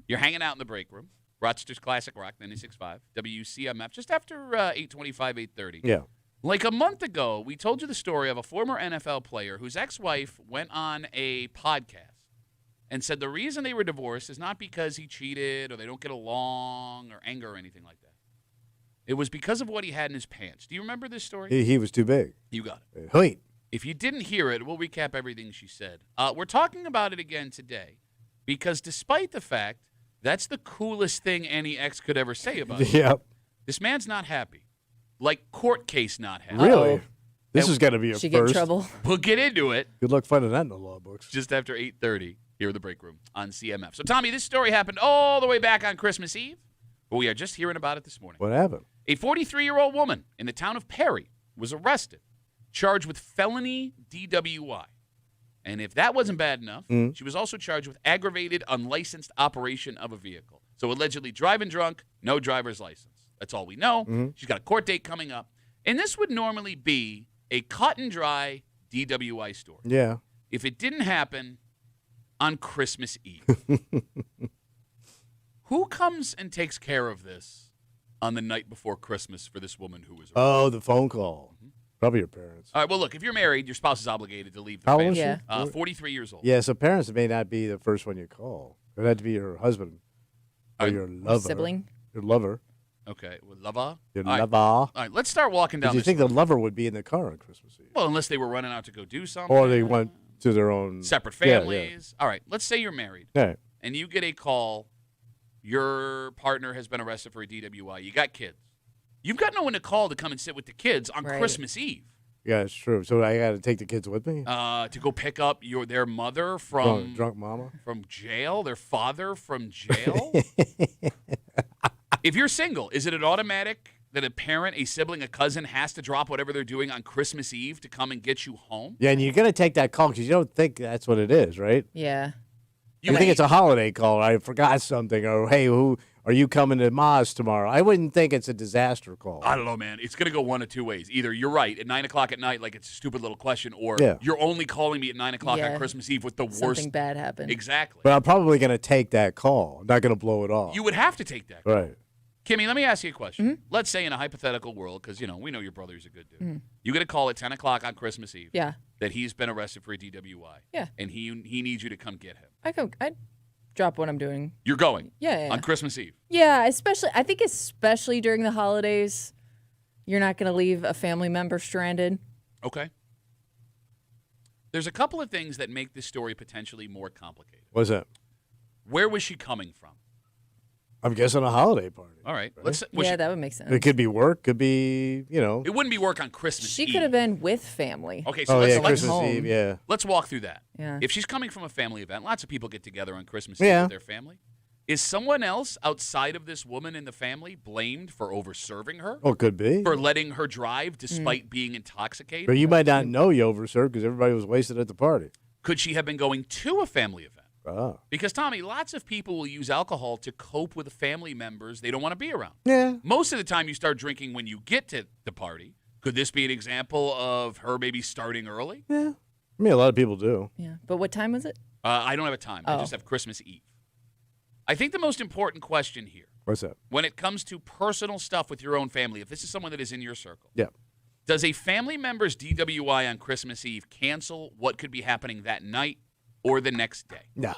You're hanging out in the break room. Rochester's Classic Rock, 96.5, WCMF, just after 8:25, 8:30. Yeah. Like a month ago, we told you the story of a former NFL player whose ex-wife went on a podcast and said the reason they were divorced is not because he cheated or they don't get along or anger or anything like that. It was because of what he had in his pants. Do you remember this story? He was too big. You got it. Wait. If you didn't hear it, we'll recap everything she said. We're talking about it again today because despite the fact that's the coolest thing any ex could ever say about it, Yep. this man's not happy. Like court case not happy. Really? This And is going to be a She first. get in trouble. We'll get into it Good luck finding that in the law books. just after 8:30 here in the break room on CMF. So, Tommy, this story happened all the way back on Christmas Eve, but we are just hearing about it this morning. What happened? A 43-year-old woman in the town of Perry was arrested, charged with felony DWI. And if that wasn't bad enough, she was also charged with aggravated unlicensed operation of a vehicle. So allegedly driving drunk, no driver's license. That's all we know. She's got a court date coming up. And this would normally be a cut and dry DWI story. Yeah. If it didn't happen on Christmas Eve. Who comes and takes care of this on the night before Christmas for this woman who was arrested? Oh, the phone call. Probably your parents. All right, well, look, if you're married, your spouse is obligated to leave the How family. old is Yeah. she? 43 years old. Yeah, so parents may not be the first one you call. It would have to be your husband or your lover. Sibling. Your lover. Okay, well, lover. Your All right. lover. All right, let's start walking down Did you this think the lover would be in the car on Christmas Eve? Well, unless they were running out to go do something. Or they went to their own... Separate Yeah, yeah. families. All right, let's say you're married Yeah. and you get a call. Your partner has been arrested for a DWI. You got kids. You've got no one to call to come and sit with the kids on Right. Christmas Eve. Yeah, it's true. So I got to take the kids with me? To go pick up their mother from Drunk mama? from jail, their father from jail. If you're single, is it an automatic that a parent, a sibling, a cousin has to drop whatever they're doing on Christmas Eve to come and get you home? Yeah, and you're going to take that call because you don't think that's what it is, right? Yeah. You think it's a holiday call. I forgot something. Or, hey, who are you coming to Ma's tomorrow? I wouldn't think it's a disaster call. I don't know, man. It's going to go one of two ways. Either you're right at 9 o'clock at night, like it's a stupid little question, or Yeah. you're only calling me at 9 o'clock Yeah. on Christmas Eve with the worst. Something bad happened. Exactly. But I'm probably going to take that call. I'm not going to blow it off. You would have to take that. Right. Kimmy, let me ask you a question. Mm-hmm. Let's say in a hypothetical world, because, we know your brother's a good dude. You get a call at 10 o'clock on Christmas Eve Yeah. that he's been arrested for a DWI. Yeah. And he needs you to come get him. I'd drop what I'm doing. You're going Yeah. on Christmas Eve. Yeah, I think especially during the holidays, you're not going to leave a family member stranded. Okay. There's a couple of things that make this story potentially more complicated. What's that? Where was she coming from? I'm guessing a holiday party. All right. That would make sense. It could be work. Could be, It wouldn't be work on Christmas She Eve. could have been with family. Okay, so Oh, yeah, let's Christmas home. Eve, yeah. let's walk through that. Yeah. If she's coming from a family event, lots of people get together on Christmas Eve Yeah. with their family. Is someone else outside of this woman in the family blamed for over-serving her? Oh, could be. For letting her drive despite being intoxicated? But you might not know you overserved because everybody was wasted at the party. Could she have been going to a family event? Oh. Because, Tommy, lots of people will use alcohol to cope with family members they don't want to be around. Yeah. Most of the time you start drinking when you get to the party. Could this be an example of her maybe starting early? Yeah. I mean, a lot of people do. Yeah. But what time was it? I don't have a time. I Oh. just have Christmas Eve. I think the most important question here, What's that? when it comes to personal stuff with your own family, if this is someone that is in your circle, Yeah. does a family member's DWI on Christmas Eve cancel what could be happening that night or the next day? No.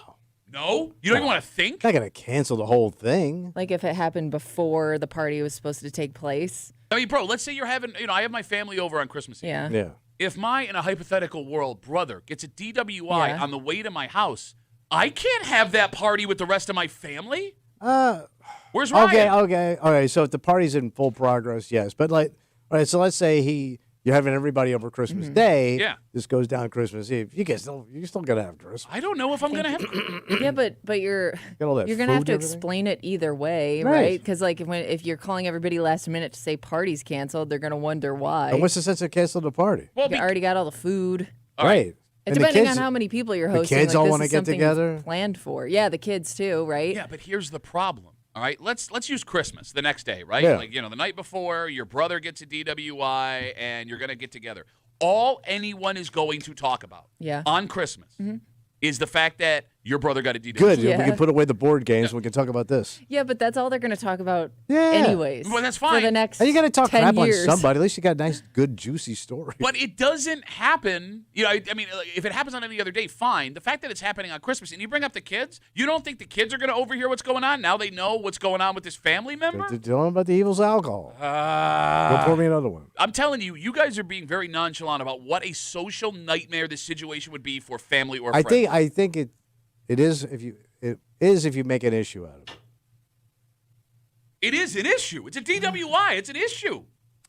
No? You don't even want to think? Not going to cancel the whole thing. Like if it happened before the party was supposed to take place. I mean, bro, let's say you're having, I have my family over on Christmas Eve. Yeah. Yeah. If my, in a hypothetical world, brother gets a DWI Yeah. on the way to my house, I can't have that party with the rest of my family? Where's Ryan? Okay. So if the party's in full progress, yes. But all right. So let's say You're having everybody over Christmas Day. Yeah. This goes down Christmas Eve. You still got to have Christmas. I don't know if I'm going to have. Yeah, but you're Got all that gonna have food to and everything. explain it either way, Right. right? Because like if you're calling everybody last minute to say party's canceled, they're gonna wonder why. And what's the sense of canceling the party? Well, You already got all the food. Right. And the depending kids- on how many people you're the hosting, kids like, all this wanna is get something together? planned for. Yeah, the kids too, right? yeah, but here's the problem. All right, let's use Christmas the next day, right? Yeah. Like the night before, your brother gets a DWI, and you're gonna get together. All anyone is going to talk about Yeah. on Christmas is the fact that your brother got a DWI. Good. Yeah. We can put away the board games. We can talk about this. Yeah, but that's all they're gonna talk about Yeah. anyways. Well, that's For fine. the next And you got to talk 10 crap years. on somebody. At least you got a nice, good, juicy story. But it doesn't happen. I mean, like, if it happens on any other day, fine. The fact that it's happening on Christmas, and you bring up the kids, you don't think the kids are going to overhear what's going on? Now they know what's going on with this family member? Tell them about the evils of alcohol. Go pour me another one. I'm telling you, you guys are being very nonchalant about what a social nightmare this situation would be for family or friends. I think it is if you make an issue out of it. It is an issue. It's a DWI. It's an issue.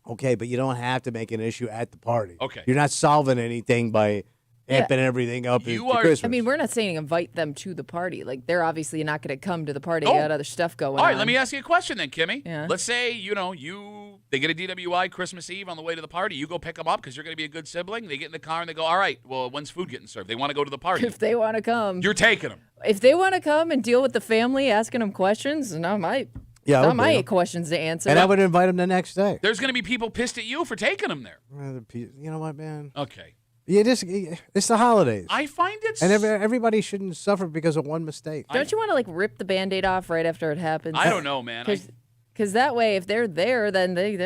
Okay, but you don't have to make an issue at the party. Okay. You're not solving anything by amping everything up You to are- Christmas. I mean, we're not saying invite them to the party. Like they're obviously not going to come to the party. Oh. They got other stuff going All right, on. let me ask you a question then, Kimmy. Yeah. Let's say, they get a DWI Christmas Eve on the way to the party. You go pick them up because you're going to be a good sibling. They get in the car and they go, all right, well, when's food getting served? They want to go to the party. If they want to come, You're taking them. if they want to come and deal with the family, asking them questions, not my questions to answer. and I would invite them the next day. There's going to be people pissed at you for taking them there. You know what, man? Okay. It's the holidays. I find it's... and everybody shouldn't suffer because of one mistake. Don't you want to like rip the Band-Aid off right after it happens? I don't know, man. Because that way, if they're there, then they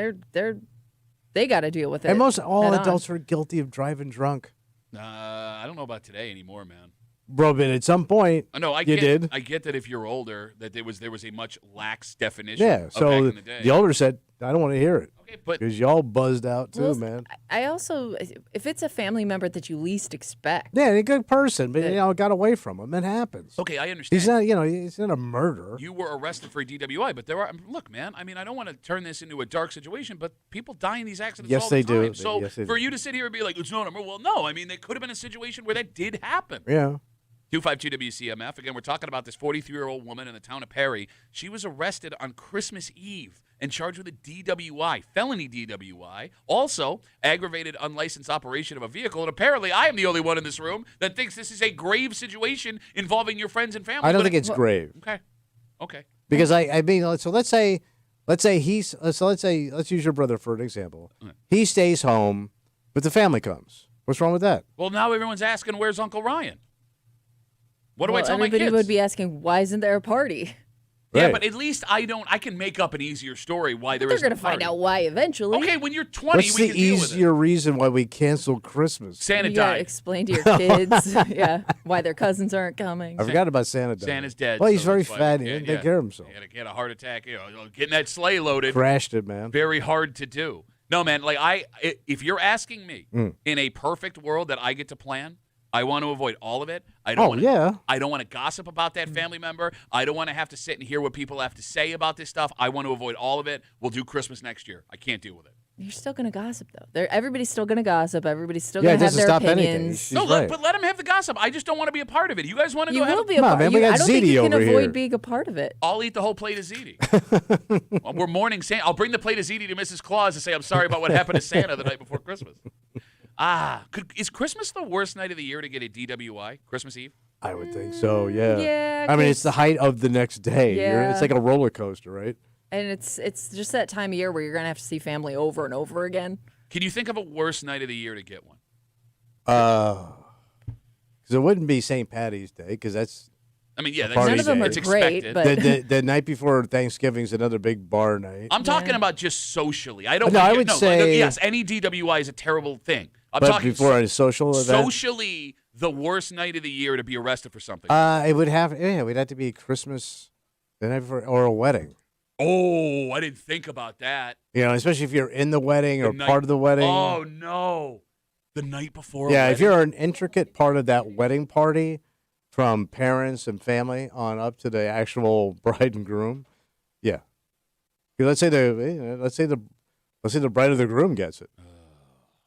got to deal with it. And most all head on. adults are guilty of driving drunk. I don't know about today anymore, man. Bro, but at some point, No, you did. I get that if you're older, that there was a much lax definition. Yeah, of so back in the day. the older said, I don't want to hear it. Okay, but Because y'all buzzed out too, Well, man. I also, if it's a family member that you least expect, Yeah, a good person, but got away from him. It happens. okay, I understand. He's not a murderer. You were arrested for a DWI, but look, man. I mean, I don't want to turn this into a dark situation, but people die in these accidents Yes, all the they do. time. So Yes, they for do. you to sit here and be like, it's not a murder, well, no. I mean, there could have been a situation where that did happen. Yeah. 252 WCMF. Again, we're talking about this 43-year-old woman in the town of Perry. She was arrested on Christmas Eve and charged with a DWI, felony DWI. Also, aggravated unlicensed operation of a vehicle. And apparently, I am the only one in this room that thinks this is a grave situation involving your friends and family. I don't But think it's grave. Okay. Because I mean, so let's say let's use your brother for an example. He stays home, but the family comes. What's wrong with that? Well, now everyone's asking, where's Uncle Ryan? What do I well, tell my everybody kids? would be asking, why isn't there a party? Yeah, Right. but at least I can make up an easier story why there They're isn't going a to find party. out why eventually. Okay, when you're 20, What's we the can deal with it. easier reason why we canceled Christmas? Santa You got to died. explain to your kids, why their cousins aren't coming. I forgot about Santa. Dying. Santa's dead. Well, he's so very that's why fat. we He can't- didn't take care of himself. He had a heart attack. Getting that sleigh loaded, Crashed it, man. very hard to do. No, man. Like if you're asking me in a perfect world that I get to plan, I want to avoid all of it. I don't want to gossip about that family member. I don't want to have to sit and hear what people have to say about this stuff. I want to avoid all of it. We'll do Christmas next year. I can't deal with it. You're still going to gossip, though. Everybody's still going to gossip. Everybody's still going it to have doesn't their stop anything. opinions. She's No, right. but let them have the gossip. I just don't want to be a part of it. You guys want to You go ahead? will be a Come on, part. man, we got I don't think ziti you can over avoid here. being a part of it. I'll eat the whole plate of ziti. Well, we're mourning Santa. I'll bring the plate of ziti to Mrs. Claus to say I'm sorry about what happened to Santa the night before Christmas. Is Christmas the worst night of the year to get a DWI? Christmas Eve? I would think so. Yeah. Yeah, I mean, it's 'cause- the height of the next day. Yeah. It's like a roller coaster, right? And it's just that time of year where you're going to have to see family over and over again. Can you think of a worse night of the year to get one? Because it wouldn't be St. Patty's Day because that's I mean, yeah, that's, None of it's, them are it's great, expected. but- the night before Thanksgiving's another big bar night. I'm talking about just socially. I don't. No, I think- would no, say- yes, any DWI is a terrible thing. I'm but talking before a social event, socially the worst night of the year to be arrested for something. it would have we'd have to be Christmas, the night before, or a wedding. Oh, I didn't think about that. You know, especially if you're in the wedding or The night- part of the wedding. Oh no, the night before. a yeah, if wedding? you're an intricate part of that wedding party, from parents and family on up to the actual bride and groom, yeah. 'Cause let's say the bride or the groom gets it.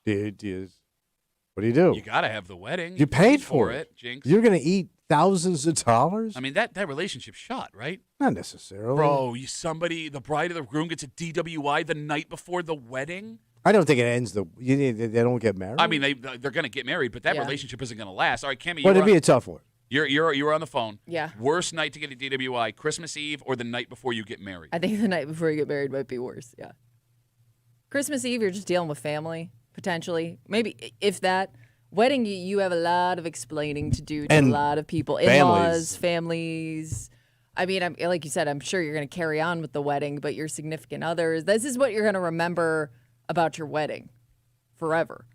What do you do? You got to have the wedding. You paid for it. Jinx. You're going to eat thousands of dollars? I mean, that relationship's shot, right? Not necessarily. Bro, the bride or the groom gets a DWI the night before the wedding? I don't think it ends they don't get married. I mean, they're going to get married, but that Yeah. relationship isn't going to last. All right, Cammy, Well, it'd be a tough one. you're on the phone. Yeah. Worst night to get a DWI, Christmas Eve or the night before you get married? I think the night before you get married might be worse. Yeah. Christmas Eve, you're just dealing with family, potentially. Maybe, if that. Wedding, you have a lot of explaining to do to And a lot of people. In-laws, families. I mean, like you said, I'm sure you're going to carry on with the wedding, but your significant others, this is what you're going to remember about your wedding forever.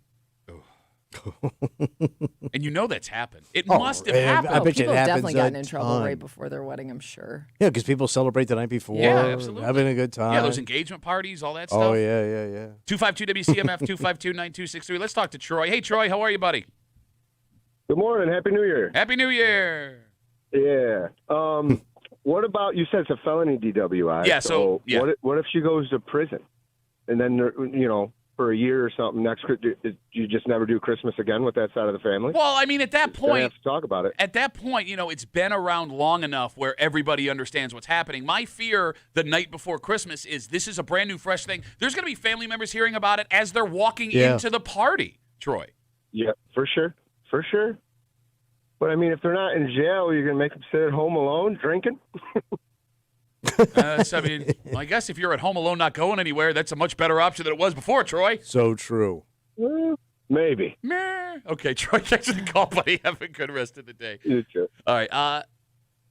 And you know that's happened. It must have happened. I bet you People it have happens definitely gotten a in trouble ton. right before their wedding, I'm sure. Yeah, because people celebrate the night before. Yeah, absolutely. Having a good time. Yeah, those engagement parties, all that stuff. Oh, yeah. 252 WCMF 252-9263. Let's talk to Troy. Hey, Troy, how are you, buddy? Good morning. Happy New Year. Happy New Year. Yeah. What about, you said it's a felony DWI. Yeah, so yeah. What if she goes to prison? And then, for a year or something, you just never do Christmas again with that side of the family? Well, I mean, at that Then I point, have to talk about it. At that point, it's been around long enough where everybody understands what's happening. My fear the night before Christmas is this is a brand new, fresh thing. There's going to be family members hearing about it as they're walking into the party, Troy. Yeah, for sure. For sure. But, I mean, if they're not in jail, you're going to make them sit at home alone drinking? I guess if you're at home alone not going anywhere, that's a much better option than it was before, Troy. So true. Maybe. Meh. Okay, Troy, thanks for the call, buddy. Have a good rest of the day. You too. All right.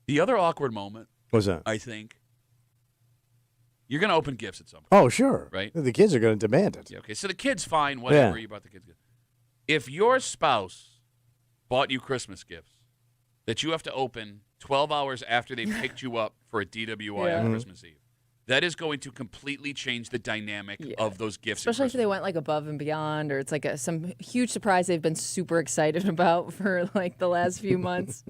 The other awkward moment, What's that? I think, you're going to open gifts at some point. Oh, sure. Right. The kids are going to demand it. Yeah, okay, so the kid's fine, whatever. Yeah. You bought the kids gifts. If your spouse bought you Christmas gifts that you have to open 12 hours after they picked you up for a DWI on Christmas Eve, that is going to completely change the dynamic of those gifts. Especially if they went like above and beyond, or it's like some huge surprise they've been super excited about for like the last few months.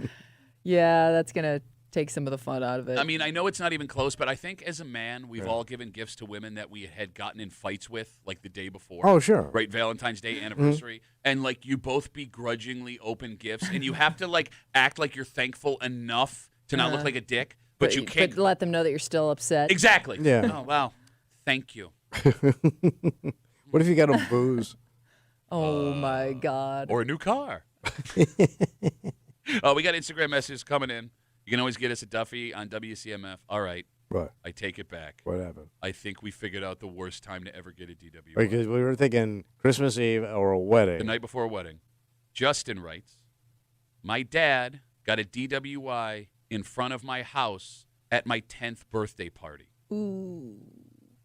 Yeah, that's going to take some of the fun out of it. I mean, I know it's not even close, but I think as a man, we've all given gifts to women that we had gotten in fights with like the day before. Oh, sure. Right, Valentine's Day anniversary. And like you both begrudgingly open gifts and you have to like act like you're thankful enough to not look like a dick, but you can't. But let them know that you're still upset. Exactly. Yeah. Oh, wow. Thank you. What if you got them booze? Oh, my God. Or a new car. We got Instagram messages coming in. You can always get us at Duffy on WCMF. All right. What? I take it back. What happened? I think we figured out the worst time to ever get a DWI. Because we were thinking Christmas Eve or a wedding. The night before a wedding. Justin writes, my dad got a DWI in front of my house at my 10th birthday party. Ooh.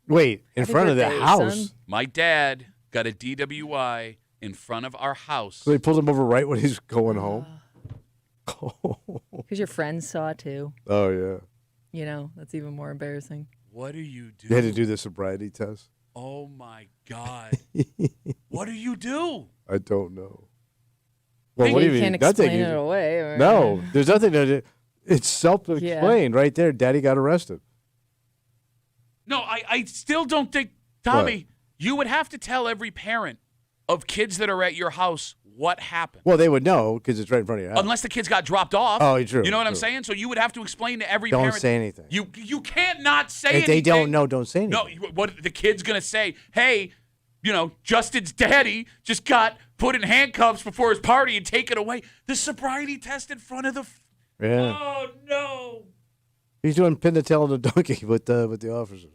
Wait, in Happy front of the birthday, house? son. My dad got a DWI in front of our house. So they pulled him over right when he's going home? Because your friends saw it too. Oh, yeah. That's even more embarrassing. What do you do? They had to do the sobriety test? Oh, my God. What do you do? I don't know. Well, You what do you mean? can't Nothing. explain it away. Or, No, there's nothing to do. It's self-explained right there. Daddy got arrested. No, I still don't think, Tommy, you would have to tell every parent of kids that are at your house what happened. Well, they would know because it's right in front of your house. Unless the kids got dropped off. Oh, true. You know what I'm true. saying? So you would have to explain to every Don't parent. say anything. You can't not say If anything. they don't know, don't say anything. No, what the kid's going to say, hey, Justin's daddy just got put in handcuffs before his party and taken away. The sobriety test in front of the... Yeah. Oh, no. He's doing pin the tail of the donkey with the officers.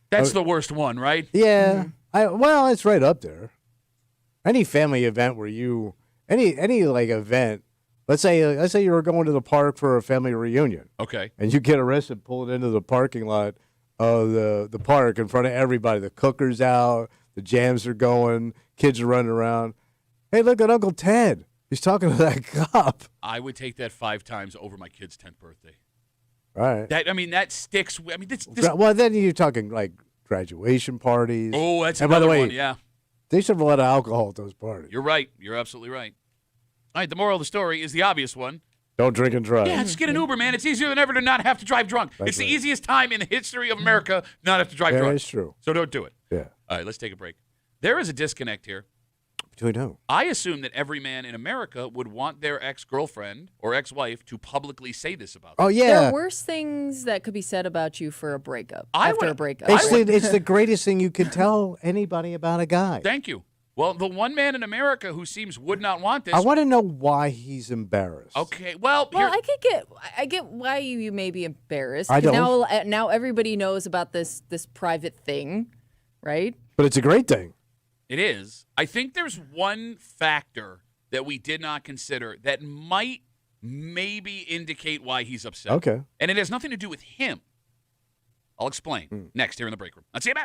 That's the worst one, right? Yeah. Well, it's right up there. Any family event where any like event, let's say you were going to the park for a family reunion. Okay. And you get arrested pulling into the parking lot of the park in front of everybody. The cooker's out, the jams are going, kids are running around. Hey, look at Uncle Ted. He's talking to that cop. I would take that 5 times over my kid's 10th birthday. All right. That sticks. I mean, this Well, then you're talking like graduation parties. Oh, that's and by another the way, one, yeah. They serve a lot of alcohol at those parties. You're right. You're absolutely right. All right, the moral of the story is the obvious one. Don't drink and drive. Yeah, just get an Uber, man. It's easier than ever to not have to drive drunk. It's the easiest time in the history of America not have to drive drunk. That's true. So don't do it. Yeah. All right, let's take a break. There is a disconnect here. Between who? I assume that every man in America would want their ex-girlfriend or ex-wife to publicly say this about them. Oh, yeah. There are worse things that could be said about you for a breakup. After a breakup. It's the greatest thing you could tell anybody about a guy. Thank you. Well, the one man in America who seems would not want this. I want to know why he's embarrassed. Okay, well, I get why you may be embarrassed. I don't. Now everybody knows about this private thing, right? But it's a great thing. it is. I think there's one factor that we did not consider that might maybe indicate why he's upset. Okay. And it has nothing to do with him. I'll explain next here in the break room. Let's see you,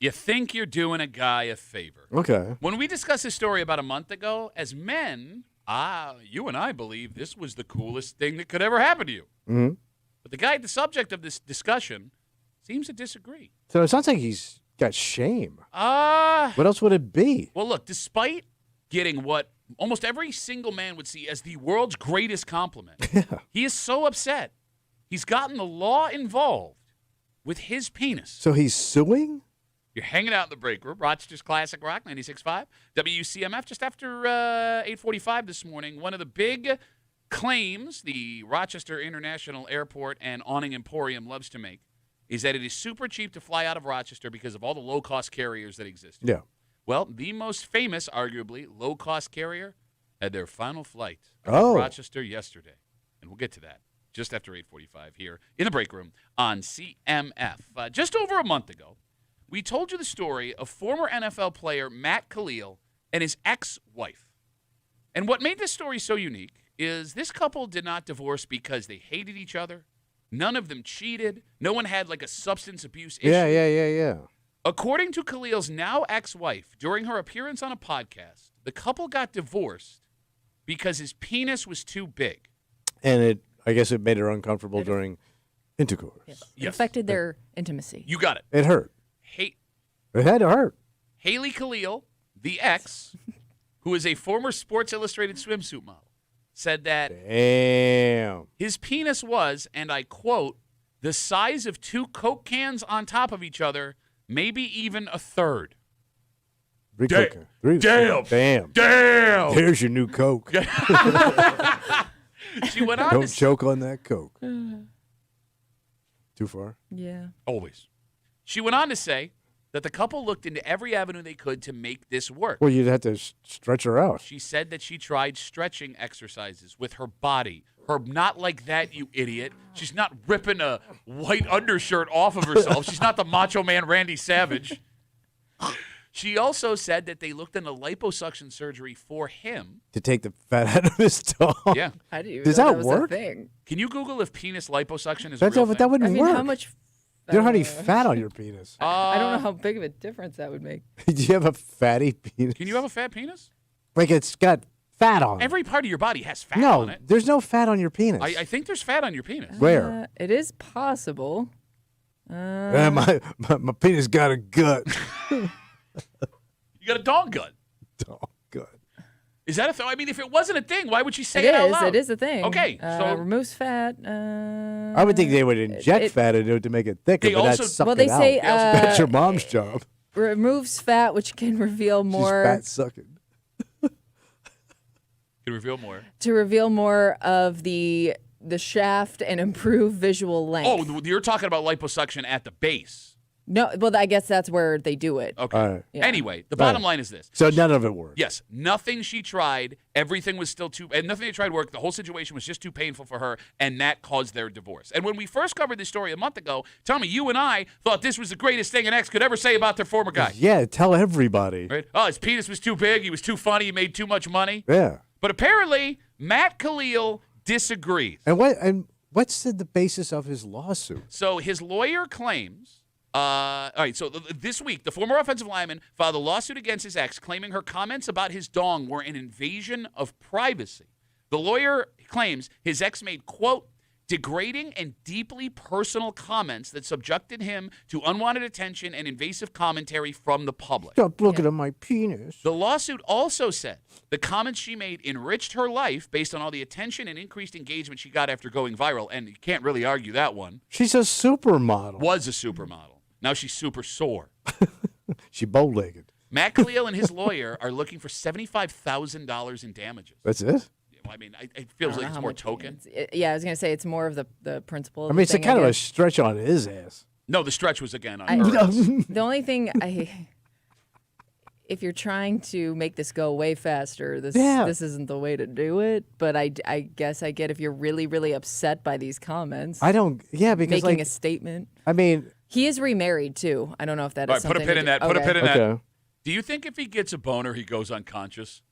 You think you're doing a guy a favor. Okay. When we discussed this story about a month ago, as men, you and I believe this was the coolest thing that could ever happen to you. Mm-hmm. But the guy at the subject of this discussion seems to disagree. So it sounds like he's got shame. What else would it be? Well, look, despite getting what almost every single man would see as the world's greatest compliment, he is so upset. He's gotten the law involved with his penis. So he's suing? You're hanging out in the break room. Rochester's Classic Rock, 96.5. WCMF, just after 8:45 this morning. One of the big claims the Rochester International Airport and Awning Emporium loves to make is that it is super cheap to fly out of Rochester because of all the low-cost carriers that exist. Yeah. Well, the most famous, arguably, low-cost carrier had their final flight out Oh. of Rochester yesterday. And we'll get to that just after 8:45 here in the break room on CMF. Just over a month ago, we told you the story of former NFL player Matt Khalil and his ex-wife. And what made this story so unique is this couple did not divorce because they hated each other. None of them cheated. No one had like a substance abuse issue. Yeah. According to Khalil's now ex-wife, during her appearance on a podcast, the couple got divorced because his penis was too big. And I guess it made her uncomfortable during intercourse. Yes. It affected their intimacy. You got it. It hurt. It had to hurt. Haley Khalil, the ex, who is a former Sports Illustrated swimsuit model, said that his penis was, and I quote, the size of 2 Coke cans on top of each other, maybe even a third. Damn. There's your new Coke. She went on Don't choke on that Coke. Too far? Yeah. Always. She went on to say that the couple looked into every avenue they could to make this work. Well, you'd have to stretch her out. She said that she tried stretching exercises with her body. Her not like that, you idiot. She's not ripping a white undershirt off of herself. She's not the Macho Man Randy Savage. She also said that they looked into liposuction surgery for him. To take the fat out of his dog. Yeah. How do you Does know that that was work? a thing? Can you Google if penis liposuction is That a real thing? wouldn't I mean, work. how much? You don't have any fat on your penis. I don't know how big of a difference that would make. Do you have a fatty penis? Can you have a fat penis? Like it's got fat on it. Every part of your body has fat No, on it. there's no fat on your penis. I think there's fat on your penis. Where? It is possible. My penis got a gut. You got a dog gut. Dog gut. Is that a thing? I mean, if it wasn't a thing, why would she say It it out is. loud? It is a thing. Okay, so removes fat. I would think they would inject fat into it to make it thicker, They but also- that's suck Well, they it out. say That's your mom's job. removes fat, which can reveal more. She's fat sucking. can reveal more. To reveal more of the shaft and improve visual length. Oh, you're talking about liposuction at the base. No, well, I guess that's where they do it. Okay. All right. Yeah. Anyway, the bottom line is this. So none of it worked. Yes, nothing she tried, everything was still and nothing they tried worked. The whole situation was just too painful for her, and that caused their divorce. And when we first covered this story a month ago, Tommy, you and I thought this was the greatest thing an ex could ever say about their former guy. Yeah, tell everybody. Right? Oh, his penis was too big, he was too funny, he made too much money. Yeah. But apparently, Matt Khalil disagrees. And what's the basis of his lawsuit? So his lawyer claims. All right, so this week, the former offensive lineman filed a lawsuit against his ex, claiming her comments about his dong were an invasion of privacy. The lawyer claims his ex made, quote, degrading and deeply personal comments that subjected him to unwanted attention and invasive commentary from the public. Stop looking at my penis. The lawsuit also said the comments she made enriched her life based on all the attention and increased engagement she got after going viral, and you can't really argue that one. She's a supermodel. Was a supermodel. Now she's super sore. She bow-legged. Matt Khalil and his lawyer are looking for $75,000 in damages. That's it? Well, I mean, it feels like it's more token. Yeah, I was going to say it's more of the principle. Of I mean, it's a thing, kind of a guess. stretch on his ass. No, the stretch was again on her. The only thing if you're trying to make this go way faster, this isn't the way to do it. But I guess I get if you're really, really upset by these comments. Because making a statement. I mean, he is remarried too. I don't know if that is All right, something. put a pin in that. Okay. Put a pin in okay. that. Do you think if he gets a boner, he goes unconscious?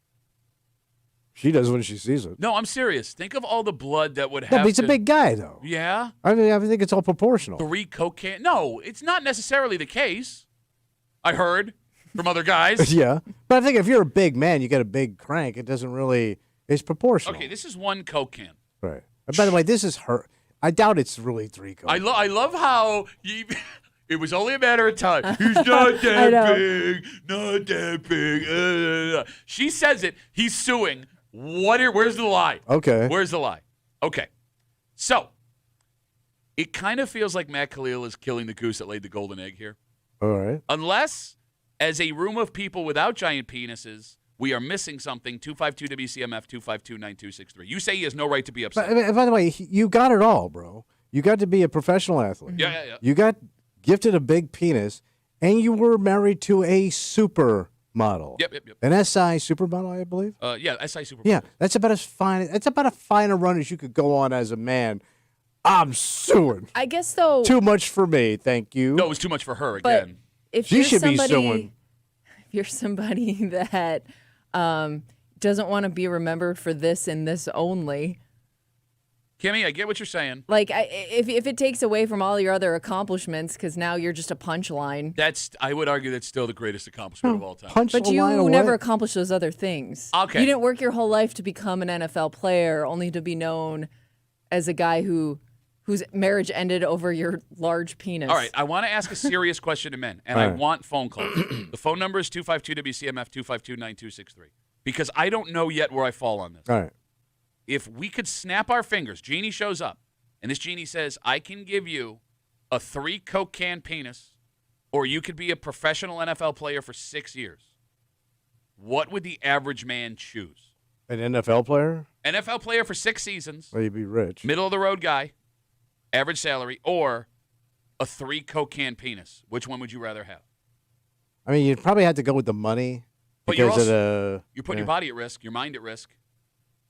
She does when she sees it. No, I'm serious. Think of all the blood that would No, have. but he's a big guy, though. Yeah. I mean, I think it's all proportional. 3 cocaine. No, it's not necessarily the case. I heard from other guys. Yeah. But I think if you're a big man, you got a big crank. It doesn't really, it's proportional. Okay, this is one Coke can. Right. And by the way, this is her. I doubt it's really 3 Coke. I love how it was only a matter of time. He's not that big. Not that big. She says it. He's suing. Where's the lie? Okay. Where's the lie? Okay. So, it kind of feels like Matt Khalil is killing the goose that laid the golden egg here. All right. Unless, as a room of people without giant penises, we are missing something. 252-WCMF, 252-9263. You say he has no right to be upset. By the way, you got it all, bro. You got to be a professional athlete. Yeah. You got gifted a big penis, and you were married to a supermodel. Yep. An SI supermodel, I believe. SI Super. Yeah, that's about as fine. That's about a finer run as you could go on as a man. I'm suing. I guess though. Too much for me, thank you. No, it was too much for her But again. if She you're should be somebody, suing. if you're somebody that doesn't want to be remembered for this and this only, Kimmy, I get what you're saying. like if it takes away from all your other accomplishments, because now you're just a punchline. I would argue that's still the greatest accomplishment of all time. Punch But the you line away. never accomplished those other things. Okay. You didn't work your whole life to become an NFL player, only to be known as a guy whose marriage ended over your large penis. All right, I want to ask a serious question to men, and All I right. want phone calls. The phone number is 252-WCMF, 252-9263. Because I don't know yet where I fall on this. All right. If we could snap our fingers, Jeannie shows up, and this Jeannie says, I can give you a 3 Coke can penis, or you could be a professional NFL player for 6 years. What would the average man choose? An NFL player? NFL player for 6 seasons, Well, you'd be rich. middle-of-the-road guy, average salary, or a 3 Coke can penis? Which one would you rather have? I mean, you'd probably have to go with the money. But you're because also of you're putting your body at risk, your mind at risk.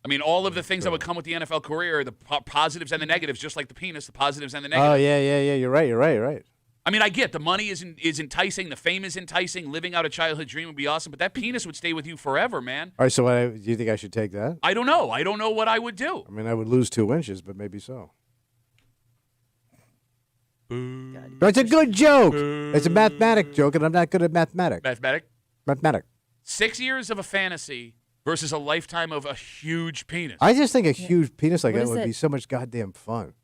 I mean, all of the things that would come with the NFL career, the positives and the negatives, just like the penis, the positives and the negatives. Oh, yeah. You're right. I mean, I get the money is enticing, the fame is enticing, living out a childhood dream would be awesome, but that penis would stay with you forever, man. All right, so do you think I should take that? I don't know. I don't know what I would do. I mean, I would lose 2 inches, but maybe so. But it's a good joke. It's a mathematic joke, and I'm not good at mathematics. Mathematic. 6 years of a fantasy versus a lifetime of a huge penis. I just think a huge penis like What that is would it? be so much goddamn fun.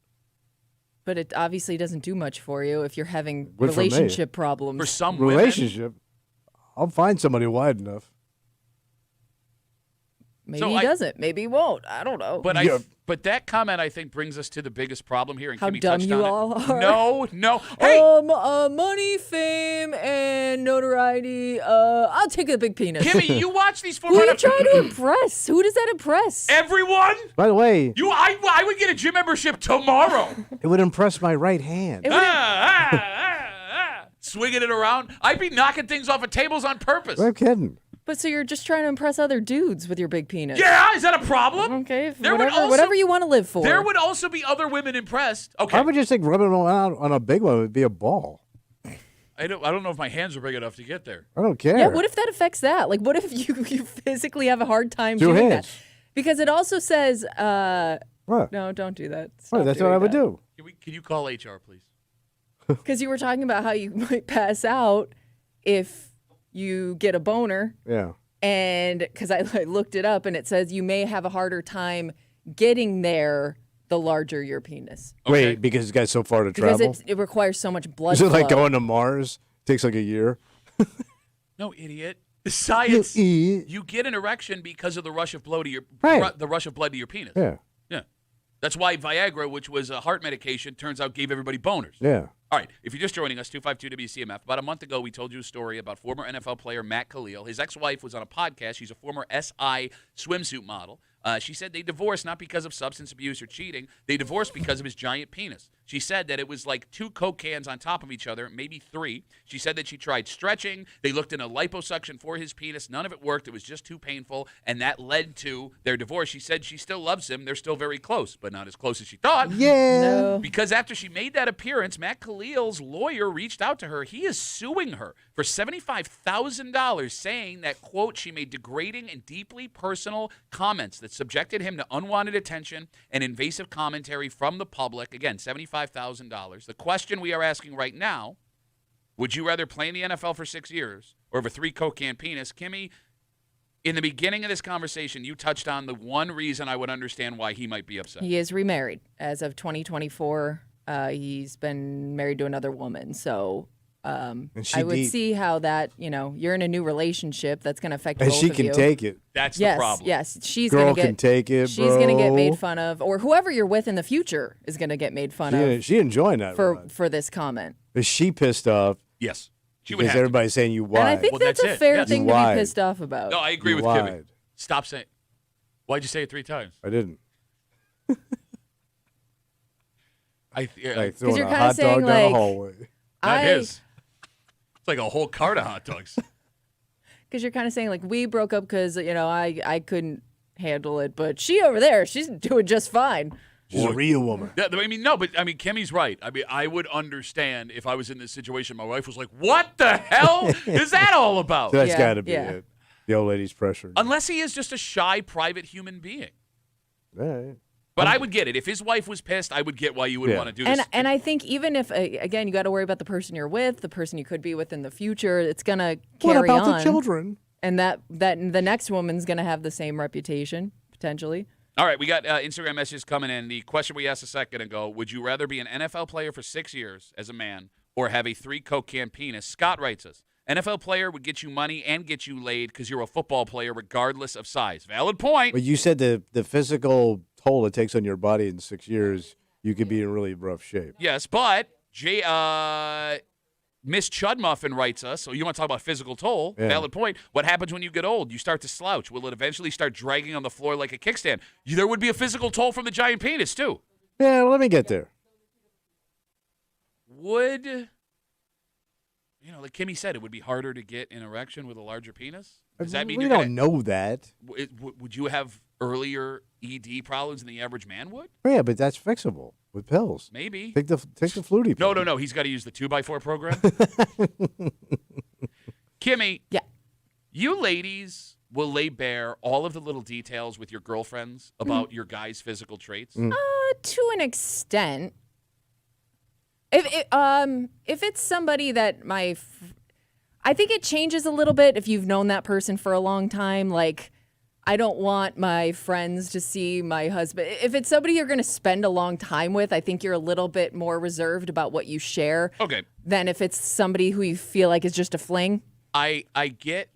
But it obviously doesn't do much for you if you're having Good for me. relationship problems. For some women, Relationship. I'll find somebody wide enough. Maybe So he I- doesn't. Maybe he won't. I don't know. But Yeah. but that comment I think brings us to the biggest problem here. And How Kimmy dumb touched you on all it. are. No. Hey, Money, fame, and notoriety. I'll take a big penis. Kimmy, you watch these Who are you former trying to impress? Who does that impress? everyone. By the way, I would get a gym membership tomorrow. it would impress my right hand. Swinging it around. I'd be knocking things off of tables on purpose. I'm kidding. But so you're just trying to impress other dudes with your big penis. Yeah, is that a problem? Okay, There would also- whatever you want to live for. There would also be other women impressed. Okay. I would just think rubbing around on a big one would be a ball. I don't know if my hands are big enough to get there. I don't care. Yeah, what if that affects that? Like, what if you physically have a hard time 2 doing hands. that? Because it also says, What? no, don't do that. What? That's what I would do. Can you call HR, please? Because you were talking about how you might pass out if you get a boner. Yeah. And because I looked it up and it says you may have a harder time getting there the larger your penis. Okay. Wait, because it's got so far to Because travel? it requires so much blood Is it like flow. going to Mars? Takes like a year. No, idiot. The science. You- You get an erection because of the rush of blood to your Right. the rush of blood to your penis. Yeah. Yeah. That's why Viagra, which was a heart medication, turns out gave everybody boners. Yeah. All right, if you're just joining us, 252-WCMF. About a month ago, we told you a story about former NFL player Matt Khalil. His ex-wife was on a podcast. She's a former SI swimsuit model. She said they divorced not because of substance abuse or cheating. They divorced because of his giant penis. She said that it was like 2 Coke cans on top of each other, maybe 3. She said that she tried stretching. They looked in a liposuction for his penis. None of it worked. It was just too painful, and that led to their divorce. She said she still loves him. They're still very close, but not as close as she thought. Yeah. No. Because after she made that appearance, Matt Khalil's lawyer reached out to her. He is suing her for $75,000, saying that, quote, she made degrading and deeply personal comments that subjected him to unwanted attention and invasive commentary from the public. Again, $75,000. The question we are asking right now Would you rather play in the NFL for 6 years or have a 3 Coke can penis? Kimmy, in the beginning of this conversation, you touched on the one reason I would understand why he might be upset. He is remarried as of 2024. He's been married to another woman. So I would see how that, you're in a new relationship that's going to affect both of you. And she can take it. That's the problem. Yes, Girl can take it, She's going to get made fun of, or whoever you're with in the future is going to get made fun of. She enjoying that for this comment. Is she pissed off? Yes. She would because everybody's saying you lied. And I think that's a fair thing to be pissed off about. No, I agree with Kimmy. Stop saying. Why'd you say it 3 times? I didn't. Because you're kind of saying, like, down the hallway. Not his. It's like a whole cart of hot dogs. Because you're kind of saying, like, we broke up because, I couldn't handle it. But she over there, she's doing just fine. She's a real woman. Yeah, Kimmy's right. I mean, I would understand if I was in this situation. My wife was like, what the hell is that all about? So that's got to be it. The old lady's pressure. Unless he is just a shy, private human being. Right. But I would get it. If his wife was pissed, I would get why you would want to do this. And I think even if, again, you got to worry about the person you're with, the person you could be with in the future, it's going to carry on. What about the children? And that the next woman's going to have the same reputation, potentially. All right, we got Instagram messages coming in. The question we asked a second ago, would you rather be an NFL player for 6 years as a man or have a 3 Coke can penis? Scott writes us, NFL player would get you money and get you laid because you're a football player regardless of size. Valid point. But you said the physical toll it takes on your body in 6 years, you could be in really rough shape. Yes, but Miss Chudmuffin writes us, so you want to talk about physical toll. Yeah. Valid point. What happens when you get old? You start to slouch. Will it eventually start dragging on the floor like a kickstand? There would be a physical toll from the giant penis, too. Yeah, let me get there. Would, like Kimmy said, it would be harder to get an erection with a larger penis? Does that mean we don't know that? Would you have earlier ED problems than the average man would? Yeah, but that's fixable with pills. Maybe. Take the flutie pill. No. He's got to use the 2x4 program. Kimmy. Yeah. You ladies will lay bare all of the little details with your girlfriends about your guys' physical traits? To an extent. If it's somebody that I think it changes a little bit if you've known that person for a long time. Like, I don't want my friends to see my husband. If it's somebody you're going to spend a long time with, I think you're a little bit more reserved about what you share. Okay. Than if it's somebody who you feel like is just a fling. I get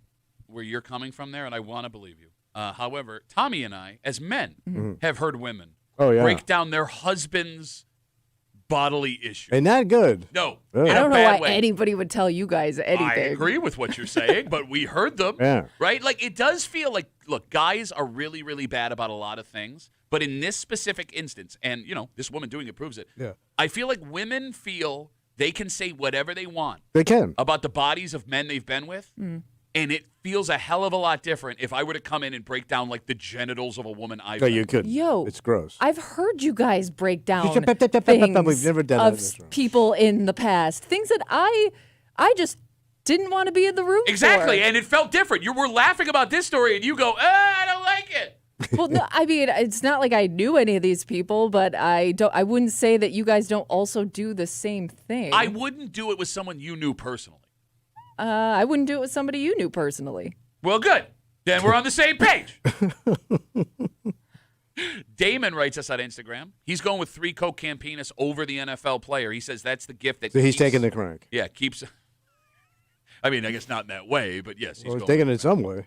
where you're coming from there, and I want to believe you. However, Tommy and I, as men, have heard women break down their husbands' bodily issues. Ain't that good? No. I don't know why anybody would tell you guys anything. I agree with what you're saying, but we heard them. Yeah. Right? Like, it does feel like, look, guys are really, really bad about a lot of things. But in this specific instance, and, this woman doing it proves it, I feel like women feel they can say whatever they want. They can. About the bodies of men they've been with. And it feels a hell of a lot different if I were to come in and break down, like, the genitals of a woman I've you couldn't. It's gross. I've heard you guys break down things We've never done of people in the past. Things that I just didn't want to be in the room Exactly, for. And it felt different. You were laughing about this story, and you go, I don't like it. Well, no, I mean, it's not like I knew any of these people, but I wouldn't say that you guys don't also do the same thing. I wouldn't do it with someone you knew personally. I wouldn't do it with somebody you knew personally. Well, good. Then we're on the same page. Damon writes us on Instagram. He's going with 3 Coke can penis over the NFL player. He says that's the gift that he's taking the crank. Yeah, keeps. I mean, I guess not in that way, but yes, he's going taking it some way.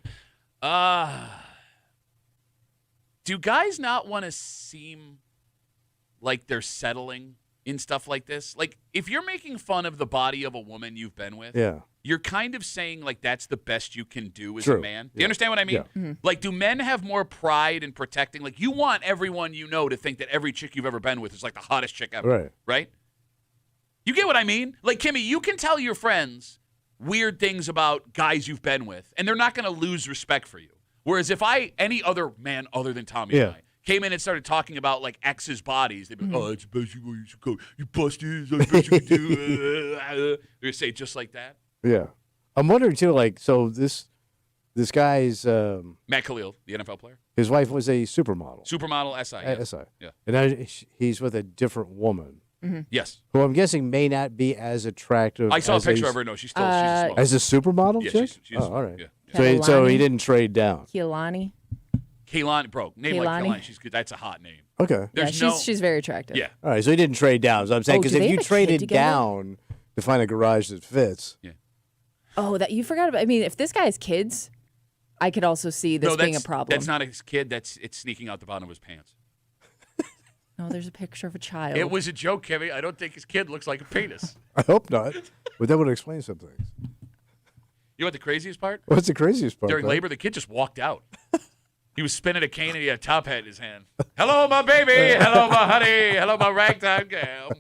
Do guys not want to seem like they're settling in stuff like this? Like, if you're making fun of the body of a woman you've been with, you're kind of saying, like, that's the best you can do as a man. Do you understand what I mean? Yeah. Mm-hmm. Like, do men have more pride in protecting? Like, you want everyone you know to think that every chick you've ever been with is, like, the hottest chick ever. Right? You get what I mean? Like, Kimmy, you can tell your friends weird things about guys you've been with, and they're not going to lose respect for you. Whereas if any other man other than Tommy and I came in and started talking about, like, exes' bodies, they'd be like, oh, it's the best you go. You busted. It's the best you can do. They're going to say it just like that. Yeah. I'm wondering, too, like, so this guy's... Matt Khalil, the NFL player. His wife was a supermodel. Supermodel SI. Yeah. SI. Yeah. And now he's with a different woman. Yes. who I'm guessing may not be as attractive. I saw a as picture of her. No, she's still she's a smoke. As a supermodel Yeah, chick? she's Oh, all right. yeah. So he didn't trade down. Kehlani. Kehlani, bro. Name like Kehlani? Kehlani. She's good. That's a hot name. Okay. There's she's very attractive. Yeah. All right, so he didn't trade down. So I'm saying, Oh, because do if they you have a kid traded together? down to find a garage that fits. Yeah. Oh, that you forgot about. I mean, if this guy has kids, I could also see this being a problem. That's not his kid. It's sneaking out the bottom of his pants. No, there's a picture of a child. It was a joke, Kevin. I don't think his kid looks like a penis. I hope not. But that would explain some things. You know what the craziest part? What's the craziest part? During labor, the kid just walked out. He was spinning a cane and he had a top hat in his hand. Hello, my baby. Hello, my honey. Hello, my ragtime gal.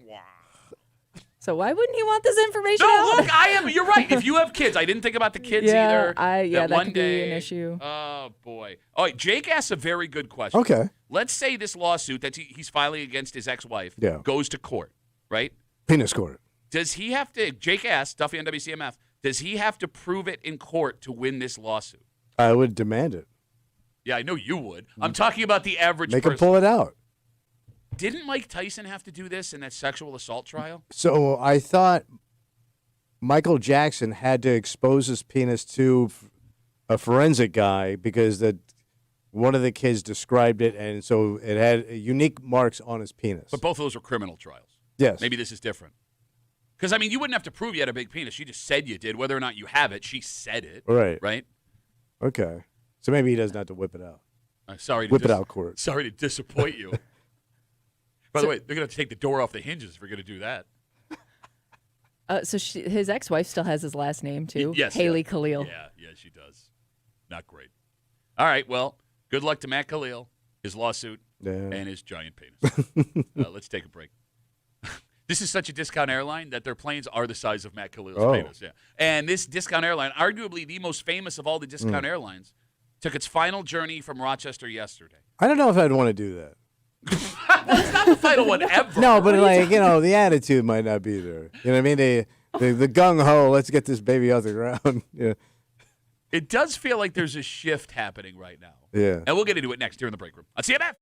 So why wouldn't he want this information No, out? look, you're right. If you have kids, I didn't think about the kids either. That one could day, be an issue. Oh, boy. All right, Jake asks a very good question. Okay. Let's say this lawsuit that he's filing against his ex-wife goes to court, right? Penis court. Does he have to, Jake asked, Duffy on WCMF, does he have to prove it in court to win this lawsuit? I would demand it. Yeah, I know you would. I'm talking about the average Make person. him pull it out. Didn't Mike Tyson have to do this in that sexual assault trial? So I thought Michael Jackson had to expose his penis to a forensic guy because one of the kids described it, and so it had unique marks on his penis. But both of those were criminal trials. Yes. Maybe this is different. Because, I mean, you wouldn't have to prove you had a big penis. You just said you did. Whether or not you have it, she said it. Right. Right? Okay. So maybe he doesn't have to whip it out. Whip it out, court. Sorry to disappoint you. By the way, they're going to have to take the door off the hinges if we're going to do that. So his ex-wife still has his last name, too? Yes. Haley Khalil. Yeah, she does. Not great. All right, well, good luck to Matt Khalil, his lawsuit, and his giant penis. Let's take a break. This is such a discount airline that their planes are the size of Matt Khalil's penis. Yeah. And this discount airline, arguably the most famous of all the discount airlines, took its final journey from Rochester yesterday. I don't know if I'd want to do that. It's not the final one ever. No, but the attitude might not be there. You know what I mean? The gung ho, let's get this baby off the ground. Yeah. It does feel like there's a shift happening right now. Yeah. And we'll get into it next here in the break room on CMF.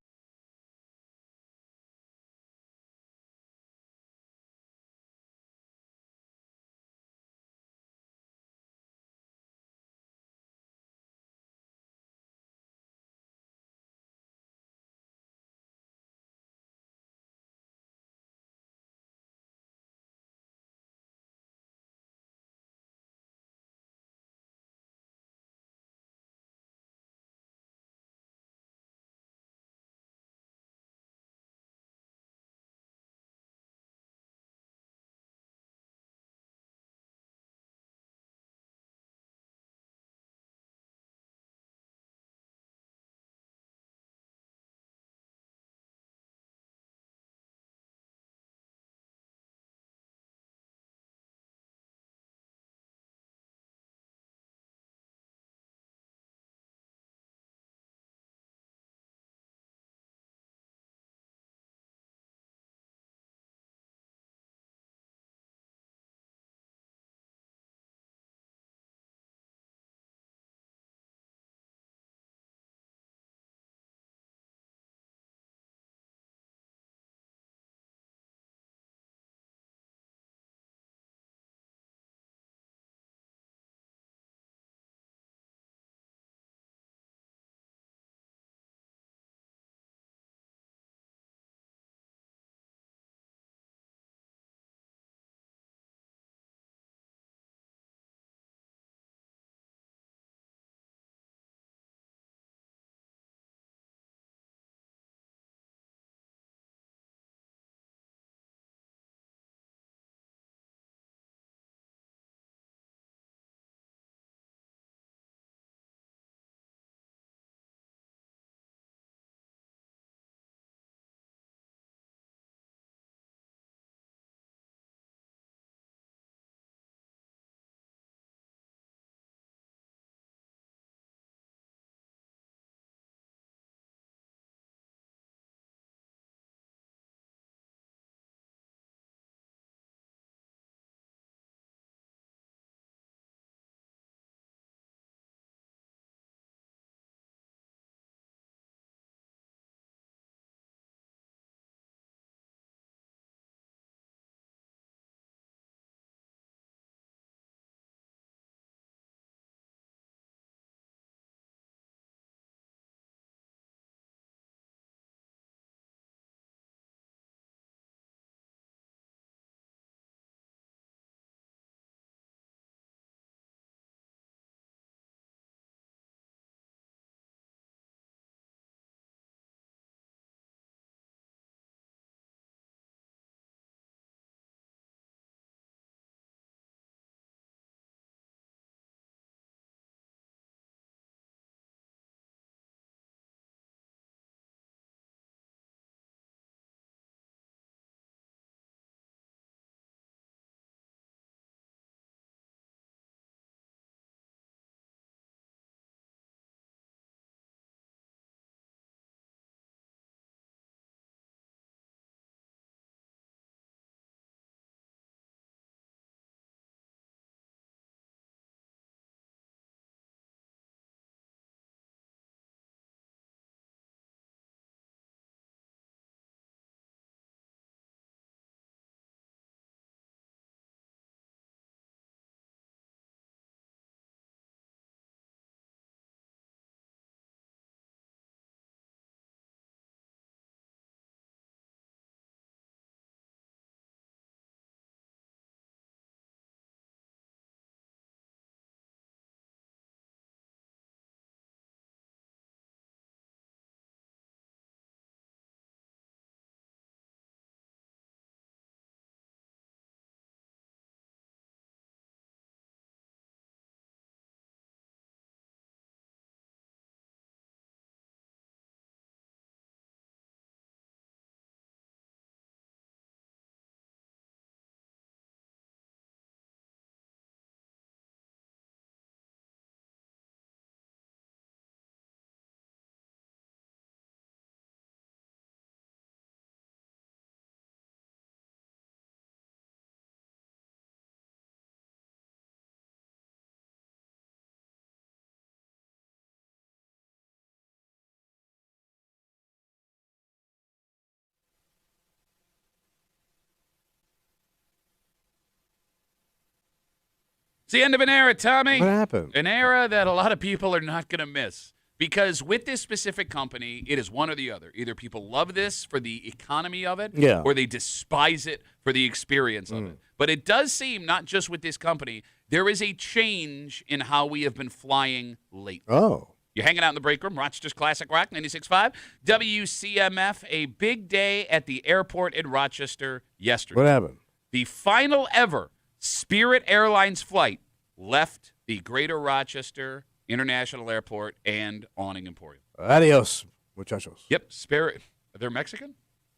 It's the end of an era, Tommy. What happened? An era that a lot of people are not going to miss. Because with this specific company, it is one or the other. Either people love this for the economy of it, or they despise it for the experience of it. But it does seem, not just with this company, there is a change in how we have been flying lately. Oh. You're hanging out in the break room, Rochester's Classic Rock, 96.5. WCMF, a big day at the airport in Rochester yesterday. What happened? The final ever Spirit Airlines flight left the Greater Rochester International Airport and Awning Emporium. Adios, muchachos. Yep, Spirit. They're Mexican?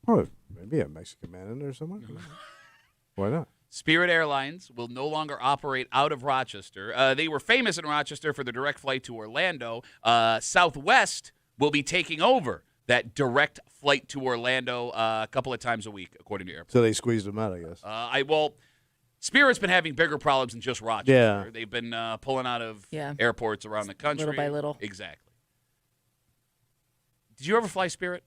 Oh, maybe a Mexican man in there somewhere. Why not? Spirit Airlines will no longer operate out of Rochester. They were famous in Rochester for the direct flight to Orlando. Southwest will be taking over that direct flight to Orlando a couple of times a week, according to Airport. So they squeezed them out, I guess. Spirit's been having bigger problems than just Rochester. Yeah. They've been pulling out of airports around the country. Little by little. Exactly. Did you ever fly Spirit?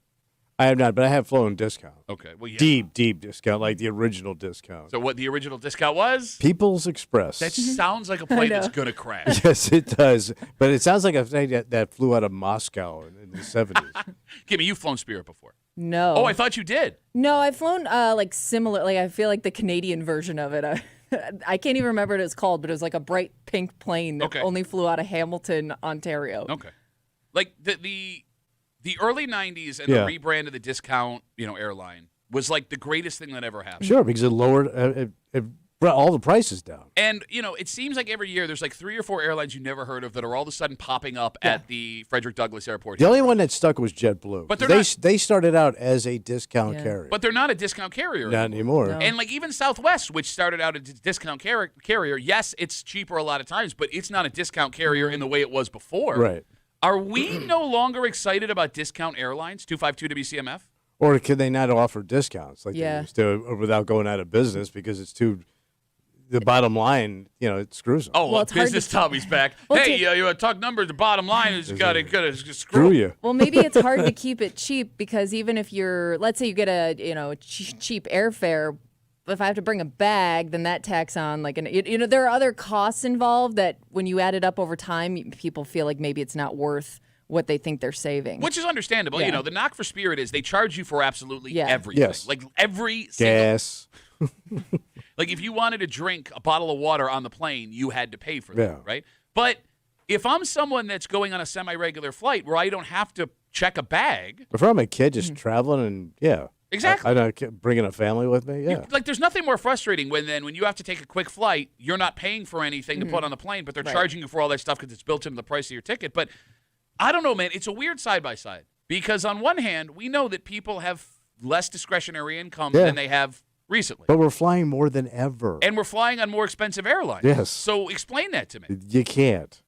I have not, but I have flown discount. Okay. Well, yeah. Deep discount, like the original discount. So what the original discount was? People's Express. That sounds like a plane that's going to crash. Yes, it does. But it sounds like a plane that flew out of Moscow in the 70s. Kimmy, you've flown Spirit before. No. Oh, I thought you did. No, I've flown like similar. Like I feel like the Canadian version of it. I can't even remember what it was called, but it was like a bright pink plane that only flew out of Hamilton, Ontario. Okay. Like the early 90s and the rebrand of the discount, airline was like the greatest thing that ever happened. Sure, because it lowered, it brought all the prices down. And, it seems like every year there's like 3 or 4 airlines you never heard of that are all of a sudden popping up at the Frederick Douglass Airport. The only one that stuck was JetBlue. But they started out as a discount carrier. But they're not a discount carrier Not anymore. No. And like even Southwest, which started out as a discount carrier, yes, it's cheaper a lot of times, but it's not a discount carrier in the way it was before. Right. Are we no longer excited about discount airlines? 252 WCMF? Or could they not offer discounts like they Yeah. used to without going out of business because it's too the bottom line, it screws them. Oh, Well, it's hard business to- Tommy's back. Well, Hey, you want to talk numbers? The bottom line is got to Screw screw you. Well, maybe it's hard to keep it cheap because even if let's say you get a cheap airfare, if I have to bring a bag, then that tacks on like there are other costs involved that when you add it up over time, people feel like maybe it's not worth what they think they're saving. Which is understandable. Yeah. The knock for Spirit is they charge you for absolutely Yeah. everything. Yes. Like every single. Gas. Like if you wanted to drink a bottle of water on the plane, you had to pay for that, Yeah. right? But if I'm someone that's going on a semi-regular flight where I don't have to check a bag, If I'm a kid just traveling and Exactly. I'm not bringing a family with me. Yeah. like there's nothing more frustrating when you have to take a quick flight, you're not paying for anything to put on the plane, but they're charging you for all that stuff because it's built into the price of your ticket. But I don't know, man. It's a weird side-by-side because on one hand, we know that people have less discretionary income Yeah. than they have recently. But we're flying more than ever. And we're flying on more expensive airlines. Yes. So explain that to me. You can't.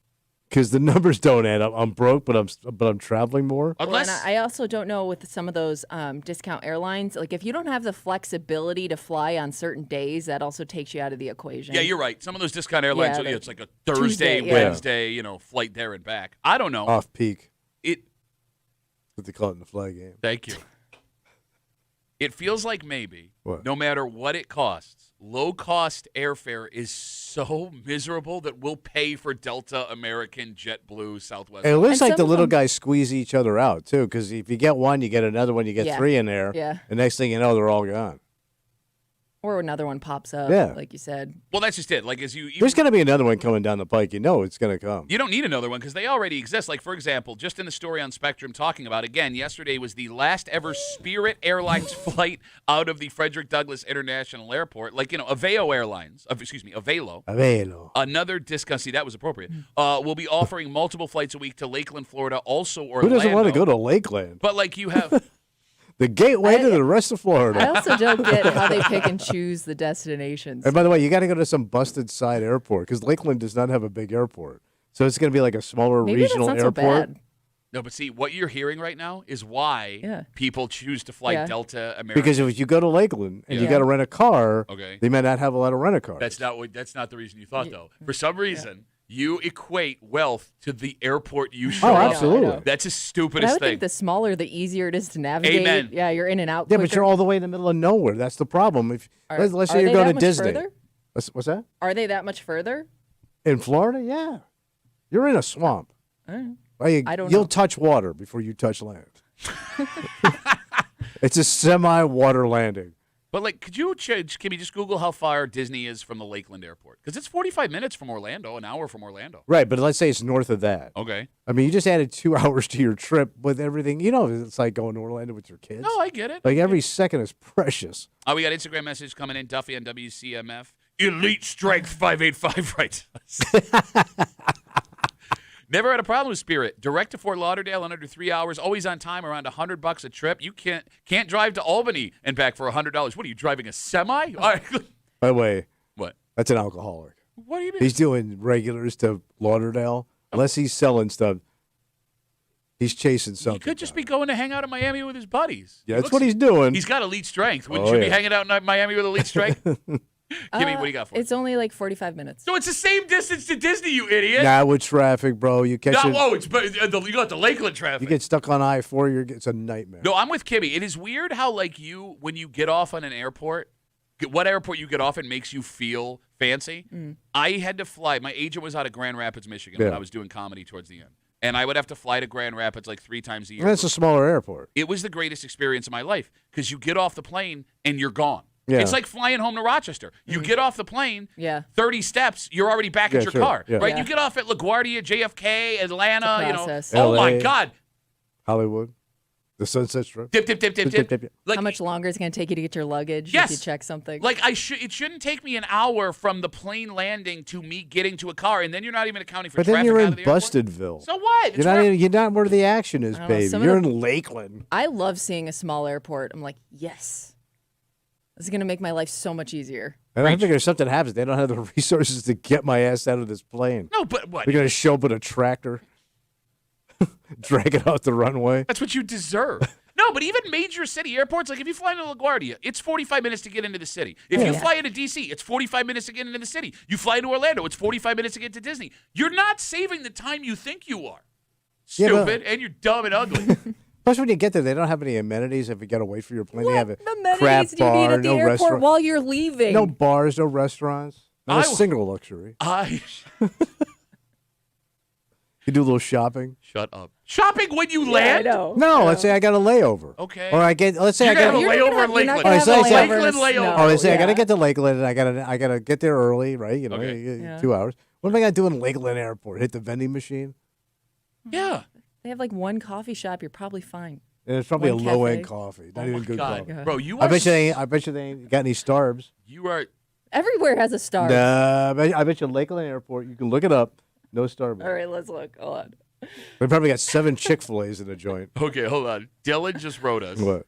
Because the numbers don't add up. I'm broke, but I'm traveling more. Well, Unless and I also don't know with some of those discount airlines, like if you don't have the flexibility to fly on certain days, that also takes you out of the equation. Yeah, you're right. Some of those discount airlines, Yeah, it's like a Thursday, Tuesday, yeah. Wednesday, flight there and back. I don't know. Off peak. It. What they call it in the flag game. Thank you. It feels like maybe, What? no matter what it costs, low-cost airfare is so miserable that we'll pay for Delta, American, JetBlue, Southwest. And it looks And like the some of little them- guys squeeze each other out, too, because if you get one, you get another one, you get Yeah. 3 in there. Yeah. The next thing you know, they're all gone. Or another one pops up, Yeah. like you said. Well, that's just it. Like as you There's going to be another one coming down the pike. You know it's going to come. You don't need another one because they already exist. Like, for example, just in the story on Spectrum talking about, again, yesterday was the last ever Spirit Airlines flight out of the Frederick Douglass International Airport. Like, Aveo Airlines, Avelo, Avelo. another discount, see, that was appropriate, will be offering multiple flights a week to Lakeland, Florida, also Orlando. Who doesn't want to go to Lakeland? But, like, you have... The gateway to the rest of I Florida. also don't get how they pick and choose the destinations. And by the way, you got to go to some busted side airport because Lakeland does not have a big airport. So it's going to be like a smaller Maybe regional that's not airport. so bad. No, but see, what you're hearing right now is why Yeah. people choose to fly Yeah. Delta, American. Because if you go to Lakeland and you Yeah. got to rent a car, Okay. they might not have a lot of rent-a-cars. That's not the reason you thought, though. For some reason, you equate wealth to the airport you show Oh, up. absolutely. I know. That's the But I stupidest would thing. think the smaller, the easier it is to navigate. Amen. Yeah, you're in and out Yeah, quicker. but you're all the way in the middle of nowhere. That's the problem. If let's Are say you're they going that to much Disney. further? What's that? Are they that much further? In Florida, yeah. You're in a swamp. I don't You'll know. touch water before you touch land. It's a semi-water landing. But, like, could you, Kimmy, just Google how far Disney is from the Lakeland Airport? Because it's 45 minutes from Orlando, an hour from Orlando. Right, but let's say it's north of that. Okay. I mean, you just added 2 hours to your trip with everything. You know, it's like going to Orlando with your kids. No, I get it. Like every second is precious. We got Instagram message coming in. Duffy on WCMF. Elite Strength 585 writes us. Never had a problem with Spirit. Direct to Fort Lauderdale in under 3 hours. Always on time, around $100 a trip. You can't drive to Albany and back for $100. What are you driving, a semi? By the way, What? that's an alcoholic. What do you mean? He's doing regulars to Lauderdale. Unless he's selling stuff, he's chasing something. He could just be going to hang out in Miami with his buddies. Yeah, that's what he's doing. He's got elite strength. Wouldn't you be hanging out in Miami with elite strength? Kimmy, what do you got for us? It's only like 45 minutes. So it's the same distance to Disney, you idiot. Nah, with traffic, bro. You catch it. Whoa, you got the Lakeland traffic. You get stuck on I-4, it's a nightmare. No, I'm with Kimmy. It is weird how, like, when you get off on an airport, what airport you get off in makes you feel fancy. I had to fly. My agent was out of Grand Rapids, Michigan when I was doing comedy towards the end. And I would have to fly to Grand Rapids like 3 times a year. And it's a smaller airport. It was the greatest experience of my life because you get off the plane and you're gone. Yeah. It's like flying home to Rochester. You get off the plane, 30 steps, you're already back at your car, right? Yeah. You get off at LaGuardia, JFK, Atlanta, process. Oh, my LA. God. Hollywood. The Sunset Strip. Dip. Like, How much longer is it going to take you to get your luggage Yes. if you check something? Like, it shouldn't take me an hour from the plane landing to me getting to a car, and then you're not even accounting for But traffic then you're out in of the airport. Bustedville. So what? You're not where the action is, know, baby. some of You're the- in Lakeland. I love seeing a small airport. I'm like, yes. This is going to make my life so much easier. And I figure if something happens, they don't have the resources to get my ass out of this plane. No, but what? They're going to show up with a tractor, drag it out the runway. That's what you deserve. No, but even major city airports, like if you fly into LaGuardia, it's 45 minutes to get into the city. If you fly into D.C., it's 45 minutes to get into the city. You fly into Orlando, it's 45 minutes to get to Disney. You're not saving the time you think you are. Yeah, but- Stupid, and you're dumb and ugly. Plus, when you get there, they don't have any amenities if you got to wait for your plane. They What have a amenities crap do you need bar, at the no airport restaurant. while you're leaving? No bars, no restaurants. Not a single luxury. You do a little shopping. Shut up. Shopping when you Yeah, land? I know. No, let's say I got a layover. Okay. Or let's say You're I gonna got have a You're layover not in gonna- you're not Lakeland. gonna have a Lakeland layover. layover. Oh, let's say I got to yeah. get to Lakeland and I got to get there early, right? You know, Okay. 2 hours. What am I going to do in Lakeland Airport? Hit the vending machine? Yeah. They have like one coffee shop. You're probably fine. And it's probably One a low-end cafe. coffee. Not Oh even my good God. coffee. Bro, you I are bet you they ain't got any Starbs. You are Everywhere has a star. Nah, I bet you Lakeland Airport, you can look it up, no Starbucks. All right, let's look. Hold on. They probably got 7 Chick-fil-A's in the joint. Okay, hold on. Dylan just wrote us. What?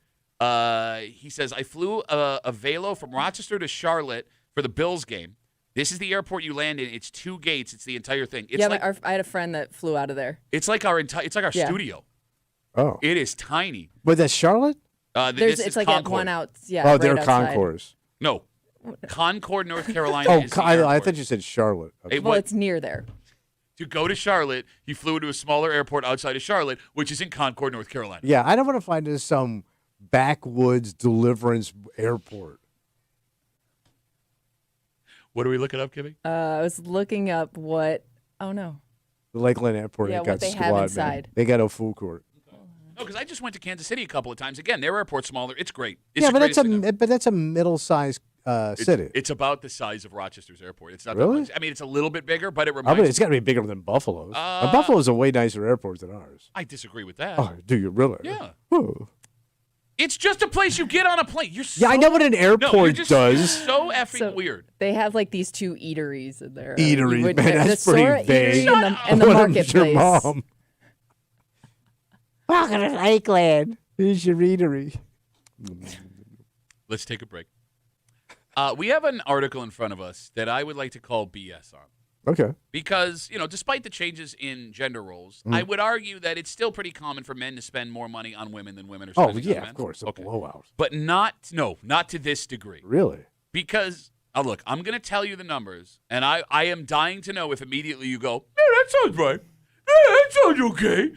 He says, I flew a Velo from Rochester to Charlotte for the Bills game. This is the airport you land in. It's 2 gates. It's the entire thing. It's Yeah, like I had a friend that flew out of there. it's like our Yeah. studio. Oh. It is tiny. But that's Charlotte? This It's is like Concord. at one out. Yeah. Oh, right they're outside. concourse. No, Concord, North Carolina. Oh, is the I airport. thought you said Charlotte. Okay. Hey, Well, what? it's near there. To go to Charlotte, he flew into a smaller airport outside of Charlotte, which is in Concord, North Carolina. Yeah, I don't want to find this some backwoods deliverance airport. What are we looking up, Kimmy? I was looking up what. Oh no. The Lakeland Airport Yeah, ain't what got they squad, have man. inside. They got no food court. No, because I just went to Kansas City a couple of times. Again, their airport's smaller. It's great. It's Yeah, the but greatest thing that's a middle-sized city. It's about the size of Rochester's airport. It's not Really? that much. I mean, it's a little bit bigger, but it I reminds mean, it's got to be bigger than Buffalo's. And Buffalo's a way nicer airport than ours. I disagree with that. Oh, do you really? Yeah. Oh. It's just a place you get on a plane. You're so, Yeah, I know what an airport no, you're just, does. You're so effing So- we're They have like these 2 eateries in there. Eateries, You would- man, the that's pretty Sora vague. eatery and the What happens to your marketplace. mom? Welcome to Lakeland. Here's your eatery. Let's take a break. We have an article in front of us that I would like to call BS on. Okay. Because, despite the changes in gender roles, I would argue that it's still pretty common for men to spend more money on women than women are Oh, spending on yeah, men. of course. A Okay. blowout. But not to this degree. Really? Because, look, I'm going to tell you the numbers, and I am dying to know if immediately you go, yeah, that sounds right. Yeah, that sounds okay.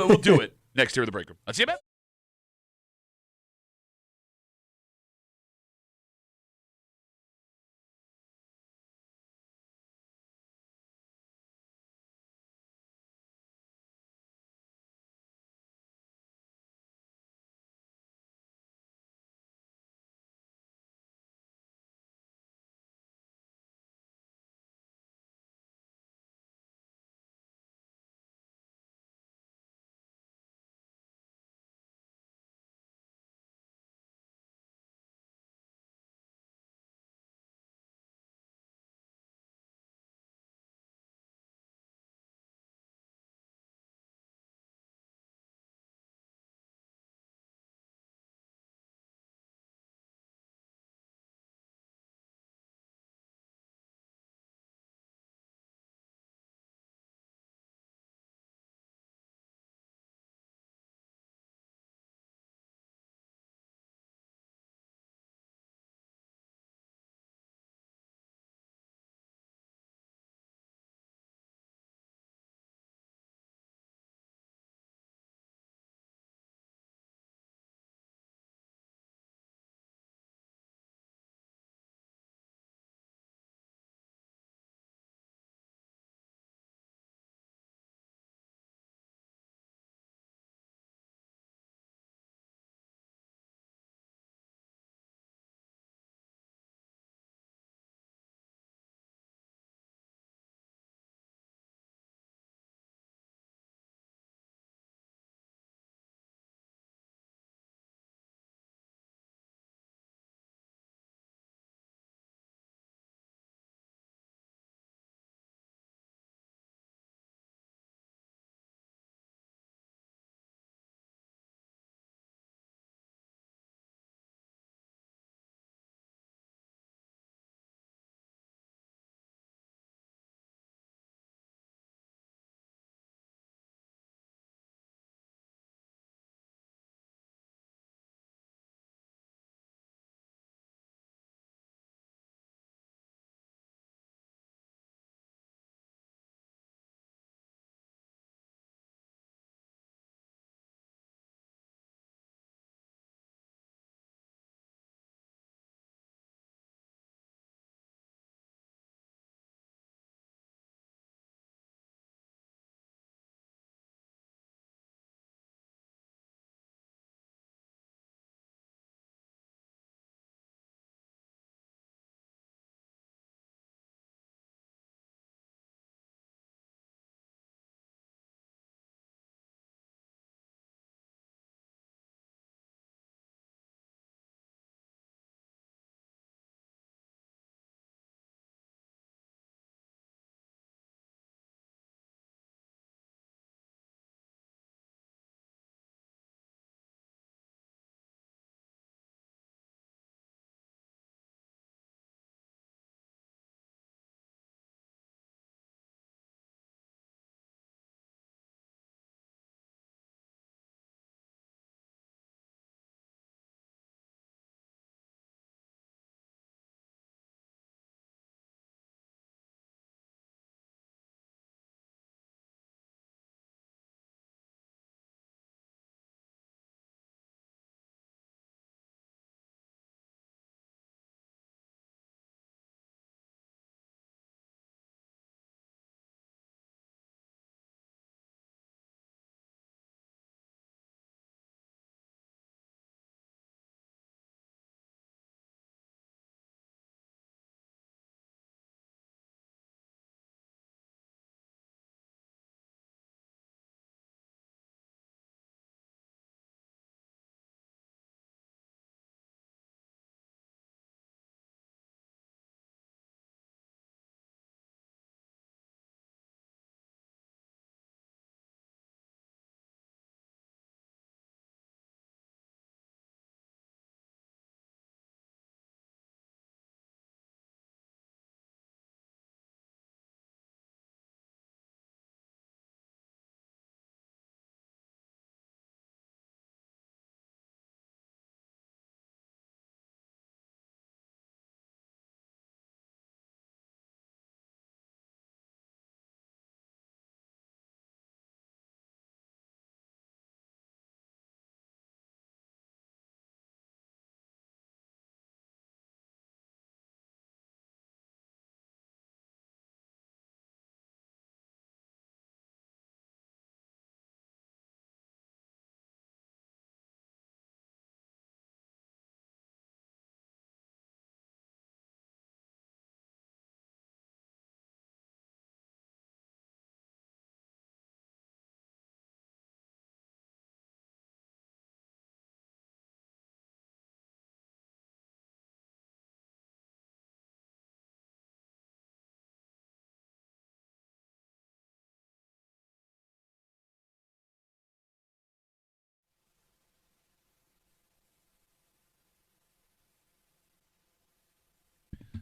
We'll do it next here at the break room. Let's see you, man.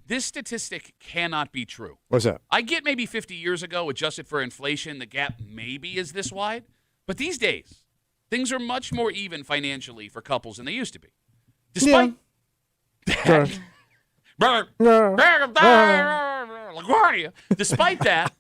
This statistic cannot be true. What's that? I get maybe 50 years ago, adjusted for inflation, the gap maybe is this wide. But these days, things are much more even financially for couples than they used to be. Despite Sure. LaGuardia. Despite that,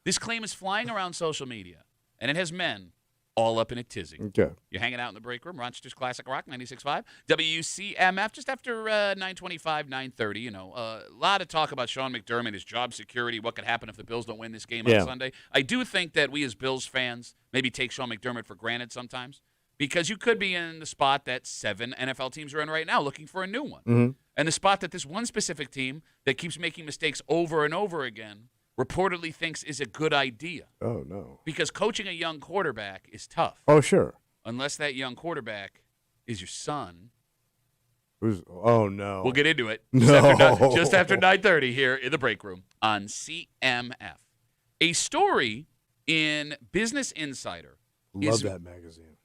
this claim is flying around social media, and it has men all up in a tizzy. Okay. You're hanging out in the break room, Rochester's Classic Rock, 96.5. WCMF, just after 9:25, 9:30. You know, a lot of talk about Sean McDermott, his job security, what could happen if the Bills don't win this game on Sunday. I do think that we as Bills fans maybe take Sean McDermott for granted sometimes, because you could be in the spot that 7 NFL teams are in right now looking for a new one. Mm-hmm. And the spot that this one specific team that keeps making mistakes over and over again reportedly thinks is a good idea. Oh, no. Because coaching a young quarterback is tough. Oh, sure. Unless that young quarterback is your son. Oh, no. We'll get into it No. just after 9:30 here in the break room on CMF. A story in Business Insider Love that magazine.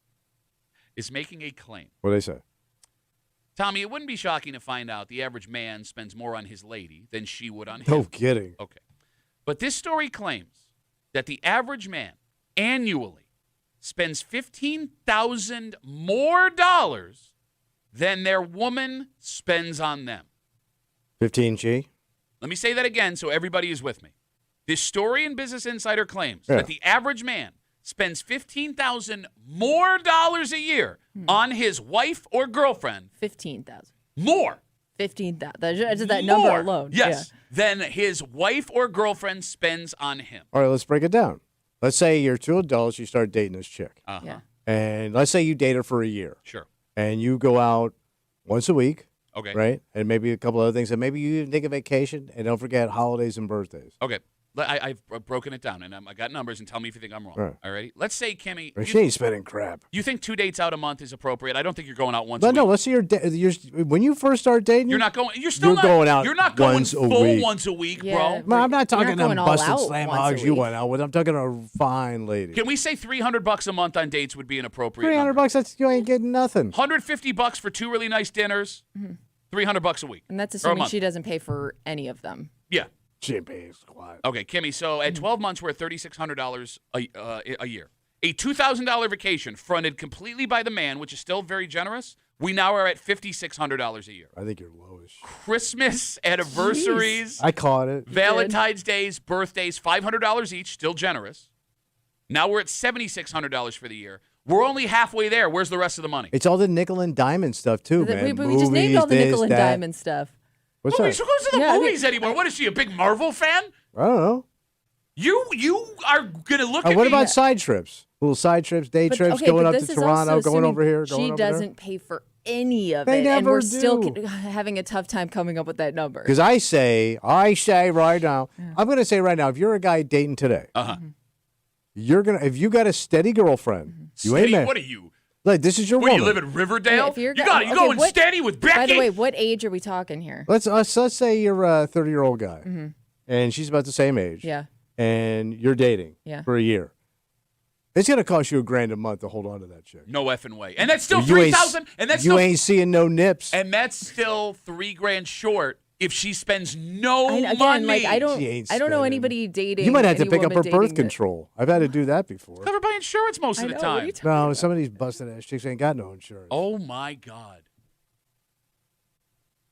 is making a claim. What do they say? Tommy, it wouldn't be shocking to find out the average man spends more on his lady than she would on him. No kidding. Okay. But this story claims that the average man annually spends $15,000 more than their woman spends on them. 15G? Let me say that again so everybody is with me. This story in Business Insider claims that the average man spends $15,000 more a year on his wife or girlfriend. 15,000. More. 15,000. Just that number More, alone. yes, than his wife or girlfriend spends on him. All right, let's break it down. Let's say you're 2 adults, you start dating this chick. Uh-huh. Yeah. And let's say you date her for a year. Sure. And you go out once a week. Okay. Right? And maybe a couple other things. And maybe you even take a vacation. And don't forget holidays and birthdays. Okay. I've broken it down, and I got numbers, and tell me if you think I'm wrong. Right. All right? Let's say, Kimmy, She ain't spending crap. you think 2 dates out a month is appropriate. I don't think you're going out once a week. No, let's say when you first start dating. You're not going. You're still You're not going out You're not going once a full week. once a week, Yeah. bro. No, I'm not You're talking not going them all busted out slam once a hogs you week. went out with. I'm talking a fine lady. Can we say $300 a month on dates would be an appropriate $300, number? that's you ain't getting nothing. $150 for 2 really nice dinners. $300 a week. And that's Or a assuming month. she doesn't pay for any of them. Yeah. Champagne squad. Okay, Kimmy. So at 12 months, we're at $3,600 a year. A $2,000 vacation fronted completely by the man, which is still very generous. We now are at $5,600 a year. I think you're lowish. Christmas, anniversaries, I caught it. Valentine's Days, birthdays, $500 each, still generous. Now we're at $7,600 for the year. We're only halfway there. Where's the rest of the money? It's all the nickel and diamond stuff too, man. We just named all the Movies, nickel and this, that. diamond stuff. What's Movies? that? Who goes to the Yeah, I mean, movies anymore? What is she, a big Marvel fan? I don't know. You are gonna look at What me. about side trips? Little side trips, day trips, going up to Toronto, going over here, going she over there. doesn't pay for any of They it, and never we're still do. having a tough time coming up with that number. Because I say right now, I'm going to say right now, if you're a guy dating today, if you got a steady girlfriend, you ain't Steady, married. what are you? Like this is your Where woman. you live in Riverdale? If you're you go- go and what- steady with Becky. By the way, what age are we talking here? Let's say you're a 30-year-old guy, and she's about the same age. Yeah. And you're dating for a year. It's going to cost you $1,000 a month to hold on to that chick. No effing way. And that's still You ain't- $3,000. And that's you still ain't seeing no nips. And that's still $3,000 short if she spends no Again, money. like I don't She ain't know spending. anybody dating. You might have to any pick up woman her birth dating that- control. I've had to do that before. Covered by insurance most of I the know, what are time. you talking No, about? some of these busted ass chicks ain't got no insurance. Oh my God.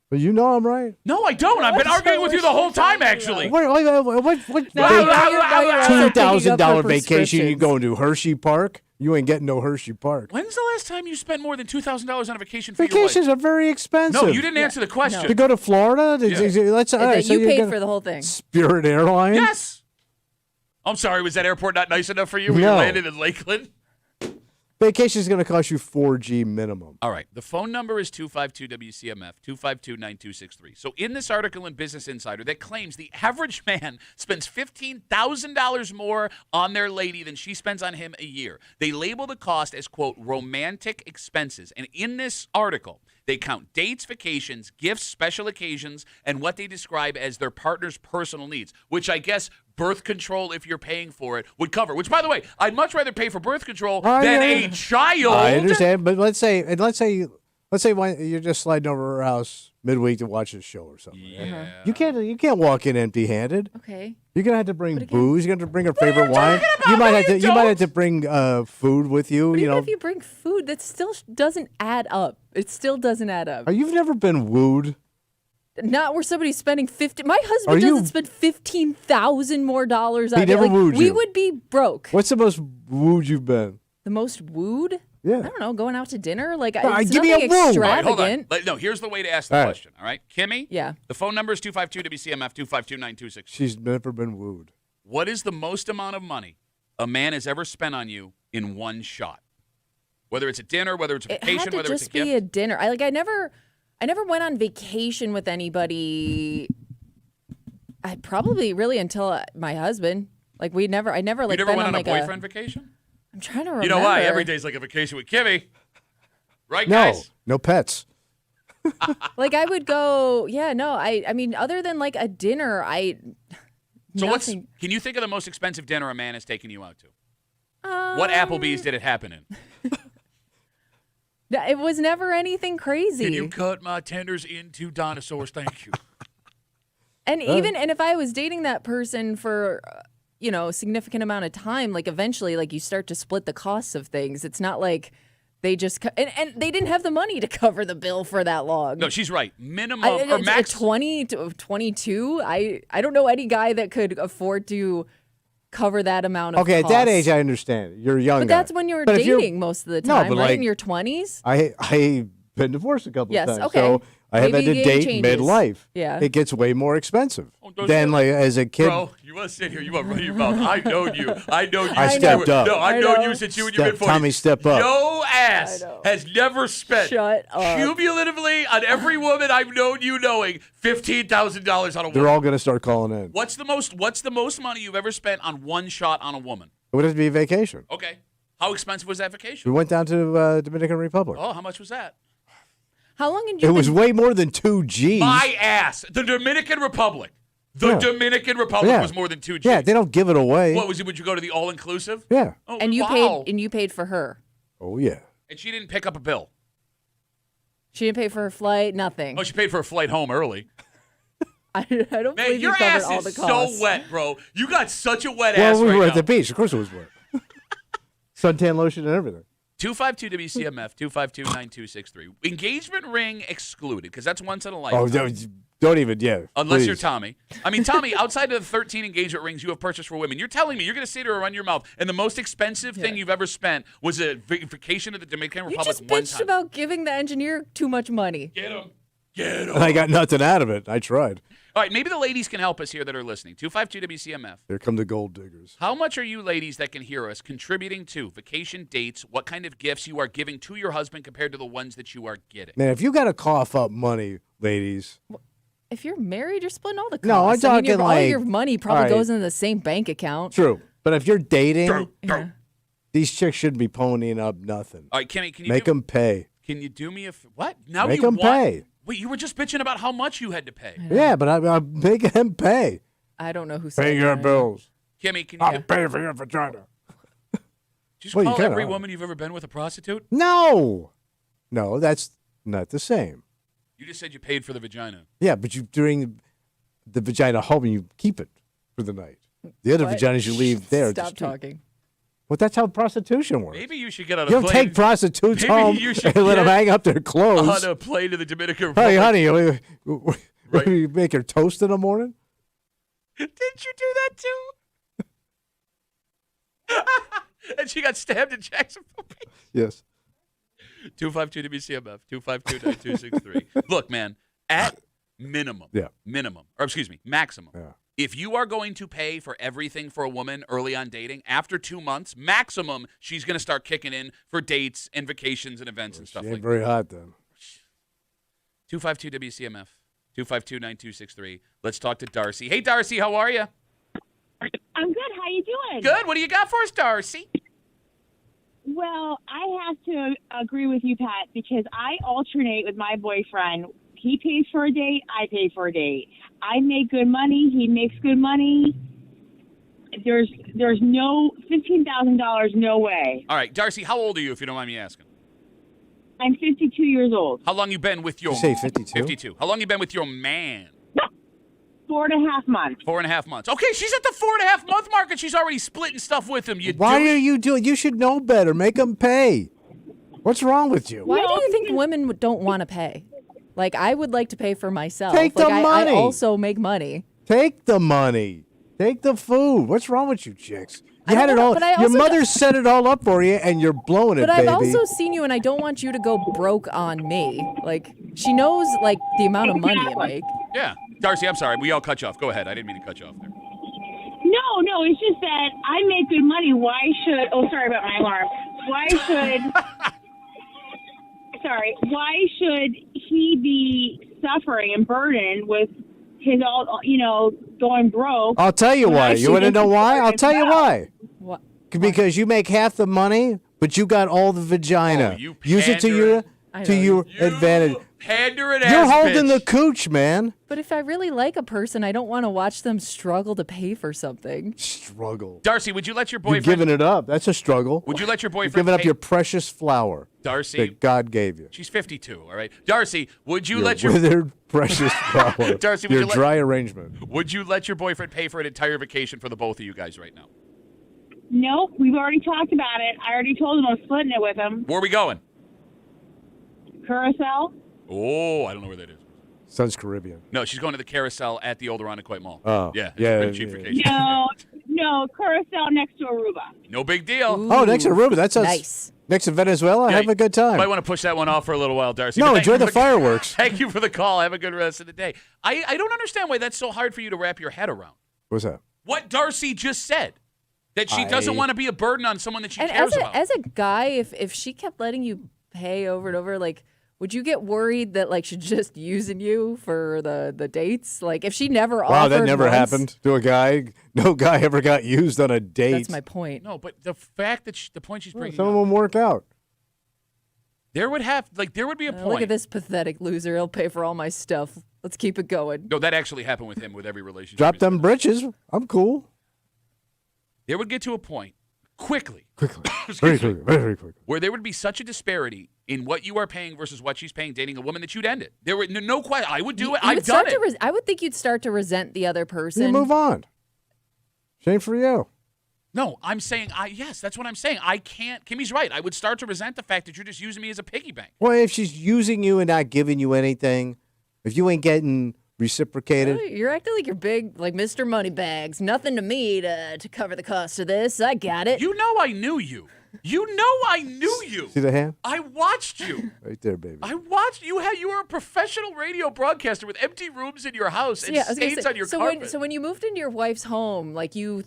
But you know I'm right. No, I don't. I've been arguing with you the whole time, actually. What Now you're also picking up $2,000 her vacation? You prescriptions. going to Hershey Park? You ain't getting no Hershey Park. When's the last time you spent more than $2,000 on a vacation for Vacations your are very expensive. wife? No, you didn't answer the question. To go to Florida? Let's, all That right, so you you're paid gonna- for the whole thing. Spirit Airlines? Yes. I'm sorry. Was that airport not nice enough for you when No. you landed in Lakeland? Vacation is going to cost you $4,000 minimum. All right. The phone number is 252-WCMF, 252-9263. So in this article in Business Insider that claims the average man spends $15,000 more on their lady than she spends on him a year, they label the cost as, quote, romantic expenses. And in this article, they count dates, vacations, gifts, special occasions, and what they describe as their partner's personal needs, which I guess birth control, if you're paying for it, would cover. Which, by the way, I'd much rather pay for birth control than a child. I understand, but let's say when you're just sliding over her house midweek to watch a show or something. Yeah. You can't walk in empty-handed. Okay. You're gonna have to bring But again- booze. You're gonna have to bring her favorite wine. about? You might No, have to. you You might have don't. to bring food with you. But You even know. if you bring food, that still doesn't add up. It still doesn't add up. You've never been wooed. Not where somebody's spending 50. My Are husband you- doesn't spend $15,000 more dollars on He it. never Like, wooed we you. would be broke. What's the most wooed you've been? The most wooed? Yeah. I don't know. Going out to dinner? Like, No, it's give me nothing a woo. All right, All right, hold on. extravagant. No, here's the way to ask the All right. question. All right, Kimmy. Yeah. The phone number is 252-WCMF 252-9263. She's never been wooed. What is the most amount of money a man has ever spent on you in one shot? Whether it's a dinner, whether it's a It vacation, had to whether it's just a gift. be a dinner. I never went on vacation with anybody. I probably really until my husband. Like I never you like never been went on a like boyfriend vacation? I'm trying to remember. You know why? Every day's like a vacation with Kimmy. Right, No, guys? no pets. Like I would go. Yeah, no. I mean, other than like a dinner, So nothing. can you think of the most expensive dinner a man has taken you out to? What Applebee's did it happen in? It was never anything crazy. Can you cut my tenders into dinosaurs? Thank you. And if I was dating that person for a significant amount of time, like eventually like you start to split the costs of things. It's not like they just and they didn't have the money to cover the bill for that long. No, she's right. Minimum At or max 20 to 22, I don't know any guy that could afford to cover that amount of Okay, at that costs. age, I understand. You're young. But that's when you're But if you're- dating most of the No, time, but right? like- In your 20s? I've been divorced a couple Yes, of times. okay. So I have Maybe had to the date age changes. midlife. Yeah. It gets way more expensive don't than you- like as a kid. Bro, you want to sit here? You want to run your mouth? I know you. I know you. I since stepped you were, up. No, I've I known know. you since you were in your Step- mid-40s. Tommy, step up. Yo ass I know. has never spent Shut up. cumulatively on every woman I've known you knowing $15,000 on a woman. They're all going to start calling in. What's the most money you've ever spent on one shot on a woman? It would have to be a vacation. Okay. How expensive was that We vacation? went down to Dominican Republic. Oh, how much was that? How long had you It been was way more than 2 G's. My ass. The Dominican Republic. The Yeah. Dominican Republic Yeah. was more than 2 G's. Yeah, they don't give it away. What was it? Would you go to the all-inclusive? Yeah. Oh, and you wow. paid for her. Oh yeah. And she didn't pick up a bill. She didn't pay for her flight, nothing. Oh, she paid for a flight home early. I don't Man, believe you your covered ass all the is costs. so wet, bro. You got such a wet ass Well, we right were now. at the beach. Of course it was wet. Suntan lotion and everything. 252-WCMF, 252-9263. Engagement ring excluded, because that's once in a Oh, lifetime. don't even, yeah. Unless you're please. Tommy. I mean, Tommy, outside of the 13 engagement rings you have purchased for women, you're telling me you're going to sit here and run your mouth, and the most expensive thing you've ever spent was a vacation to the Dominican You Republic just one bitched time. about giving the engineer too much money. Get him. Get him. And I got nothing out of it. I tried. All right, maybe the ladies can help us here that are listening. 252-WCMF. Here come the gold diggers. How much are you ladies that can hear us contributing to vacation dates, what kind of gifts you are giving to your husband compared to the ones that you are getting? Man, if you got to cough up money, ladies, If you're married, you're splitting all the costs. No, I'm talking all like- your money probably all right. goes into the same bank account. true. But if you're dating, True. these chicks shouldn't be ponying up nothing. All right, Kimmy, can you Make them pay. Can you do me a what? Now Make you 'em want, pay. Wait, you were just bitching about how much you had to pay. Yeah, but I'm making them pay. I don't know who said Pay your that. bills. Kimmy, can I'll you pay for your vagina. just Well, you call kinda every are. woman you've ever been with a prostitute? No, that's not the same. You just said you paid for the vagina. Yeah, but you during the vagina home, you keep it for the night. The other What? vaginas you leave there. Stop just- talking. Well, that's how prostitution works. Maybe you should get on a You don't plane. take prostitutes Maybe home you should and let them get hang up their clothes. on a plane to the Dominican Hey, Republic. honey, Right. you make her toast in the morning? Didn't you do that too? And she got stabbed in Jacksonville. Yes. 252-WCMF, 252-9263. Look, man, at minimum, maximum, Yeah. if you are going to pay for everything for a woman early on dating, after 2 months, maximum, she's going to start kicking in for dates and vacations and events and She stuff ain't like that. very hot then. 252-WCMF, 252-9263. Let's talk to Darcy. Hey, Darcy, how are you? I'm good. How you doing? Good. What do you got for us, Darcy? Well, I have to agree with you, Pat, because I alternate with my boyfriend. He pays for a date. I pay for a date. I make good money. He makes good money. There's no $15,000. No way. All right, Darcy, how old are you, if you don't mind me asking? I'm 52 years old. How long you been with your? Did you say 52? 52. How long you been with your man? 4.5 months. 4.5 months. Okay, she's at the 4.5 month mark, and she's already splitting stuff with him. Why are you doing? You should know better. Make them pay. What's wrong with you? Why do you think women don't want to pay? Like, I would like to pay for myself. Take the money. I also make money. Take the money. Take the food. What's wrong with you, chicks? You had it all. but I Your also mother set it all up for you, and you're blowing it, But baby. I've also seen you, and I don't want you to go broke on me. Like, she knows, like, the amount of money you make. Yeah. Darcy, I'm sorry. We all cut you off. Go ahead. I didn't mean to cut you off there. No, it's just that I make good money. Why should? Oh, sorry about my alarm. Why should? Why should he be suffering and burdened with his going broke? I'll tell you why. You want to know why? I'll tell you why. What? Because you make half the money, but you got all the vagina. Oh, you Use it to your advantage. Pandering You're ass holding bitch. the cooch, man. But if I really like a person, I don't want to watch them struggle to pay for something. Struggle. Darcy, would you let your You're boyfriend? giving it up. That's a struggle. Would you let your You're boyfriend? giving up pay- your precious flower Darcy. that God gave you. She's 52. All right, Darcy. Would you Your let your withered precious flower? Darcy, would your you let- dry arrangement. Would you let your boyfriend pay for an entire vacation for the both of you guys right now? Nope, we've already talked about it. I already told him I was splitting it with him. Where are we going? Carousel. Oh, I don't know where that is. Sun's Caribbean. No, she's going to the carousel at the Old Irondequoit Mall. Oh, yeah, it's yeah, pretty cheap yeah. vacation. No, Carousel next to Aruba. No big deal. Oh, next to Aruba. That sounds Nice. Next to Venezuela. Yeah, have a good time. Might want to push that one off for a little while, Darcy. No, but thank enjoy you the for fireworks. Thank you for the call. Have a good rest of the day. I don't understand why that's so hard for you to wrap your head around. What's that? What Darcy just said. That she doesn't want to be a burden on someone that she And cares as a, about. as a guy, if she kept letting you pay over and over, like, would you get worried that, like, she's just using you for the dates? Like, if she never offered Wow, that never once- happened to a guy. No guy ever got used on a date. That's my point. No, but the fact that the point she's bringing Some of up, them work out. there would be a point. Look at this pathetic loser. He'll pay for all my stuff. Let's keep it going. No, that actually happened with him with every relationship. Drop he's them been in. britches. I'm cool. There would get to a point quickly Very quickly. Very quickly. where there would be such a disparity in what you are paying versus what she's paying dating a woman that you'd end it. There would no question. I would do it. I've done it. I would think you'd start to resent the other person. You move on. Shame for you. No, I'm saying yes, that's what I'm saying. I can't. Kimmy's right. I would start to resent the fact that you're just using me as a piggy bank. Well, if she's using you and not giving you anything, if you ain't getting reciprocated, You're acting like you're big, like Mr. Moneybags. Nothing to me to cover the cost of this. I got it. You know I knew you. You know I knew you. see the hand? I watched you. Right there, baby. I watched you. You were a professional radio broadcaster with empty rooms in your house and I was gonna stains say, on your so carpet. when you moved into your wife's home, like you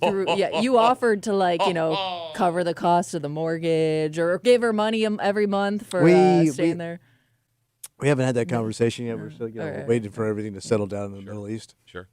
you offered to, like, cover the cost of the mortgage or give her money every month for staying there. We haven't had that conversation yet. We're still right. waiting for everything to settle down in the Middle East. Sure.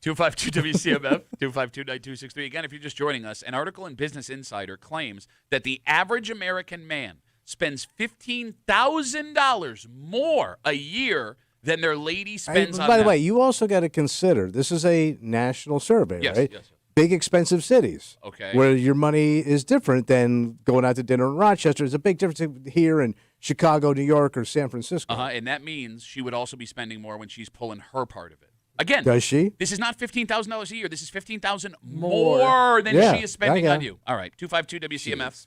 252 WCMF, 252-9263. Again, if you're just joining us, an article in Business Insider claims that the average American man spends $15,000 more a year than their lady spends on By the them. way, you also got to consider this is a national survey, Yes, right? yes. Big expensive cities, Okay. where your money is different than going out to dinner in Rochester. There's a big difference here in Chicago, New York, or San Francisco. And that means she would also be spending more when she's pulling her part of it. Again, Does she? this is not $15,000 a year. This is $15,000 more than Yeah, she is spending yeah. on you. All right, 252 WCMF.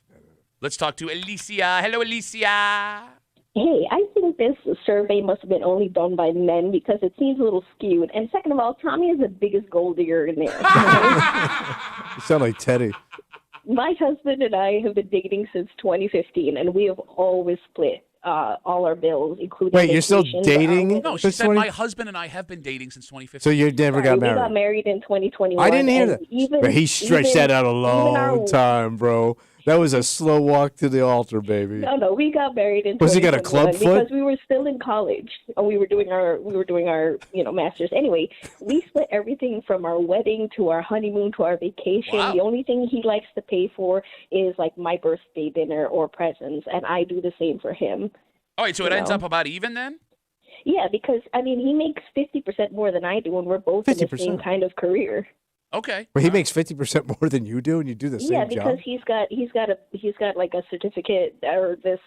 Let's talk to Alicia. Hello, Alicia. Hey, I think this survey must have been only done by men because it seems a little skewed. And second of all, Tommy is the biggest gold digger in there. You sound like Teddy. My husband and I have been dating since 2015, and we have always split all our bills, including Wait, you're still vacations, dating? No, she Since said 20 my husband and I have been dating since 2015. So you never Sorry, got we got married? married in 2021. I didn't hear and that. Even, But he stretched even- that out a even long our- time, bro. That was a slow walk to the altar, baby. No, we got married in. Was he got a club 2021 foot? Because we were still in college and we were doing our masters. Anyway, we split everything from our wedding to our honeymoon to our vacation. Wow. The only thing he likes to pay for is like my birthday dinner or presents, and I do the same for him. All right, so it ends up about even then? Yeah, because I mean he makes 50% more than I do, and we're both in the same 50%. kind of career. Okay. But he makes 50% more than you do, and you do the same Yeah, because job. he's got like a certificate or this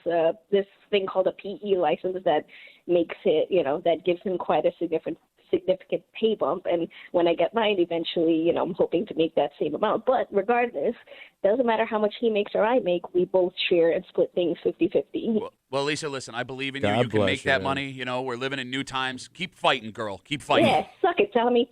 thing called a PE license that makes it, that gives him quite a significant pay bump. And when I get mine eventually, I'm hoping to make that same amount. But regardless, doesn't matter how much he makes or I make, we both share and split things 50-50. Well, Lisa, listen, I believe in you. God You can bless make you, that man. money. We're living in new times. Keep fighting, girl. Keep fighting. Yeah, suck it, Tommy.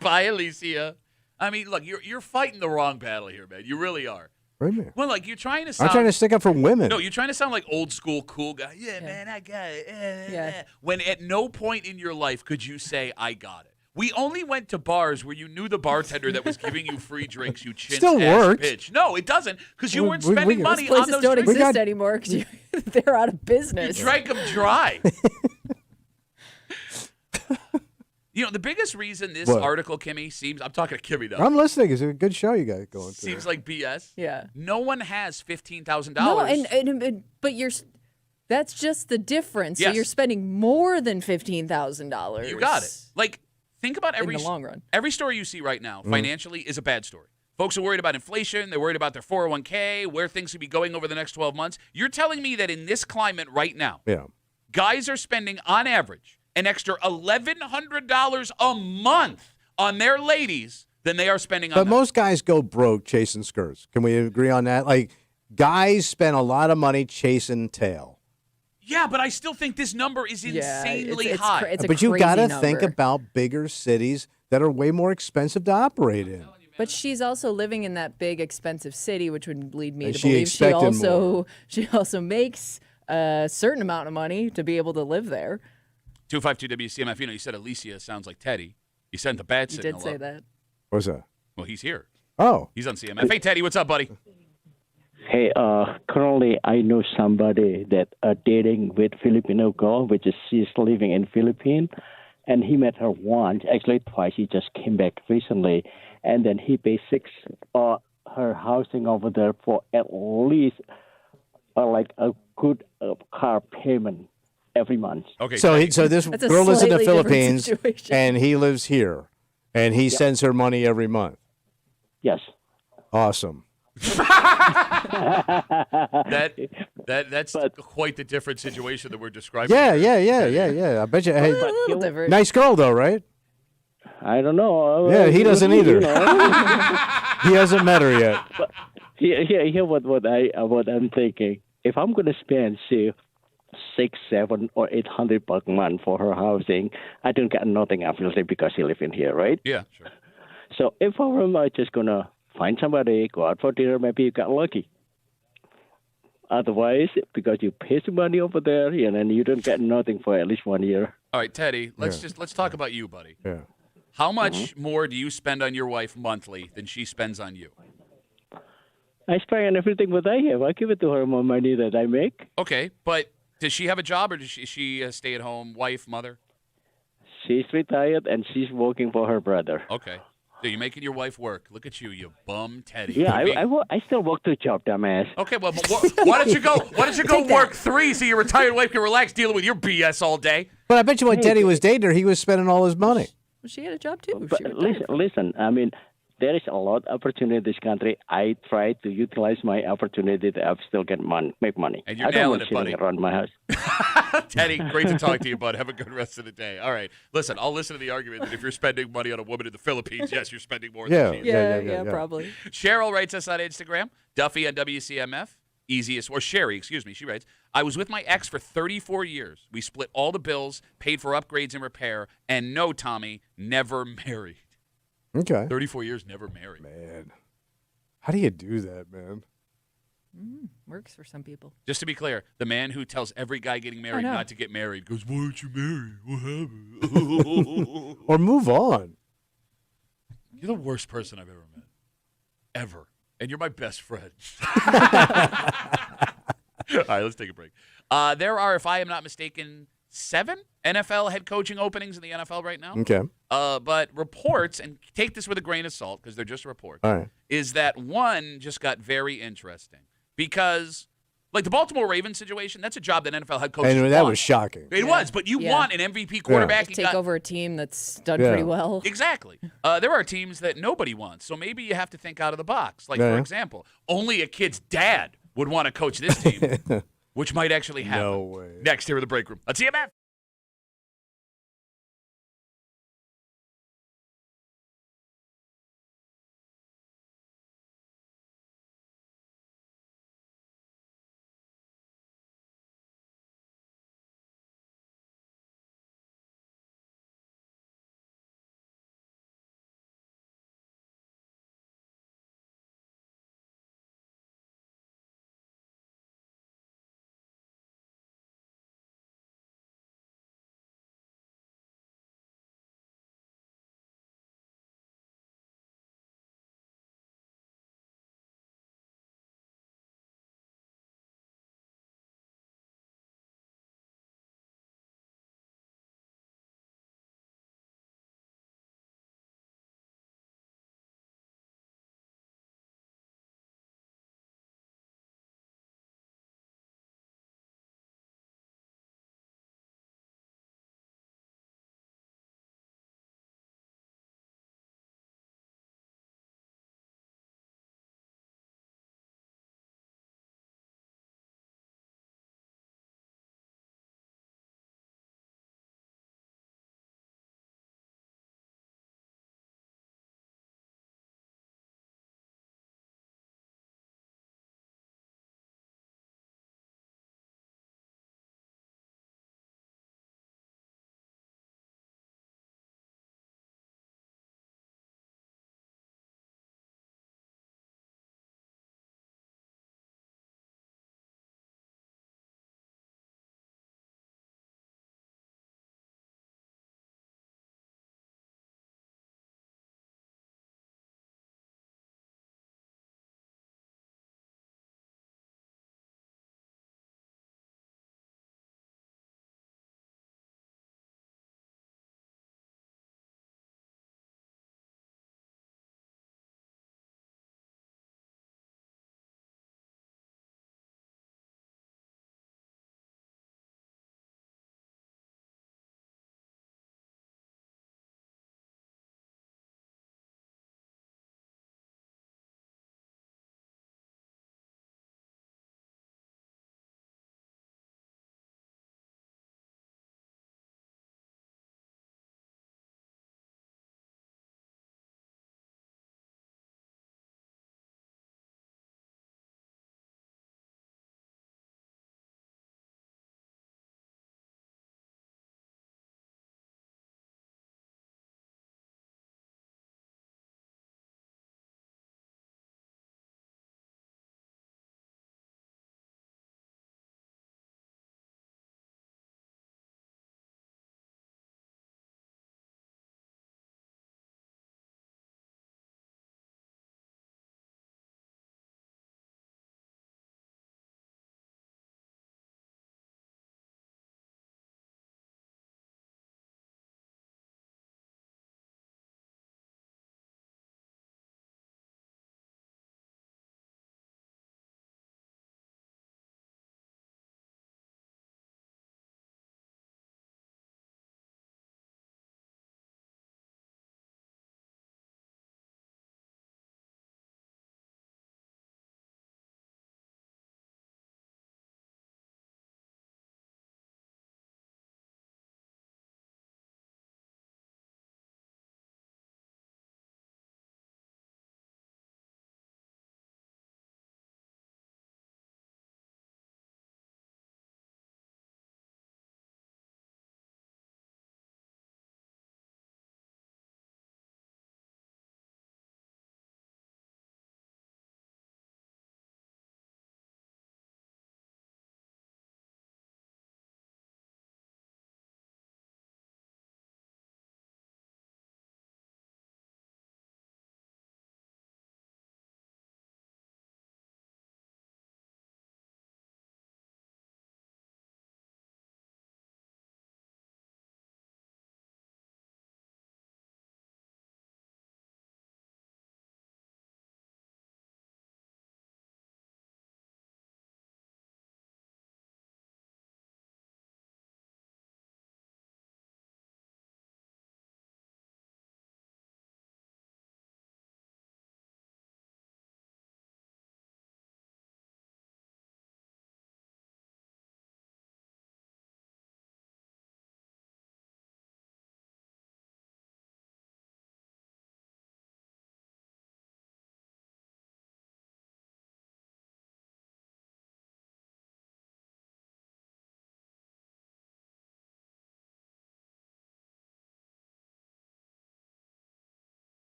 Bye, Alicia. I mean, look, you're fighting the wrong battle here, man. You really are. Right there. Well, like, you're trying to sound. I'm trying to stick up for women. No, you're trying to sound like old school cool guy. Yeah, man, I got it. Yeah. When at no point in your life could you say, I got it. We only went to bars where you knew the bartender that was giving you free drinks. You chintz Still ass works. bitch. No, it doesn't, because you weren't We- spending we- money Those on places those don't drinks. exist anymore because they're out of You business. drank them dry. The biggest reason this What? article, Kimmy, seems, I'm talking to Kimmy now, I'm listening. It's a good show you got going through. seems like BS. Yeah. No one has $15,000. No, but that's just the difference. So Yes. you're spending more than $15,000. You got it. Like, think about every in the long run. Every story you see right now Mm-hmm. financially is a bad story. Folks are worried about inflation. They're worried about their 401k, where things could be going over the next 12 months. You're telling me that in this climate right now, Yeah. guys are spending, on average, an extra $1,100 a month on their ladies than they are spending on But them. most guys go broke chasing skirts. Can we agree on that? Like, guys spend a lot of money chasing tail. Yeah, but I still think this number is insanely high. It's a But you crazy got to number. think about bigger cities that are way more expensive to operate in. But she's also living in that big, expensive city, which would lead me And to she believe expected more. she also makes a certain amount of money to be able to live there. 252 WCMF. You said Alicia sounds like Teddy. You sent the bad You signal did say up. that. What's that? Well, he's here. Oh. He's on CMF. Hey, Teddy, what's up, buddy? Hey, currently I know somebody that dating with Filipino girl, which is she's living in Philippines, and he met her once, actually twice. He just came back recently, and then he paid her housing over there for at least like a good car payment every month. Okay. So this That's a girl lives in the slightly different Philippines, situation. and he lives here, and he sends her money every month. Yes. Awesome. That's quite the different situation that we're describing. Yeah. here. I bet you. A Hey, little different. nice girl, though, right? I don't know. Yeah, he doesn't either. You know. He hasn't met her yet. Here what I'm thinking. If I'm gonna spend say $600, $700, or $800 a month for her housing, I don't get nothing obviously because she live in here, right? Yeah, sure. So if I were just gonna find somebody, go out for dinner, maybe you got lucky. Otherwise, because you pay some money over there, and then you don't get nothing for at least 1 year. All right, Teddy, let's talk about you, buddy. Yeah. How much more do you spend on your wife monthly than she spends on you? I spend on everything what I have. I give it to her more money that I make. Okay, but does she have a job, or does she a stay-at-home wife, mother? She's retired and she's working for her brother. Okay. So you're making your wife work. Look at you, you bum, Teddy. Yeah, I still work 2 jobs, dumbass. Okay, well, why don't you go? Why don't you go work 3 so your retired wife can relax dealing with your BS all day? But I bet you when Teddy was dating her, he was spending all his money. Well, she had a job too. But listen. I mean, there is a lot of opportunity in this country. I try to utilize my opportunity to still make money. And you're I don't nailing want it, sitting buddy. around my house. Teddy, great to talk to you, bud. Have a good rest of the day. All right. Listen, I'll listen to the argument that if you're spending money on a woman in the Philippines, yes, you're spending more than she is. Yeah, probably. Cheryl writes us on Instagram. Duffy on WCMF. Sherry, excuse me. She writes, I was with my ex for 34 years. We split all the bills, paid for upgrades and repair, and no, Tommy, never married. Okay. 34 years, never married. Man. How do you do that, man? Works for some people. Just to be clear, the man who tells every guy getting married know. not to get married goes, why aren't you married? What happened? Or move on. You're the worst person I've ever met. Ever. And you're my best friend. All right, let's take a break. There are, if I am not mistaken, 7 NFL head coaching openings in the NFL right now. Okay. But reports, and take this with a grain of salt because they're just reports, All right. is that one just got very interesting because, Like the Baltimore Ravens situation, that's a job that NFL head coaches And that want. was shocking. It was, but you Yeah. want an MVP quarterback. Take over a team that's done Yeah. pretty well. Exactly. There are teams that nobody wants, so maybe you have to think out of the box. Like, Yeah. for example, only a kid's dad would want to coach this team, which might actually happen. No way. Next, here in the break room. Let's see CMF.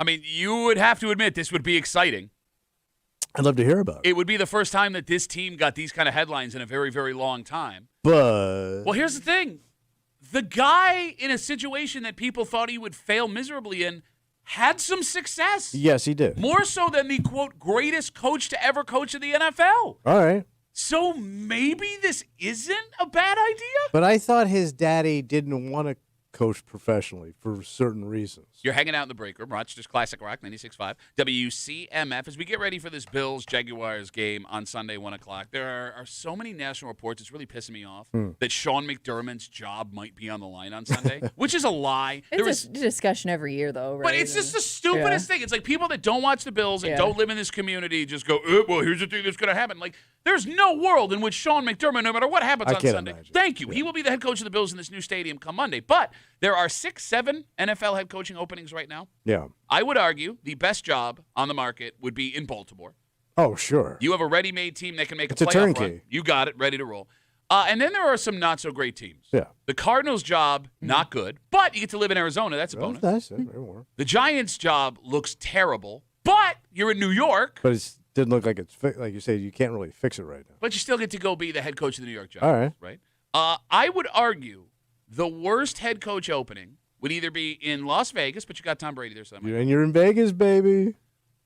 I mean, you would have to admit this would be exciting. I'd love to hear about it. It would be the first time that this team got these kind of headlines in a very, very long time. But well, here's the thing. The guy in a situation that people thought he would fail miserably in had some success. Yes, he did. More so than the, quote, greatest coach to ever coach in the NFL. All right. So maybe this isn't a bad idea? But I thought his daddy didn't want to coach professionally for certain reasons. You're hanging out in the break room, Rochester's Classic Rock 96.5, WCMF. As we get ready for this Bills-Jaguars game on Sunday, 1 o'clock, there are so many national reports, it's really pissing me off, that Sean McDermott's job might be on the line on Sunday, which is a lie. It's a discussion every year, though, right? But it's just the stupidest thing. It's like people that don't watch the Bills and don't live in this community just go, well, here's the thing that's going to happen. Like, there's no world in which Sean McDermott, no matter what happens on Sunday, thank you. He will be the head coach of the Bills in this new stadium come Monday. But there are 6, 7 NFL head coaching openings right now. Yeah. I would argue the best job on the market would be in Baltimore. Oh, sure. You have a ready-made team that can make It's a a playoff turnkey. run. You got it, ready to roll. And then there are some not-so-great teams. Yeah. The Cardinals' job, not good, but you get to live in Arizona. That's a bonus. That's nice. Very warm. The Giants' job looks terrible, but you're in New York. But it didn't look like it's like you said. You can't really fix it right now. But you still get to go be the head coach of the New York Giants. All right. Right? I would argue the worst head coach opening would either be in Las Vegas, but you got Tom Brady there. So And you're in Vegas, baby.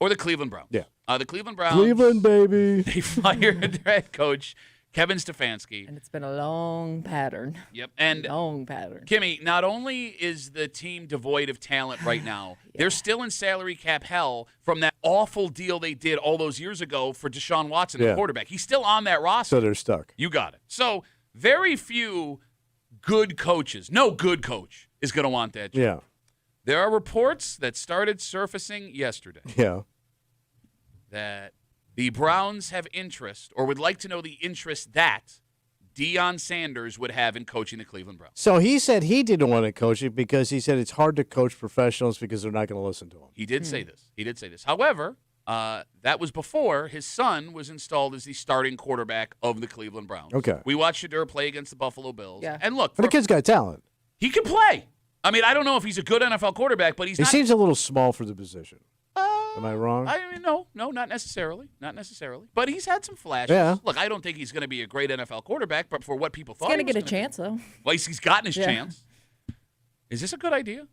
or the Cleveland Browns. Yeah. The Cleveland Browns. Cleveland, baby. They fired their head coach, Kevin Stefanski. And it's been a long pattern. Yep. And long pattern. Kimmy, not only is the team devoid of talent right now, they're still in salary cap hell from that awful deal they did all those years ago for Deshaun Watson, the quarterback. He's still on that roster. So they're stuck. You got it. So very few good coaches, no good coach is going to want that job. Yeah. There are reports that started surfacing yesterday Yeah. that the Browns have interest or would like to know the interest that Deion Sanders would have in coaching the Cleveland Browns. So he said he didn't want to coach it because he said it's hard to coach professionals because they're not going to listen to him. He did say this. He did say this. However, that was before his son was installed as the starting quarterback of the Cleveland Browns. Okay. We watched Shadur play against the Buffalo Bills. Yeah. And look, But the kid's got talent. he can play. I mean, I don't know if he's a good NFL quarterback, but he's He not. seems a little small for the position. Am I wrong? I mean, no, not necessarily. Not necessarily. But he's had some flashes. Yeah. Look, I don't think he's going to be a great NFL quarterback, but for what people thought He's he going was to get a gonna chance, though. be. Well, he's gotten his Yeah. chance. Is this a good idea?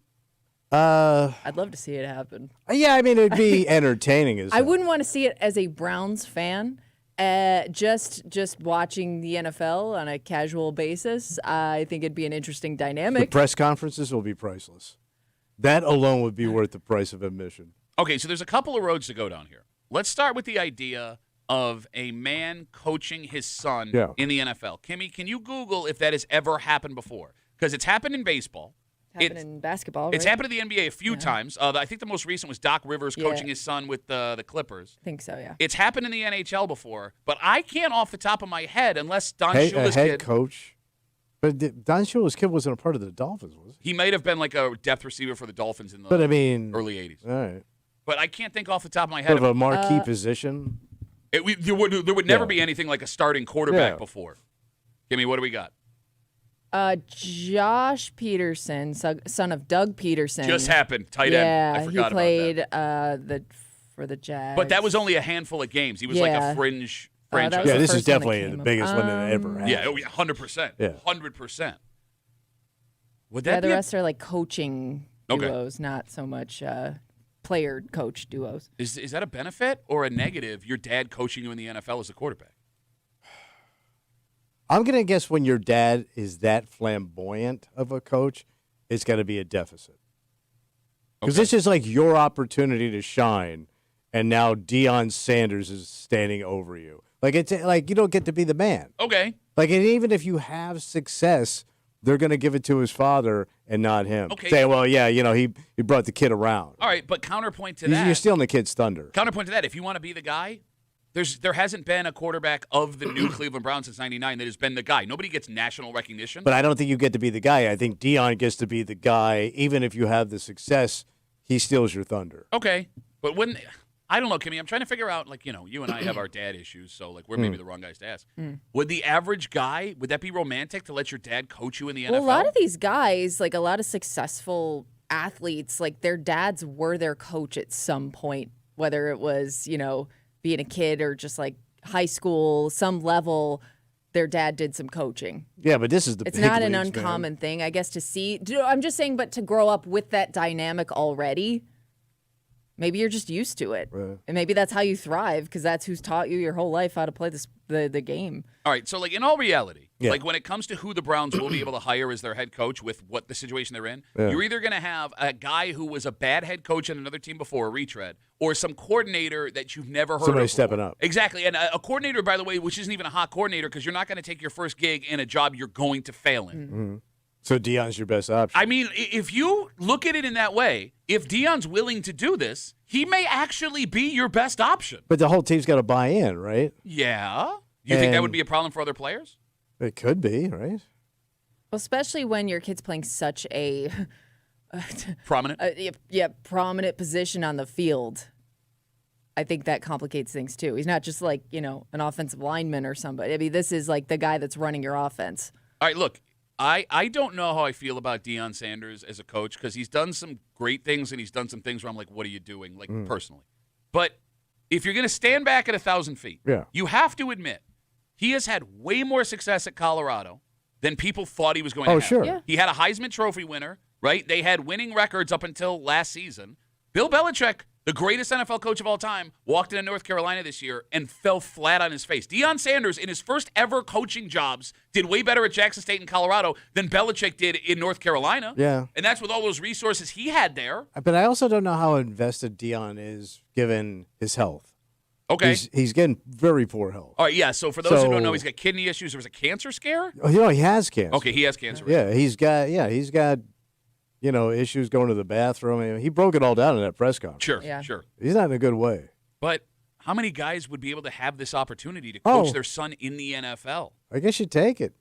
I'd love to see it happen. Yeah, I mean, it'd be entertaining as I hell. wouldn't want to see it as a Browns fan. Just watching the NFL on a casual basis, I think it'd be an interesting The dynamic. press conferences will be priceless. That alone would be worth the price of admission. Okay, so there's a couple of roads to go down here. Let's start with the idea of a man coaching his son in the NFL. Kimmy, can you Google if that has ever happened before? Because it's happened in baseball. Happened in basketball, It's right? happened in the NBA a few times. I think the most recent was Doc Rivers coaching his son with the Clippers. I think so, yeah. It's happened in the NHL before, but I can't off the top of my head unless Don A Shula's head kid. coach. But Don Shula's kid wasn't a part of the Dolphins, was he? He might have been like a depth receiver for the Dolphins in the But I mean, early 80s. all right. But I can't think off the top of my head. Sort of a marquee position. There would never be anything like a starting quarterback Yeah. before. Give me, what do we got? Josh Peterson, son of Doug Peterson. Just happened. Tight end. Yeah, I forgot he played about that. for the Jags. But that was only a handful of games. He was like a fringe franchise. was Yeah, the this is first one that definitely came the up. biggest one that ever had. Yeah, 100%. Yeah. 100%. Would Yeah, that the be rest are like coaching Okay. duos, not so much player coach duos. is that a benefit or a negative, your dad coaching you in the NFL as a quarterback? I'm going to guess when your dad is that flamboyant of a coach, it's going to be a deficit. Because this is like your opportunity to shine, and now Deion Sanders is standing over you. Like it's like you don't get to be the man. Okay. Like and even if you have success, they're going to give it to his father and not him. Okay. Say, well, yeah, he brought the kid around. All right, but counterpoint to You're that. stealing the kid's thunder. Counterpoint to that, if you want to be the guy, there hasn't been a quarterback of the new Cleveland Browns since '99 that has been the guy. Nobody gets national recognition. But I don't think you get to be the guy. I think Deion gets to be the guy. Even if you have the success, he steals your thunder. Okay, but when I don't know, Kimmy, I'm trying to figure out, like, you and I have our dad issues, so like we're maybe the wrong guys to ask. Would the average guy, would that be romantic to let your dad coach you in the NFL? Well, a lot of these guys, like a lot of successful athletes, like their dads were their coach at some point, whether it was, being a kid or just like high school, some level, their dad did some coaching. Yeah, but this is the It's big not an leagues, uncommon man. thing, I guess, to see. I'm just saying, but to grow up with that dynamic already, maybe you're just used to it. Right. And maybe that's how you thrive because that's who's taught you your whole life how to play the game. All right, so like in all reality, Yeah. like when it comes to who the Browns will be able to hire as their head coach with what the situation they're in, Yeah. you're either going to have a guy who was a bad head coach in another team before, a retread, or some coordinator that you've never heard Somebody of. stepping before. up. Exactly, and a coordinator, by the way, which isn't even a hot coordinator because you're not going to take your first gig in a job you're going to fail in. Mm-hmm. So Deion's your best option. I mean, if you look at it in that way, if Deion's willing to do this, he may actually be your best option. But the whole team's got to buy in, right? Yeah. You think that And- would be a problem for other players? It could be, right? Well, especially when your kid's playing such a Prominent? prominent position on the field. I think that complicates things too. He's not just like, an offensive lineman or somebody. I mean, this is like the guy that's running your offense. All right, look, I don't know how I feel about Deion Sanders as a coach because he's done some great things and he's done some things where I'm like, what are you doing, like personally? But if you're going to stand back at 1,000 feet, Yeah. you have to admit he has had way more success at Colorado than people thought he was going to have. Sure. Yeah. He had a Heisman Trophy winner, right? They had winning records up until last season. Bill Belichick, the greatest NFL coach of all time, walked into North Carolina this year and fell flat on his face. Deion Sanders, in his first ever coaching jobs, did way better at Jackson State and Colorado than Belichick did in North Carolina. Yeah. And that's with all those resources he had there. But I also don't know how invested Deion is given his health. Okay. He's getting very poor health. All right, yeah. So for those who don't know, So- he's got kidney issues. There was a cancer scare? Oh, he has cancer. Okay, he has cancer. Yeah, he's got issues going to the bathroom. I mean, he broke it all down in that press conference. Sure, Yeah. sure. He's not in a good way. But how many guys would be able to have this opportunity to coach Oh. their son in the NFL? I guess you take it.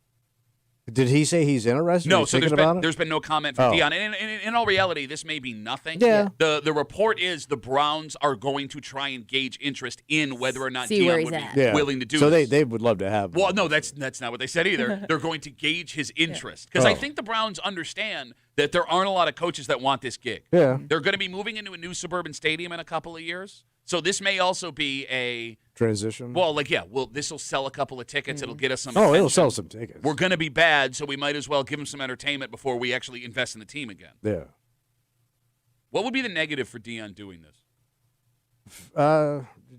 Did he say he's interested? No, He's so thinking about it? there's been no comment from Oh. Deion. And in all reality, this may be nothing. Yeah. The report is the Browns are going to try and gauge interest in whether or not See where Deion he's would at. be Yeah. willing to do so this. they would love to have him. Well, no, that's not what they said either. They're going to gauge his interest because I Oh. think the Browns understand that there aren't a lot of coaches that want this gig. Yeah. They're going to be moving into a new suburban stadium in a couple of years. So this may also be a Transition. this will sell a couple of tickets. It'll get us some. oh, it'll attention. sell some tickets. We're going to be bad, so we might as well give them some entertainment before we actually invest in the team again. Yeah. What would be the negative for Deion doing this?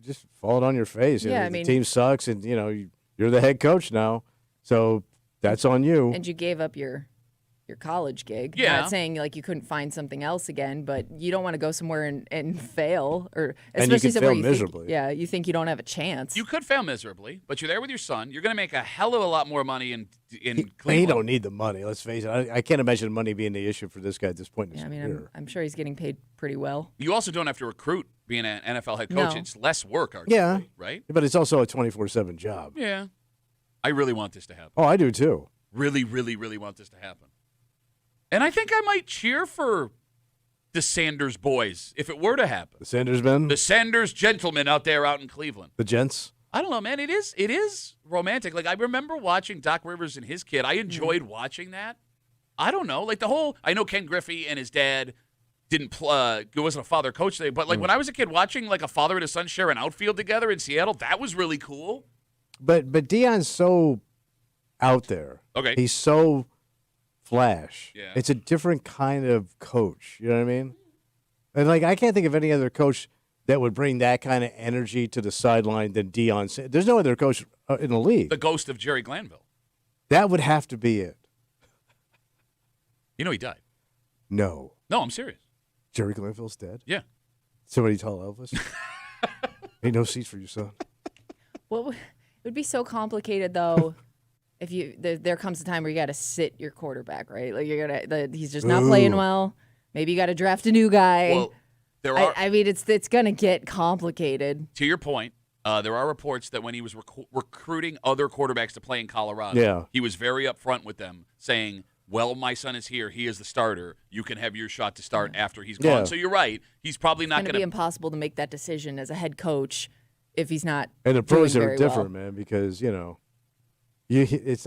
Just fall it on your face. Yeah, I the mean- team sucks, and you're the head coach now, so that's on you. And you gave up your college gig. Yeah. Not saying like you couldn't find something else again, but you don't want to go somewhere and fail, or And you especially could somewhere fail you miserably. think, you think you don't have a chance. You could fail miserably, but you're there with your son. You're going to make a hell of a lot more money in He Cleveland. don't need the money. Let's face it. I can't imagine money being the issue for this guy at this point in his I mean, career. I'm sure he's getting paid pretty well. You also don't have to recruit being an NFL head coach. No. It's less work, arguably, Yeah. right? But it's also a 24/7 job. Yeah. I really want this to happen. Oh, I do too. Really, really, really want this to happen. And I think I might cheer for the Sanders boys if it were to happen. The Sanders men, The Sanders gentlemen out there out in Cleveland. the gents. I don't know, man. It is romantic. Like I remember watching Doc Rivers and his kid. I enjoyed watching that. I don't know, like I know Ken Griffey and his dad didn't it wasn't a father coach thing, but like when I was a kid watching like a father and a son share an outfield together in Seattle, that was really cool. But Deion's so out there. Okay. He's so flash. Yeah. It's a different kind of coach. You know what I mean? And like I can't think of any other coach that would bring that kind of energy to the sideline than Deion. There's no other coach in the league. The ghost of Jerry Glanville. That would have to be it. You know he died. No. No, I'm serious. Jerry Glanville's dead? Yeah. Somebody tell Elvis. Ain't no seats for you, son. Well, it would be so complicated though. If there comes a time where you got to sit your quarterback, right? Like he's just not playing well. Maybe you got to draft a new guy. Well, there are. I mean, it's gonna get complicated. To your point, there are reports that when he was recruiting other quarterbacks to play in Colorado, Yeah. he was very upfront with them, saying, "Well, my son is here. He is the starter. You can have your shot to start after he's gone." Yeah. So you're right. He's probably It's not gonna going be to. impossible to make that decision as a head coach if he's not. And the pros doing are very different, well. man, because it's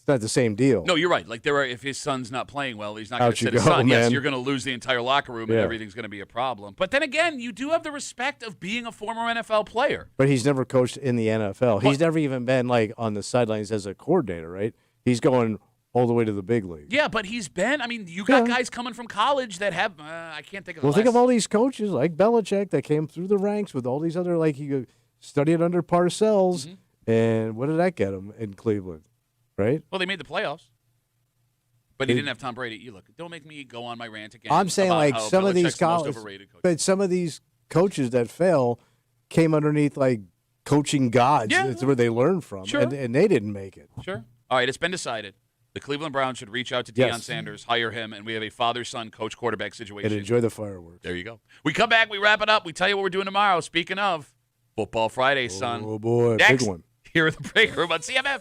It's not the same deal. No, you're right. Like if his son's not playing well, he's not going Out to you sit his go, son. Yes, man. you're going to lose the entire locker room, and Yeah. everything's going to be a problem. But then again, you do have the respect of being a former NFL player. But he's never coached in the NFL. He's never even been like on the sidelines as a coordinator, right? He's going all the way to the big league. Yeah, but he's been. I mean, you got guys coming from college that have. I can't think of. Well, think of all these coaches like Belichick that came through the ranks with all these other, like he studied under Parcells, and what did that get him in Cleveland, right? Well, they made the playoffs. But he didn't have Tom Brady. You look, don't make me go on my rant again. I'm saying about like how some of these Belichick's the most college, overrated coach. but some of these coaches that fail came underneath like coaching gods. Yeah. That's where they learned from, Sure. and they didn't make it. Sure. All right, it's been decided. The Cleveland Browns should reach out to Yes. Deion Sanders, hire him, and we have a father-son coach-quarterback situation. And enjoy the fireworks. There you go. We come back, we wrap it up. We tell you what we're doing tomorrow. Speaking of Football Friday, son. Oh boy, Next, big one. Here at the break room on CMF.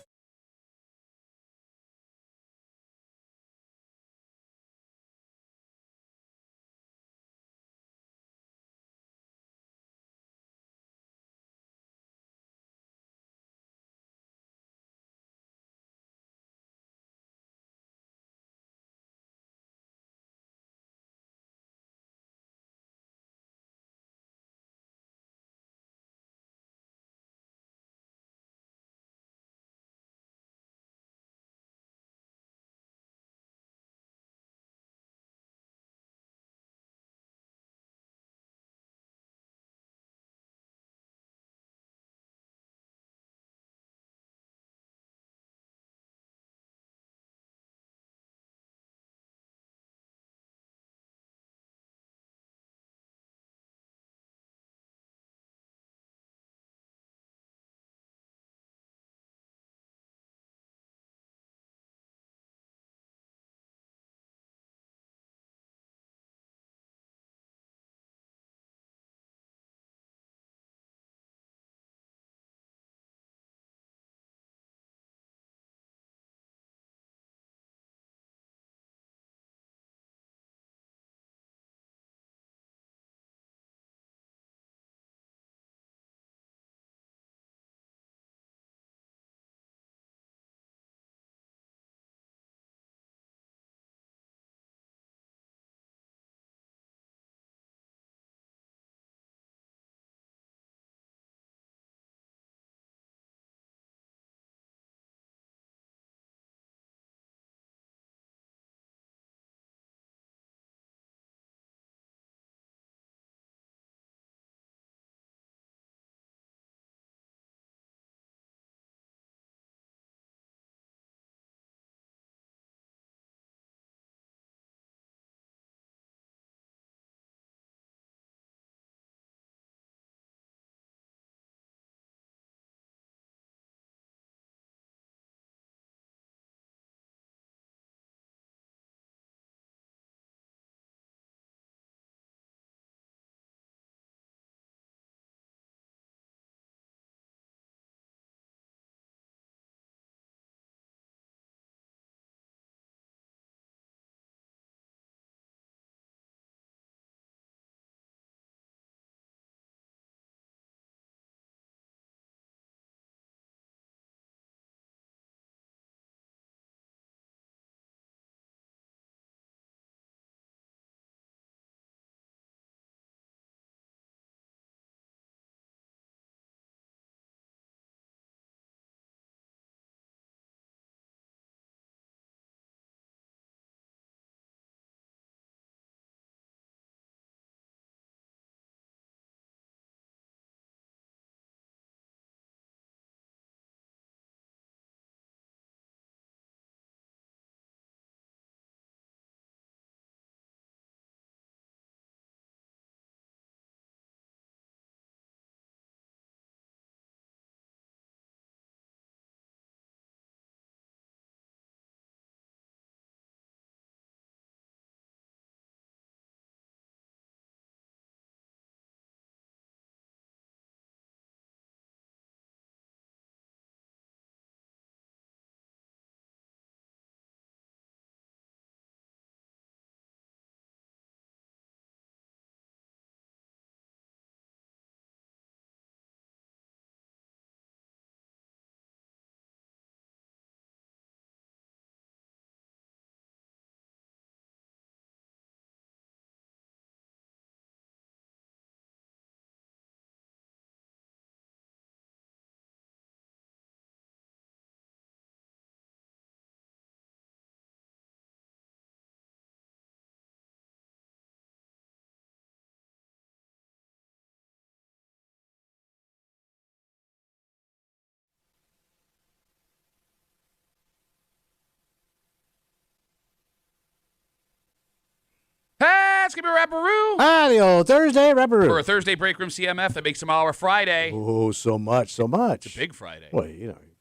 Give me a rapperoo. The old Thursday rapperoo. For a Thursday break room CMF that makes tomorrow a Friday. Oh, so much. It's a big Friday. Well,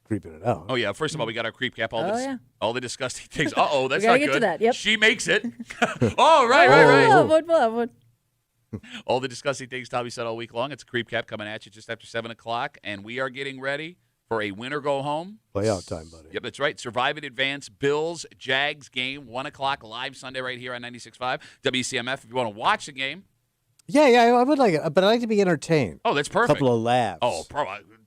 creeping it out. Oh, yeah. First of all, we got our creep cap. All the disgusting things. That's we not gotta good. get to that. Yep. She makes it. Oh, right. What? All the disgusting things Tommy said all week long. It's a creep cap coming at you just after 7 o'clock, and we are getting ready for a win or go home. Playout time, buddy. Yep, that's right. Survive in advance. Bills, Jags game, 1 o'clock live Sunday right here on 96.5 WCMF. If you want to watch the game. Yeah, I would like it, but I like to be entertained. Oh, that's perfect. A couple of laughs. Oh,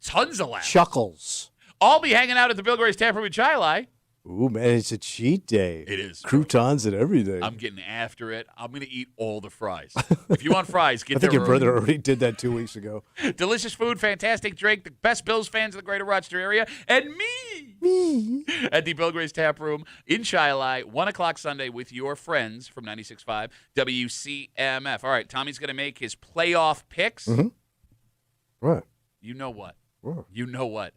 tons of laughs. Chuckles. I'll be hanging out at the Bill Gray's Tap Room in Chili. Ooh, man, it's a cheat day. It is. Croutons and everything. I'm getting after it. I'm going to eat all the fries. If you want fries, get I think there your brother already did that 2 weeks ago. Delicious food, fantastic drink, the best Bills fans of the greater Rochester area, and me at the Bill Gray's Tap Room in Chili, 1 o'clock Sunday with your friends from 96.5 WCMF. All right, Tommy's going to make his playoff picks. Mm-hmm. What? You know what? What? You know what?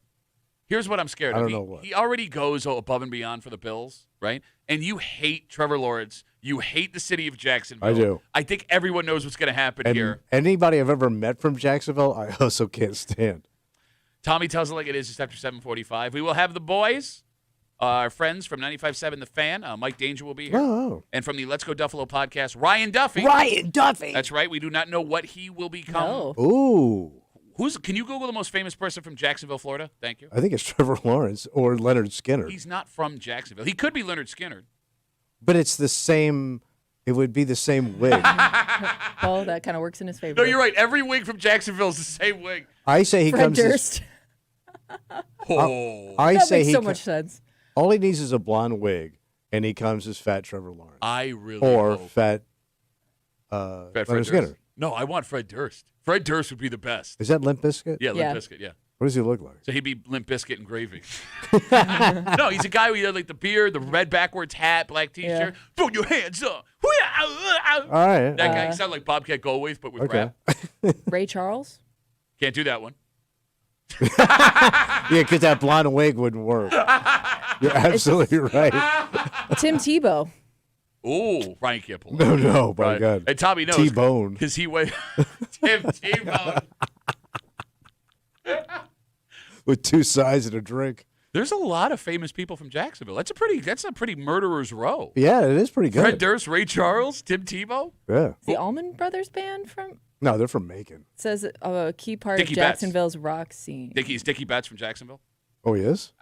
Here's what I'm scared of. I don't know what. He already goes above and beyond for the Bills, right? And you hate Trevor Lawrence. You hate the city of Jacksonville. I do. I think everyone knows what's going to happen here. Anybody I've ever met from Jacksonville, I also can't stand. Tommy tells it like it is just after 7:45. We will have the boys, our friends from 95.7 The Fan. Mike Danger will be here. Oh. And from the Let's Go Duffalo podcast, Ryan Duffy. Ryan Duffy. That's right. We do not know what he will become. No. Ooh. Can you Google the most famous person from Jacksonville, Florida? Thank you. I think it's Trevor Lawrence or Leonard Skinner. He's not from Jacksonville. He could be Leonard Skinner. But it's the same. It would be the same wig. Oh, that kind of works in his favor. No, you're right. Every wig from Jacksonville is the same wig. I say he Fred comes. Durst. I That say makes he so much sense. All he needs is a blonde wig, and he comes as fat Trevor Lawrence. I really or hope. fat Fred Leonard Durst. Skinner. No, I want Fred Durst. Fred Durst would be the best. Is that Limp Bizkit? Yeah, Limp Bizkit, yeah. What does he look like? So he'd be Limp Bizkit and gravy. No, he's a guy who had like the beard, the red backwards hat, black T-shirt. Throw your hands up. All right. That guy, he sounded like Bobcat Goldthwait, but with rap. Ray Charles? Can't do that one. Yeah, because that blonde wig wouldn't work. You're absolutely right. Tim Tebow. Oh, Ryan can't pull it. No, my Right. God. And Tommy knows. T-Bone. Because he went. Tim Tebow. With 2 sides and a drink. There's a lot of famous people from Jacksonville. That's a pretty murderer's row. Yeah, it is pretty good. Fred Durst, Ray Charles, Tim Tebow. Yeah. The Allman Brothers Band from? No, they're from Macon. It says a key part Dickie of Betts. Jacksonville's rock scene. Dickie Betts from Jacksonville. Oh, he is?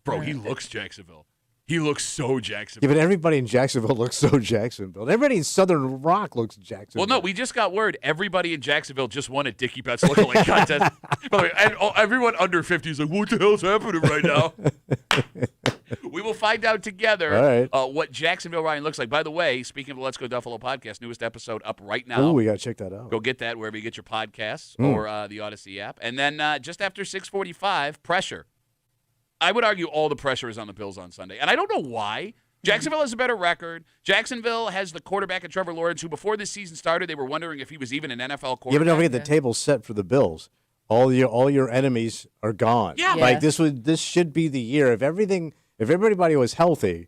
Bro, he looks Jacksonville. He looks so Yeah, Jacksonville. but everybody in Jacksonville looks so Jacksonville. Everybody in Southern Rock looks Jacksonville. Well, no, we just got word. Everybody in Jacksonville just won a Dickie Betts lookalike contest. By the way, and everyone under 50 is like, what the hell's happening right now? We will find out together what Jacksonville Ryan looks like. By the way, speaking of the Let's Go Duffalo podcast, newest episode up right now. Oh, we got to check that out. Go get that wherever you get your podcasts or the Odyssey app. And then just after 6:45, pressure. I would argue all the pressure is on the Bills on Sunday. And I don't know why. Jacksonville has a better record. Jacksonville has the quarterback in Trevor Lawrence, who before this season started, they were wondering if he was even an NFL quarterback. Yeah, but don't forget the table's set for the Bills. All your enemies are gone. Yeah. Like this should be the year. If everybody was healthy,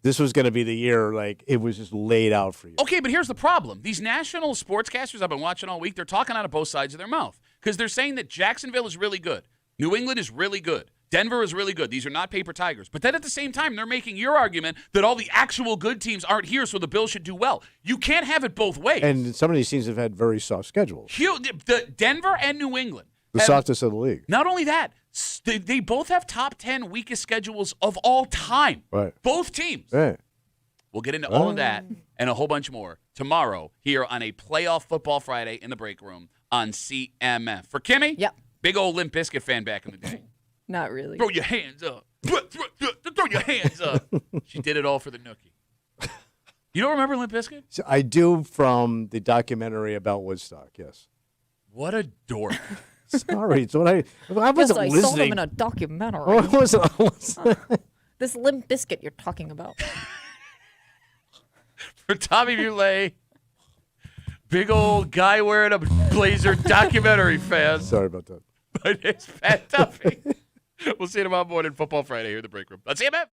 this was going to be the year. Like it was just laid out for you. Okay, but here's the problem. These national sportscasters I've been watching all week, they're talking out of both sides of their mouth because they're saying that Jacksonville is really good. New England is really good. Denver is really good. These are not paper tigers. But then at the same time, they're making your argument that all the actual good teams aren't here, so the Bills should do well. You can't have it both ways. And some of these teams have had very soft schedules. The Denver and New England. The softest of the league. Not only that, they both have top 10 weakest schedules of all time. Right. Both teams. Right. We'll get into all of that and a whole bunch more tomorrow here on a Playoff Football Friday in the break room on CMF. For Kimmy, big old Limp Bizkit fan back in the day. Not really. Throw your hands up. Throw your hands up. She did it all for the nookie. You don't remember Limp Bizkit? So I do from the documentary about Woodstock, yes. What a dork. Sorry, it's what I wasn't Yes, I listening. saw them in a documentary. Oh, I wasn't This Limp Bizkit you're talking about. For Tommy Muley, big old guy wearing a blazer documentary fan. Sorry about that. My name's Pat Duffy. We'll see you tomorrow morning, Football Friday here in the break room. Let's see you, man.